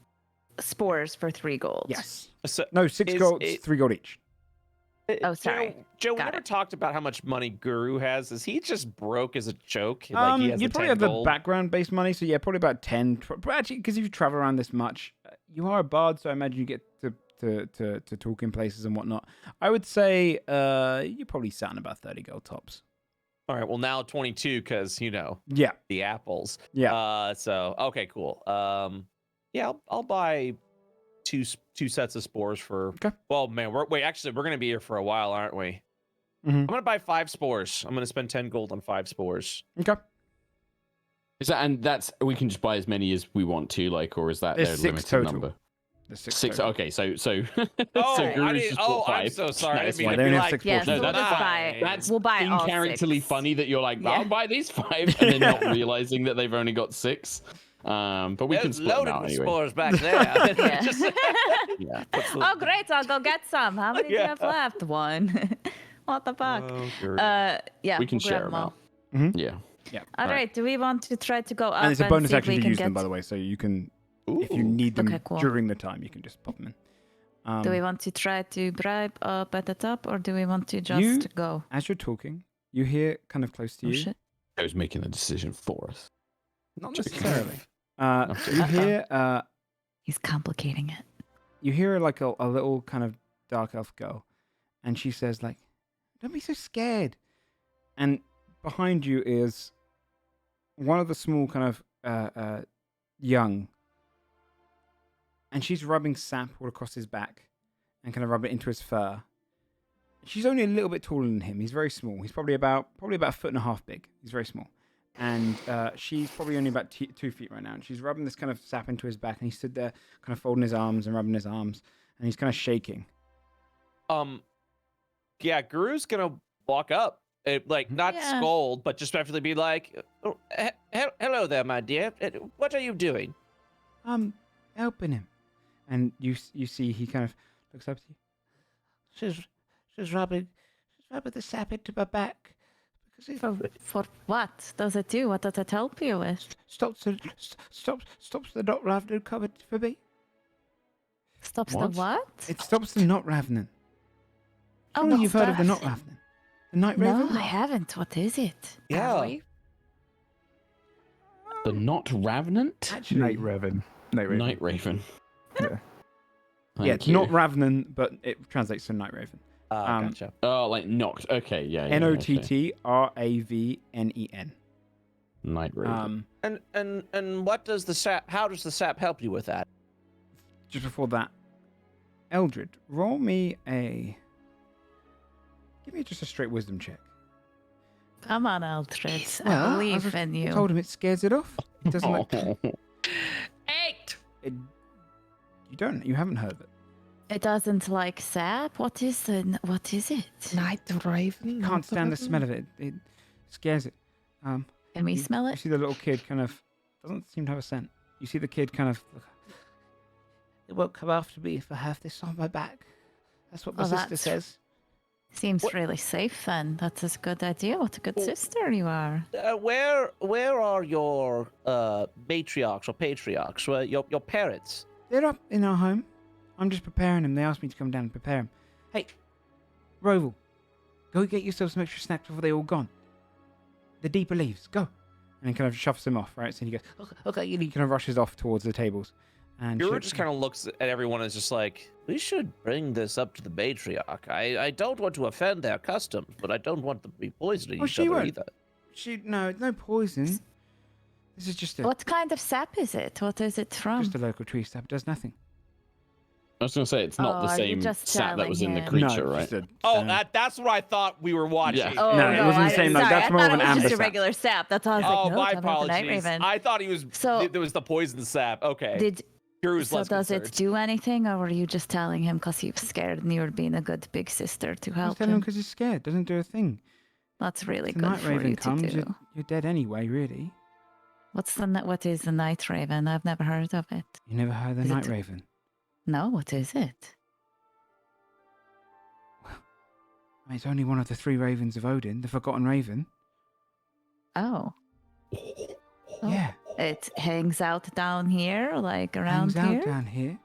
spores for 3 gold. Yes. So No, 6 gold, 3 gold each. Oh, sorry. Joe, we Got never it. talked about how much money Guru has. Is he just broke as a joke? He has You'd the probably 10 have the gold? background-based money, so yeah, probably about 10. But actually, because if you travel around this much, you are a bard, so I imagine you get to talk in places and whatnot. I would say you probably sat on about 30 gold tops. All right. Well, now 22 because Yeah, the apples. yeah. So okay, cool. Yeah, I'll buy two sets of spores for. Okay. Well, man, we're gonna be here for a while, aren't we? Mhm. I'm gonna buy 5 spores. I'm gonna spend 10 gold on 5 spores. Okay. Is that we can just buy as many as we want to, like, or is that There's their 6 limited total. number? There's 6 6. total. Okay, so Oh, so Guru's just bought 5. I'm so sorry. I Nice. didn't mean Yeah, to they be only have like, 6 Yeah, portions. so No, we'll that's just fine. buy. That's We'll buy all characterly 6. funny that you're like, Yeah. I'll buy these 5, and then not realizing that they've only got 6. But we can There's split them loaded out with anyway. spores back there. Yeah. Just- Yeah. Oh, great! I'll go get some. How many do you Yeah. have left? 1. What the fuck? Oh, Guru. Yeah. We can we'll grab share them all. out. Yeah. All right. Do we want to try to go up And it's a bonus see if action we to can use get... them, by the way, so you can, if you Ooh. need them Okay, cool. during the time, you can just pop them in. Do we want to try to bribe up at the top, or do we want to just You- go? As you're talking, you hear kind of close to Oh you. shit! I was making the decision for us. Not Joking. necessarily. I'm You hear He's complicating it. you hear like a little kind of dark elf girl, and she says like, "Don't be so scared." And behind you is one of the small kind of young, and she's rubbing sap all across his back, and kind of rubbing it into his fur. She's only a little bit taller than him. He's very small. He's probably about a 1.5 feet big. He's very small. And she's probably only about 2 feet right now. And she's rubbing this kind of sap into his back. And he stood there kind of folding his arms and rubbing his arms. And he's kind of shaking. Yeah, Guru's gonna walk up, not Yeah. scold, but just definitely be like, oh, "Hello there, my dear. What are you doing?" Helping him. And you see he kind of looks up to you. She's rubbing the sap into my back. Because it For what does it do? What does it help you with? stops the not ravening coming for me. Stops What? the what? It stops the not ravening. Oh, Surely what's you've heard of the that? not ravening. The night No, raven? I haven't. What is it? Yeah. The Not Ravenant? Actually, Night Raven. Night Raven. Yeah. yeah, Thank it's you. not ravening, but it translates to night raven. Gotcha. Oh, like knocked. Okay, yeah. yeah, Nottraven. Night Raven. And what does the sap? How does the sap help you with that? Just before that, Eldred, roll me a. Give me just a straight wisdom check. Come on, Eldred. Well, I believe I in you. told him it scares it off. It doesn't like. 8. You haven't heard of it. It doesn't like sap. What is it? Night Raven. Can't stand the smell of it. It scares it. Can we You- smell You it? see the little kid kind of doesn't seem to have a scent. You see the kid kind of. It won't come after me if I have this on my back. That's what my Oh, sister that's- says. Seems really safe then. That's a good idea. What a good sister you are. Where are your matriarchs or patriarchs? Your parents? They're up in our home. I'm just preparing them. They asked me to come down and prepare them. Hey, Roval, go get yourself some extra snacks before they're all gone. The deeper leaves, go. And he kind of shoves him off, right? So he goes, okay, and he kind of rushes off towards the tables. And Guru just kind of looks at everyone and is just like, we should bring this up to the matriarch. I don't want to offend their customs, but I don't want them to be poisoning Oh, each she other won't. either. No poison. This is just What kind of sap is it? What is it from? just a local tree sap. It does nothing. I was going to say, it's not Oh, the are you same just sap that was in the telling him? creature, no, right? just a, Oh, that's what I thought we were watching. Yeah. Oh, No, it wasn't the same, like, sorry, that's I more thought of an it was amber just a sap. regular sap. That's why I was Oh, like, no, my tell me about the Night apologies. Raven. I thought he was. So- There was the poison sap. Okay. Did Guru's So less does it concerned. do anything, or were you just telling him because he was scared and you were being a good big sister to I was help telling him him? because he's scared. Doesn't do a thing. That's really If the good night for raven you comes, to do. you're dead anyway, really. What is the night raven? I've never heard of it. You never heard of the Is it- night raven? No, what is it? I mean, it's only one of the 3 ravens of Odin, the forgotten raven. Oh, Oh. Yeah, it hangs out down here, like around hangs out here. down here.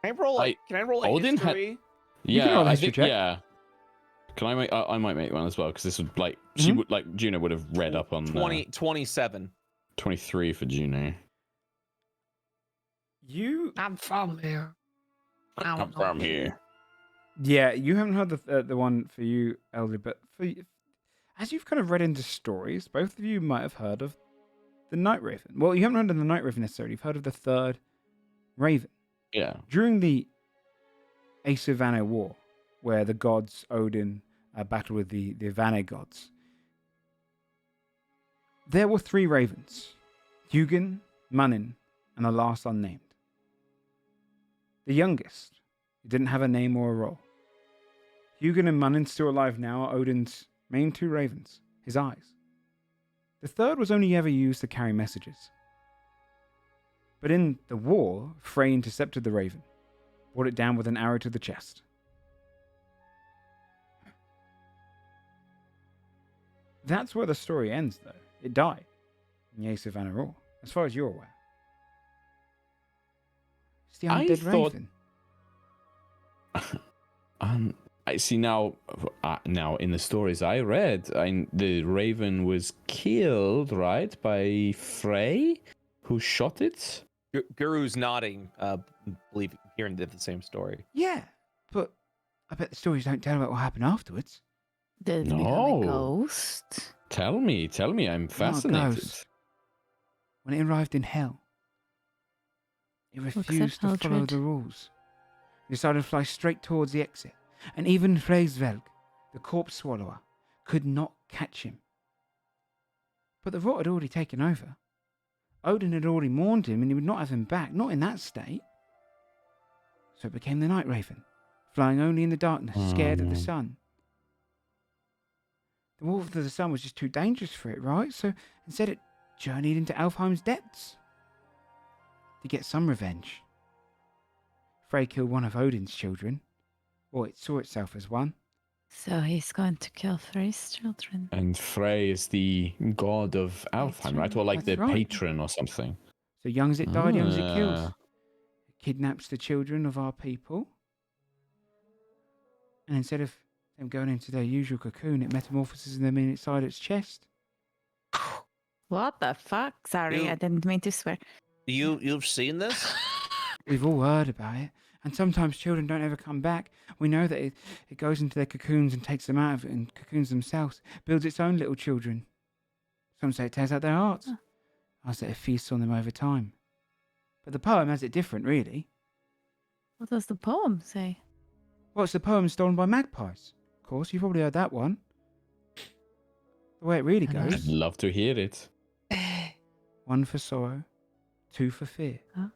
Can I roll a Odin had- history? You can Yeah, roll a I history think check. yeah. Can I make? I might make one as well because this would like Mm-hmm. she would like Juno would have read up on 27. 23 for Juno. You, I'm from here. I I'm don't know. from here. yeah, you haven't heard the one for you, Elder, but as you've kind of read into stories, both of you might have heard of the night raven. Well, you haven't heard of the night raven necessarily. You've heard of the 3rd raven. Yeah. During the Ace of Vanir war, where the gods Odin battled with the Vanir gods, there were 3 ravens: Hugin, Munin, and the last unnamed. The youngest, who didn't have a name or a role. Hugin and Munin, still alive now, are Odin's main 2 ravens, his eyes. The 3rd was only ever used to carry messages. But in the war, Frey intercepted the raven, brought it down with an arrow to the chest. That's where the story ends, though. It died in the Ace of Vanir, as far as you're aware. It's the I undead thought- raven. I see now. Now in the stories I read, the raven was killed, right, by Frey, who shot it. Guru's nodding, believe hearing the same story. Yeah, but I bet the stories don't tell about what happened afterwards. Did it become No. a ghost? Tell me, I'm fascinated. ghost. When it arrived in hell, it accept refused to follow Mildred. the rules. It decided to fly straight towards the exit, and even Freysvelg, the corpse swallower, could not catch him. But the rot had already taken over. Odin had already mourned him, and he would not have him back, not in that state. So it became the night raven, flying only in the darkness, scared of the no. sun. The warmth of the sun was just too dangerous for it, right? So instead it journeyed into Alfheim's depths to get some revenge. Frey killed one of Odin's children, or it saw itself as one. So he's going to kill Frey's children. And Frey is the god of Alfheim, right? Or like That's the right. patron or something. So young as it died, young as it kills. Ah. It kidnaps the children of our people. And instead of them going into their usual cocoon, it metamorphoses them inside its chest. What the fuck? Sorry, You- I didn't mean to swear. You've seen this? We've all heard about it. And sometimes children don't ever come back. We know that it goes into their cocoons and takes them out of it and cocoons themselves, builds its own little children. Some say it tears out their hearts. Huh. Others say it feasts on them over time. But the poem has it different, really. What does the poem say? Well, it's the poem stolen by magpies. Of course, you've probably heard that one. The way it really Hello. I'd goes. love to hear it. 1 for sorrow, 2 for fear, Huh?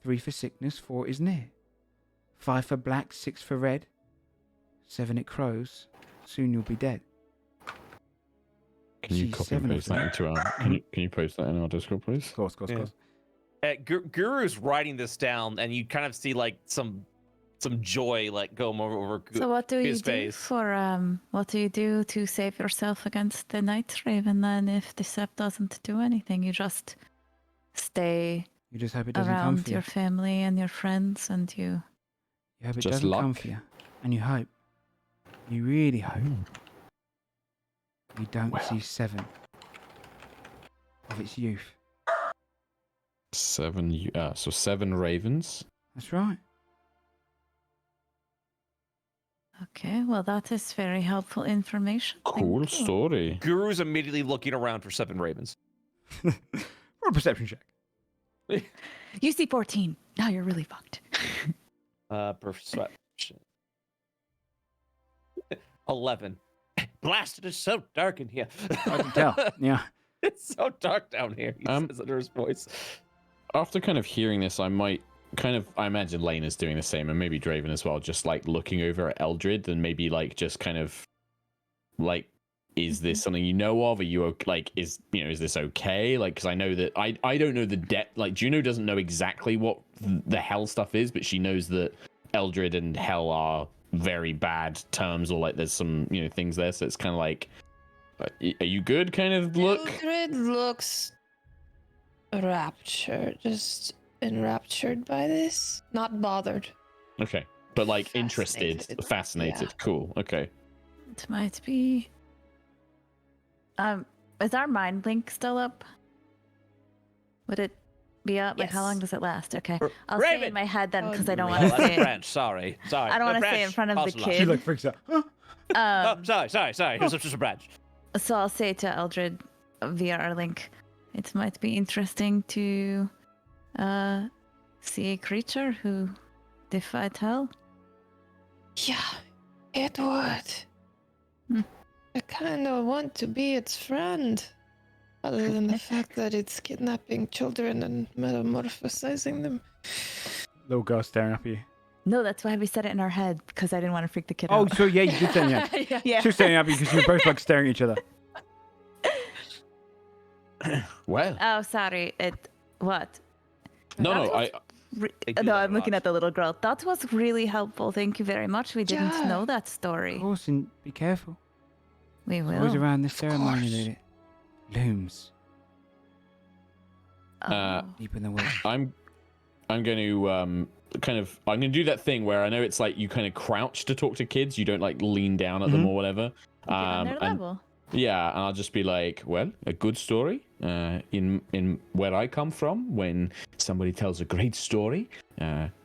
3 for sickness, 4 is near. 5 for black, 6 for red, 7 it crows, soon you'll be dead. Can you Geez, copy and 7 of paste them. that into our? Can you post that in our Discord, please? Of course, Yeah. Guru's writing this down, and you kind of see like some joy like go over So what do you his do face. for what do you do to save yourself against the night raven then if the sep doesn't do anything? You just stay You just hope it doesn't come around for you. your family and your friends and you You hope it Just doesn't come luck. for you. And you hope. You really hope. Mm. You don't Well. see 7 of its youth. 7. So 7 ravens. That's right. Okay, well that is very helpful information. Thank Cool you. story. Guru's immediately looking around for 7 ravens. Roll a perception check. You see 14. Now you're really fucked. Perception. 11. Blasted, it's so dark in here. I can tell. Yeah. It's so dark down here. He Um, says under his voice. after kind of hearing this, I might I imagine Lane is doing the same, and maybe Draven as well, just like looking over at Eldred and maybe like just kind of like, is this something you know of? Are you like, is this okay? Like, because I know that I don't know the depth. Like, Juno doesn't know exactly what the hell stuff is, but she knows that Eldred and hell are very bad terms, or like there's some things there. So it's kind of like, are you good? Kind of look. Mildred looks raptured, just enraptured by this, not bothered. Okay, but like interested, fascinated. Yeah. Cool. Okay. It might be. Is our mind link still up? Would it be up? Like, how long does it last? Okay, I'll say it in my head then, because I don't want to say it. Branch, sorry. I don't want to say it in front of the kid. She like freaks out. Sorry. It was just a branch. So I'll say to Eldred via our link, it might be interesting to see a creature who defied hell. Yeah, it would. I kind of want to be its friend, other than the fact that it's kidnapping children and metamorphosizing them. Little girl staring up at you. No, that's why we said it in our head, because I didn't want to freak the kid Oh, out. so yeah, you did say yeah. Yeah. She was staring at you because you were both like staring at each other. Well. Oh, sorry. What? No, I'm looking at the little girl. That was really helpful. Thank you very much. We didn't know that story. Of course, and be careful. We will. Always around this ceremony that it looms deep in the woods. I'm going to I'm going to do that thing where I know it's like you kind of crouch to talk to kids. You don't like lean down at them or whatever. Get on their level. Yeah, and I'll just be like, well, a good story. In where I come from, when somebody tells a great story,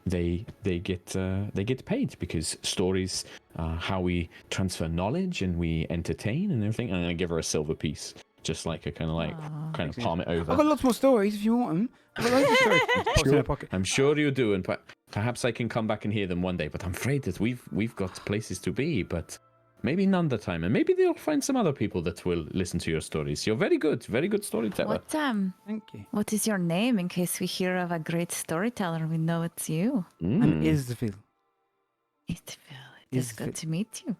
they get paid, because stories are how we transfer knowledge and we entertain and everything. And I'm gonna give her a silver piece, just like a kind of palm it over. I've got lots more stories if you want them. I've got loads of stories. Pops in her pocket. I'm sure you do, and perhaps I can come back and hear them one day. But I'm afraid that we've got places to be, but. Maybe another time, and maybe they'll find some other people that will listen to your stories. You're very good storyteller. Thank you. What is your name, in case we hear of a great storyteller? We know it's you. I'm Isville. It is good to meet you.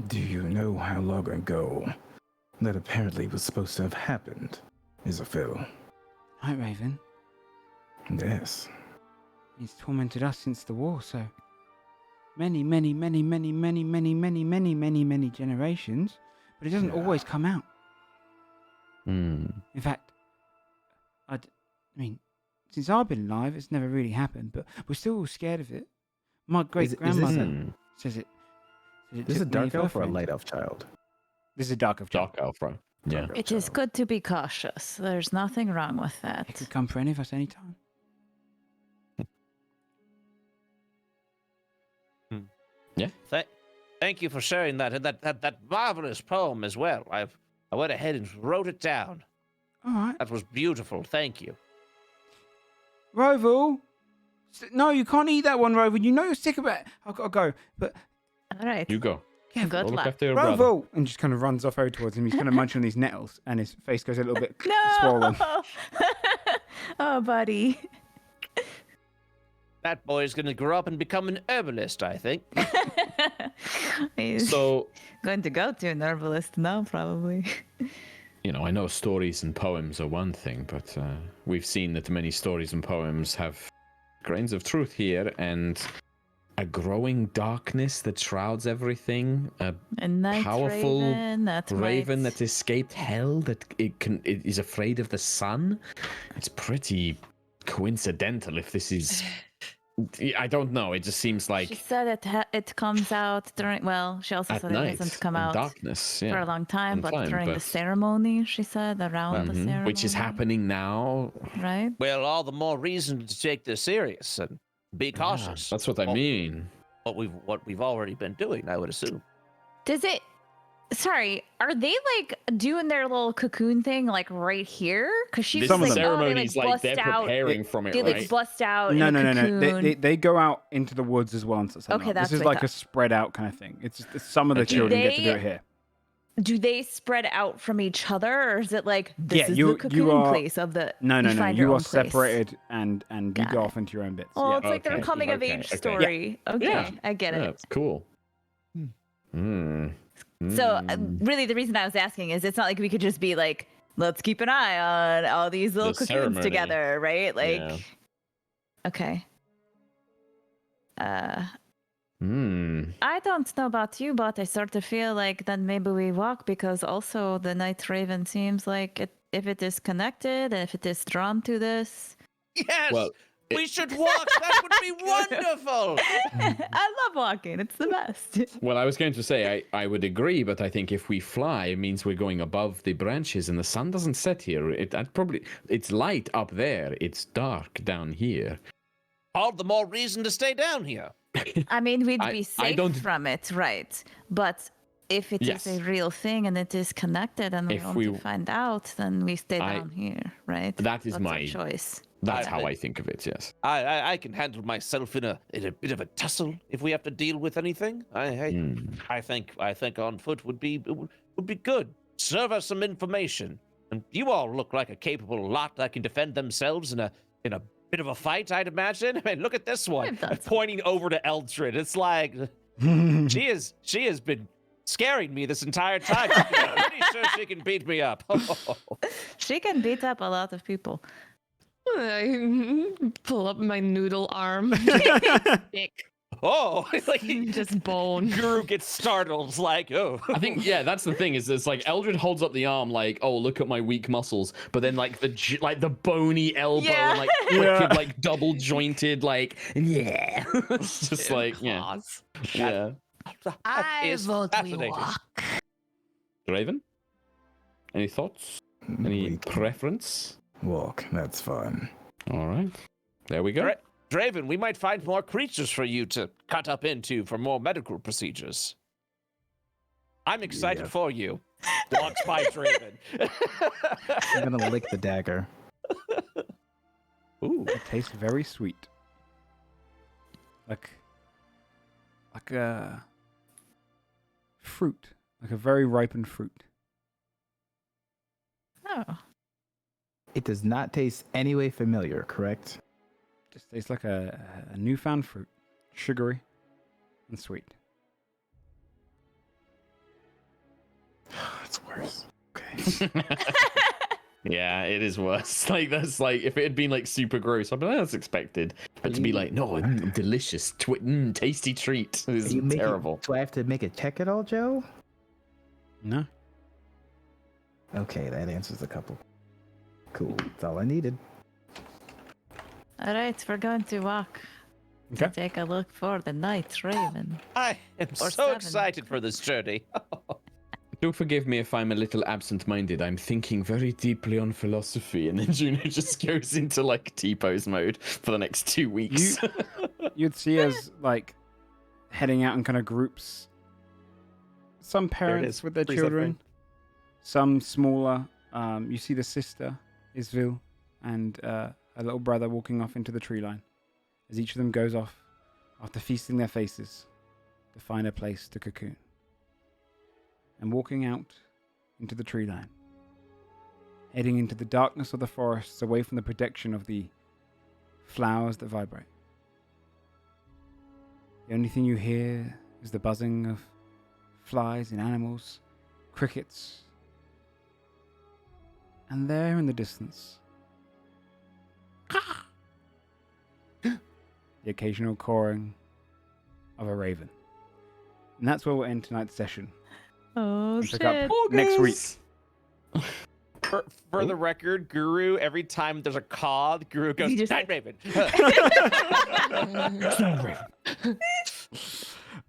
Do you know how long ago that apparently was supposed to have happened, Isville? Night Raven. Yes. He's tormented us since the war, so many generations, but it doesn't always come out. In fact, I mean, since I've been alive, it's never really happened, but we're still all scared of it. My great-grandmother says it. This is a dark elf or a light elf child? This is a dark elf child. Dark elf, right? Yeah. It is good to be cautious. There's nothing wrong with that. It could come for any of us anytime. Yeah. Thank you for sharing that, and that marvelous poem as well. I went ahead and wrote it down. All right. That was beautiful. Thank you. Roval. No, you can't eat that one, Roval. You know you're sick of it. I've got to go. But All right. You go. Good Look luck. after your brother. Roval! And just kind of runs off over towards him. He's kind of munching on these nettles, and his face goes a little bit No! swollen. Oh, buddy. That boy's going to grow up and become an herbalist, I think. He's So, going to go to an herbalist now, probably. I know stories and poems are one thing, but we've seen that many stories and poems have grains of truth here, and a growing darkness that shrouds everything. A night powerful raven that escaped hell, that it is afraid of the sun. It's pretty coincidental if this is. I don't know. It just seems like She said it comes out during. Well, she also at said night, it doesn't come in out darkness, for a long time, but But during the ceremony, she said, around the ceremony. which is happening now. Right? Well, all the more reason to take this serious and be cautious. That's what I mean. What we've already been doing, I would assume. Does it. Sorry, are they like doing their little cocoon thing like right here? Because she's This Some of like, them. ceremony's oh, they, like bust they're out. preparing from it, They right? like bust out. No, in a no. cocoon. They go out into the woods as well and set something Okay, up. that's This is what I like a thought. spread out kind of thing. It's some of the Okay. children get to do They- it here. do they spread out from each other, or is it like this Yeah, is you the cocoon are- place of the? No. find your You own are place? separated, and you Got go it. off into your own bits. Oh, Yeah. it's like their Okay, coming of okay, age okay. story. Okay, Yeah. I get Yeah, it. that's cool. Hmm. So really, the reason I was asking is it's not like we could just be like, let's keep an eye on all these little The cocoons ceremony. together, right? Like, Yeah. okay. Hmm. I don't know about you, but I sort of feel like then maybe we walk because also the Night Raven seems like if it is connected and if it is drawn to this. Yes, Well, we should walk. That would be wonderful. I love walking. It's the best. Well, I was going to say I would agree, but I think if we fly, it means we're going above the branches, and the sun doesn't set here. It's light up there. It's dark down here. All the more reason to stay down here. I mean, we'd I be safe don't- from it, right? But if it is Yes. a real thing and it is connected and we If want we- to find out, then we stay I- down here, right? That is That's my- our choice. That's I- how I think of it. Yes. I can handle myself in a bit of a tussle if we have to deal with anything. I think on foot would be good. Serve us some information, and you all look like a capable lot that can defend themselves in a bit of a fight, I'd imagine. I mean, look at this one. I've done some. Pointing over to Eldred. It's like she has been scaring me this entire time. I'm pretty sure she can beat me up. She can beat up a lot of people. I pull up my noodle arm. Stick. Oh, it's like Just bone. Guru gets startled. It's like, oh. I think that's the thing is it's like Eldred holds up the arm like, oh, look at my weak muscles, but then like the bony elbow Yeah. and like wicked, like double jointed like it's just like Claws. yeah. That I is vote we fascinating. walk. Raven, any thoughts? Any We preference? walk. That's fun. All right, there we go. Dra- Draven, we might find more creatures for you to cut up into for more medical procedures. I'm excited Yeah. for you. Walks by Draven. I'm gonna lick the dagger. Ooh, it tastes very sweet. Like a fruit, like a very ripened fruit. Oh. It does not taste any way familiar, correct? Just tastes like a newfound fruit, sugary and sweet. That's worse. Okay. Yeah, it is worse. Like that's like if it had been like super gross, I'd be like, that's expected. But to be like, no, delicious, tasty treat is You make it- terrible. do I have to make a check at all, Joe? No. Okay, that answers a couple. Cool. That's all I needed. All right, we're going to walk. Okay. To take a look for the Night Raven. I am Or so 7. excited for this journey. Do forgive me if I'm a little absent-minded. I'm thinking very deeply on philosophy, and then Juno just goes into like T-pose mode for the next 2 weeks. You'd see us like heading out in kind of groups. Some parents is. with their Please, children, some smaller. You see the sister, Isvil, and a little brother walking off into the tree line as each of them goes off after feasting their faces to find a place to cocoon. And walking out into the tree line, heading into the darkness of the forests away from the protection of the flowers that vibrate. The only thing you hear is the buzzing of flies and animals, crickets, and there in the distance, the occasional cawing of a raven. And that's where we'll end tonight's session. Oh, And pick shit. up next week. For the record, Guru, every time there's a caw, Guru goes, You just- Night Raven.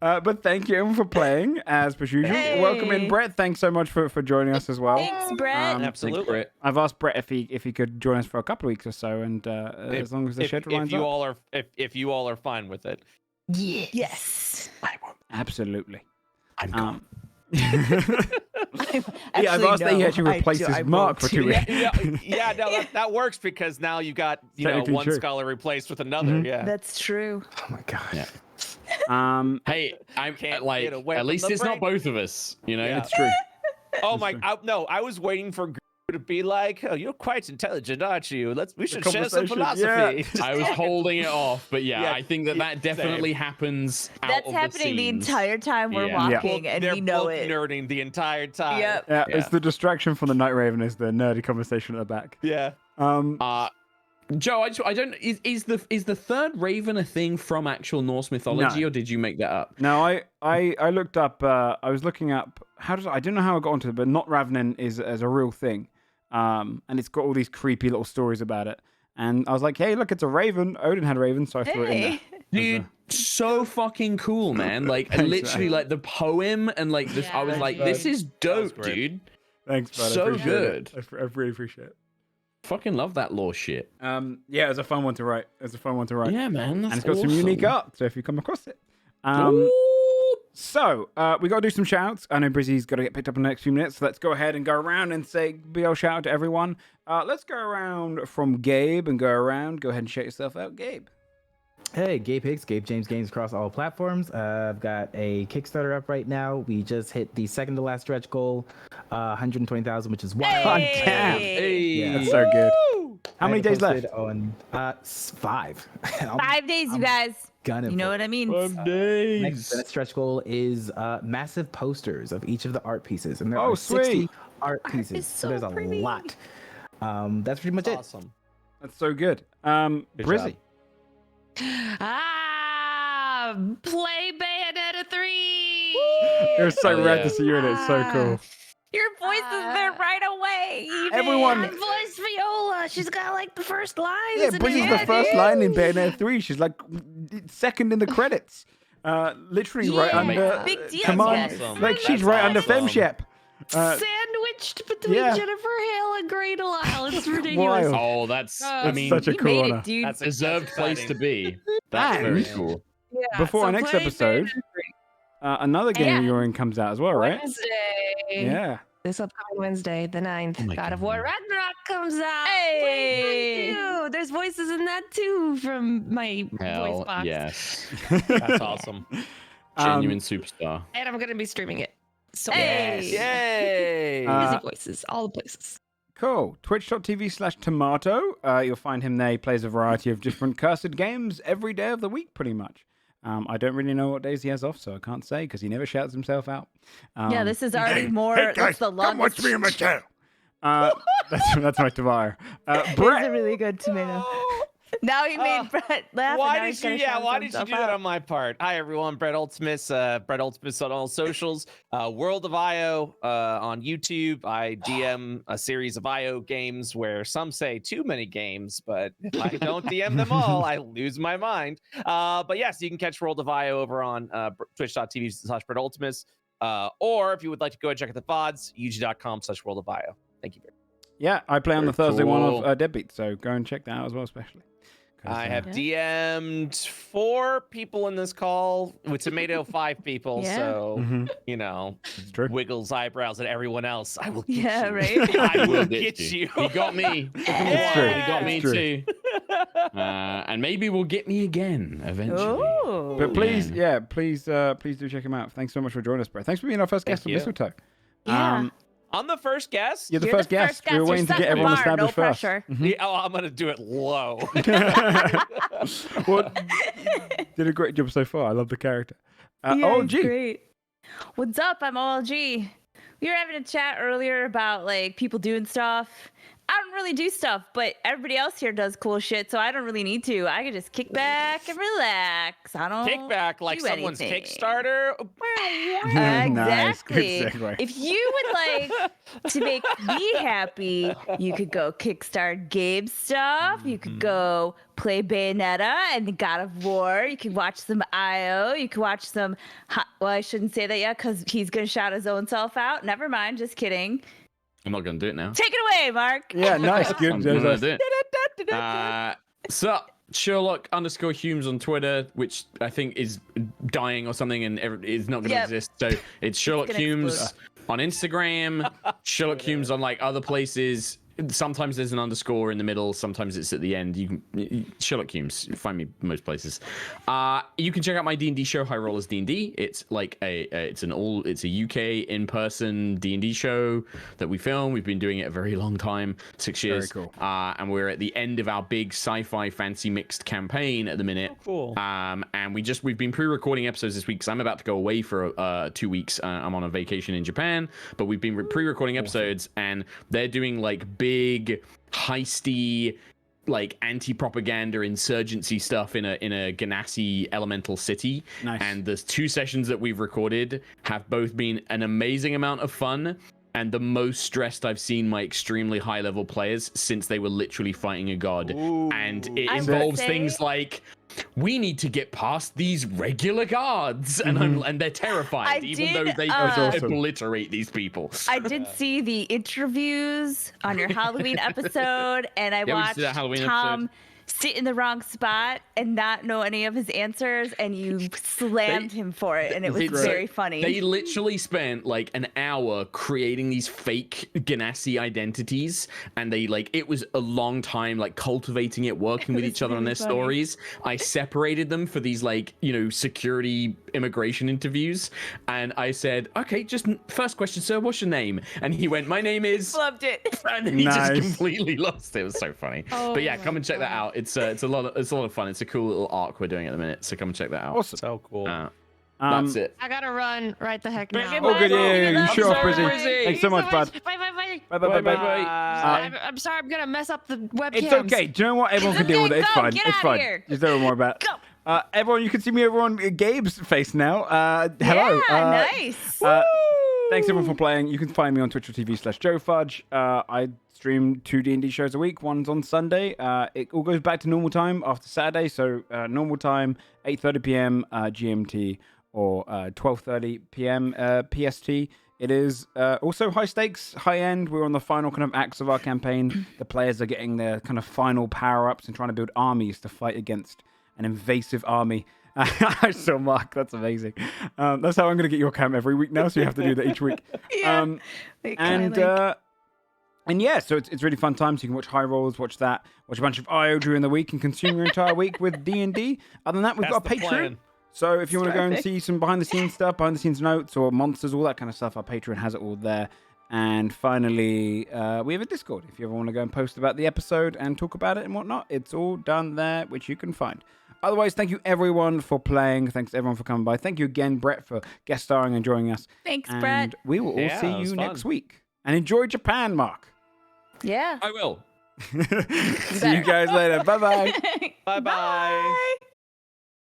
But thank you everyone for playing, as per usual. Welcome in, Hey. Brett. Thanks so much for joining us as well. Thanks, Brett. Absolutely. I've asked Brett if he could join us for a couple of weeks or so, and as long as the schedule lines if you up. all are if you all are fine with it. Yes. Absolutely. I'm Yeah, I've asked that he actually replaces Mark for 2 weeks. Yeah, no, that works because now you got Technically one true. scholar replaced with another. Yeah. That's true. Oh my god. Yeah. Um, Hey, I'm Can't like get away at from least the it's not brain. both of us, you know. Yeah. it's true. Oh my! No, I was waiting for Gru to be like, "Oh, you're quite intelligent, aren't you? We should share some conversation, philosophy." I was holding it off, but yeah, Yeah, I think that definitely happens. That's happening the entire time we're Yeah. walking, and They're we know both it. nerding the entire time. Yep. Yeah, Yeah. it's the distraction from the Night Raven is the nerdy conversation at the back. Yeah. Joe, I don't. Is the third Raven a thing from actual Norse mythology, No. or did you make that up? No, I looked up. I was looking up. I don't know how I got onto it, but Not Ravening is a real thing, and it's got all these creepy little stories about it. And I was like, hey, look, it's a raven. Odin had a raven, so I threw it in there. Hey. Dude, so fucking cool, man. Like, Thanks, literally, man. like the poem and like this. I was Yeah. like, this is dope, great. dude. Thanks, bud. I So appreciate it. good. I really appreciate it. Fucking love that lore shit. Yeah, it was a fun one to write. Yeah, man. That's And it's got some unique art, so if you come across it. So, we got to do some shouts. I know Brizzy's got to get picked up in the next few minutes, so let's go ahead and go around and say big old shout out to everyone. Let's go around from Gabe and go around. Go ahead and shout yourself out, Gabe. Hey, Gabe Hicks, Gabe James Games across all platforms. I've got a Kickstarter up right now. We just hit the second to last stretch goal, 120,000, which is wild. God damn. Hey, Yeah. That's so good. How many days left? On 5. 5 days, you guys. Gonna You know what I mean? Next stretch goal is massive posters of each of the art pieces, and there Oh, are 60 sweet. art Art pieces, is so there's so a pretty. lot. That's pretty much it. Awesome. That's so good. Good Brizzy. job. Play Bayonetta 3. It was so Oh, rad yeah. to see you in it. It's so cool. Your voice is there right away. Even. Everyone- My voice Viola. She's got like the first lines. Yeah, in her Brizzy's the head. first line in Bayonetta 3. She's like second in the credits. Literally right Yeah. under Big deal, command. guys. Awesome. Like she's That's right under awesome. Femshep. Sandwiched between yeah. Jennifer Hale and Great Isle. It's ridiculous. Wild. Oh, that's. I mean, such a You cool made honor. it, dude. That's deserved place to be. That's And- very cool. Yeah, Before so our next play episode, Bayonetta 3. another game Yeah. of your own comes out as well, right? Wednesday. Yeah. This upcoming Wednesday, the 9th, Oh my God of God. War Ragnarok comes out. Hey! Thank you. There's voices in that too from my voice Hell box. yes. That's awesome. Genuine superstar. And I'm going to be streaming it. So Hey! Yay! Uh, busy voices, all the places. Cool. Twitch.tv/tomato. You'll find him there. He plays a variety of different cursed games every day of the week, pretty much. I don't really know what days he has off, so I can't say because he never shouts himself out. Yeah, this is already more. That's the longest. That's my Tavire. It's a Brett. really good tomato. Now he made Brett laugh. Why and now did he's you? gonna Yeah, shout why did you himself do that out. on my part? Hi everyone, Brett Ultimus. Brett Ultimus on all socials. World of IO on YouTube. I DM a series of IO games where some say too many games, but if I don't DM them all, I lose my mind. But yes, you can catch World of IO over on twitch.tv/Brett Ultimus. Or if you would like to go and check out the VODs, youtube.com/World of IO. Thank you very much. Yeah, I play on the Very Thursday one cool. of Deadbeat, so go and check that out as well, especially. 'Cause, I have DM'd 4 people in this call with Tomato 5 people, Yeah. so Mhm. you know, It's true. wiggles eyebrows at everyone else. I will get Yeah, you. right? I will Ditch get you. He got me. Yeah. He got me It's true. too. And maybe will get me again eventually. Oh. But please, Yeah. please do check him out. Thanks so much for joining us, Brett. Thanks for being our first guest Thank of you. Mistletoe. Yeah. I'm the first guest. You're the You're first guest. We were You're waiting to setting get the everyone bar, no established first. pressure. Yeah, oh, I'm gonna do it low. Well, did a great job so far. I love the character. Yeah, OLG. it's great. What's up? I'm OLG. We were having a chat earlier about like people doing stuff. I don't really do stuff, but everybody else here does cool shit, so I don't really need to. I can just kick back and relax. I don't Kick back like do someone's anything. Kickstarter. Nice. Good Exactly. segue. If you would like to make me happy, you could go kickstart Gabe stuff. You could go play Bayonetta and the God of War. You could watch some IO. You could watch some. Well, I shouldn't say that yet because he's gonna shout his own self out. Never mind. Just kidding. I'm not going to do it now. Take it away, Mark. Yeah, nice. Good. I'm There's gonna a- do it. So Sherlock_Humes on Twitter, which I think is dying or something and is not going to Yep. exist. So it's Sherlock gonna Humes explode. on Instagram, Sherlock Humes on like other places. sometimes there's an underscore in the middle, sometimes it's at the end. You can Sherlock Holmes, find me most places. You can check out my D&D show, High Rollers D&D. It's like it's a UK in-person D&D show that we film. We've been doing it a very long time, 6 years. Very cool. And we're at the end of our big sci-fi fancy mixed campaign at the minute. Cool. And we've been pre-recording episodes this week because I'm about to go away for 2 weeks. I'm on a vacation in Japan, but we've been pre-recording episodes, and they're doing like big heisty, like anti-propaganda insurgency stuff in a Ganassi elemental city. Nice. And the 2 sessions that we've recorded have both been an amazing amount of fun and the most stressed I've seen my extremely high level players since they were literally fighting a god. Ooh. And it I would involves say- things like, we need to get past these regular guards, and they're terrified, even though they awesome. obliterate these people. I did see the interviews on your Halloween episode, and I Yeah, we watched did that Halloween Tom sit in the wrong spot and not know any of his answers, and you slammed him for it, and it was It's- very funny. They literally spent like an hour creating these fake Ganassi identities, and it was a long time like cultivating it, working with each other on their really funny. stories. I separated them for these security immigration interviews, and I said, okay, just first question, sir, what's your name? And he went, my name is, Loved it. and then he Nice. just completely lost it. It was so funny. Oh But yeah, my come and check that out. It's a lot of fun. It's a cool little arc we're doing at the minute, so come and check that out. Awesome. So cool. That's it. I gotta run right the heck now. Oh, good. Yeah. You sure off, sorry. Brizzy. Thanks so much, bud. Bye, bye, bye. Bye. I'm sorry, I'm gonna mess up the webcam. It's okay. Do you know what? Everyone can deal with it. It's Go, fine. get It's outta fine. here. Just don't worry about it. Go. Everyone, you can see me over on Gabe's face now. Hello. Yeah, nice. Thanks everyone for playing. You can find me on twitch.tv/JoeFudge. I stream 2 D&D shows a week. One's on Sunday. It all goes back to normal time after Saturday. So normal time, 8:30 p.m. GMT or 12:30 p.m. PST. It is also high stakes, high end. We're on the final kind of acts of our campaign. The players are getting their kind of final power-ups and trying to build armies to fight against an invasive army. I saw Mark. That's amazing. That's how I'm going to get your camp every week now, so you have to do that each week. Yeah. And yeah, so it's really fun time. So you can watch High Rolls, watch that, watch a bunch of IO during the week, and consume your entire week with D&D. Other than that, we've got a That's the Patreon. plan. So if you want to go and Perfect. see some behind-the-scenes stuff, behind-the-scenes notes or monsters, all that kind of stuff, our Patreon has it all there. And finally, we have a Discord. If you ever want to go and post about the episode and talk about it and whatnot, it's all done there, which you can find. Otherwise, thank you everyone for playing. Thanks everyone for coming by. Thank you again, Brett, for guest starring and joining us. Thanks, And Brett. we will all Yeah, see it was you fun. next week. And enjoy Japan, Mark. Yeah. I will. See you guys later. Bye-bye. Bye-bye. Bye.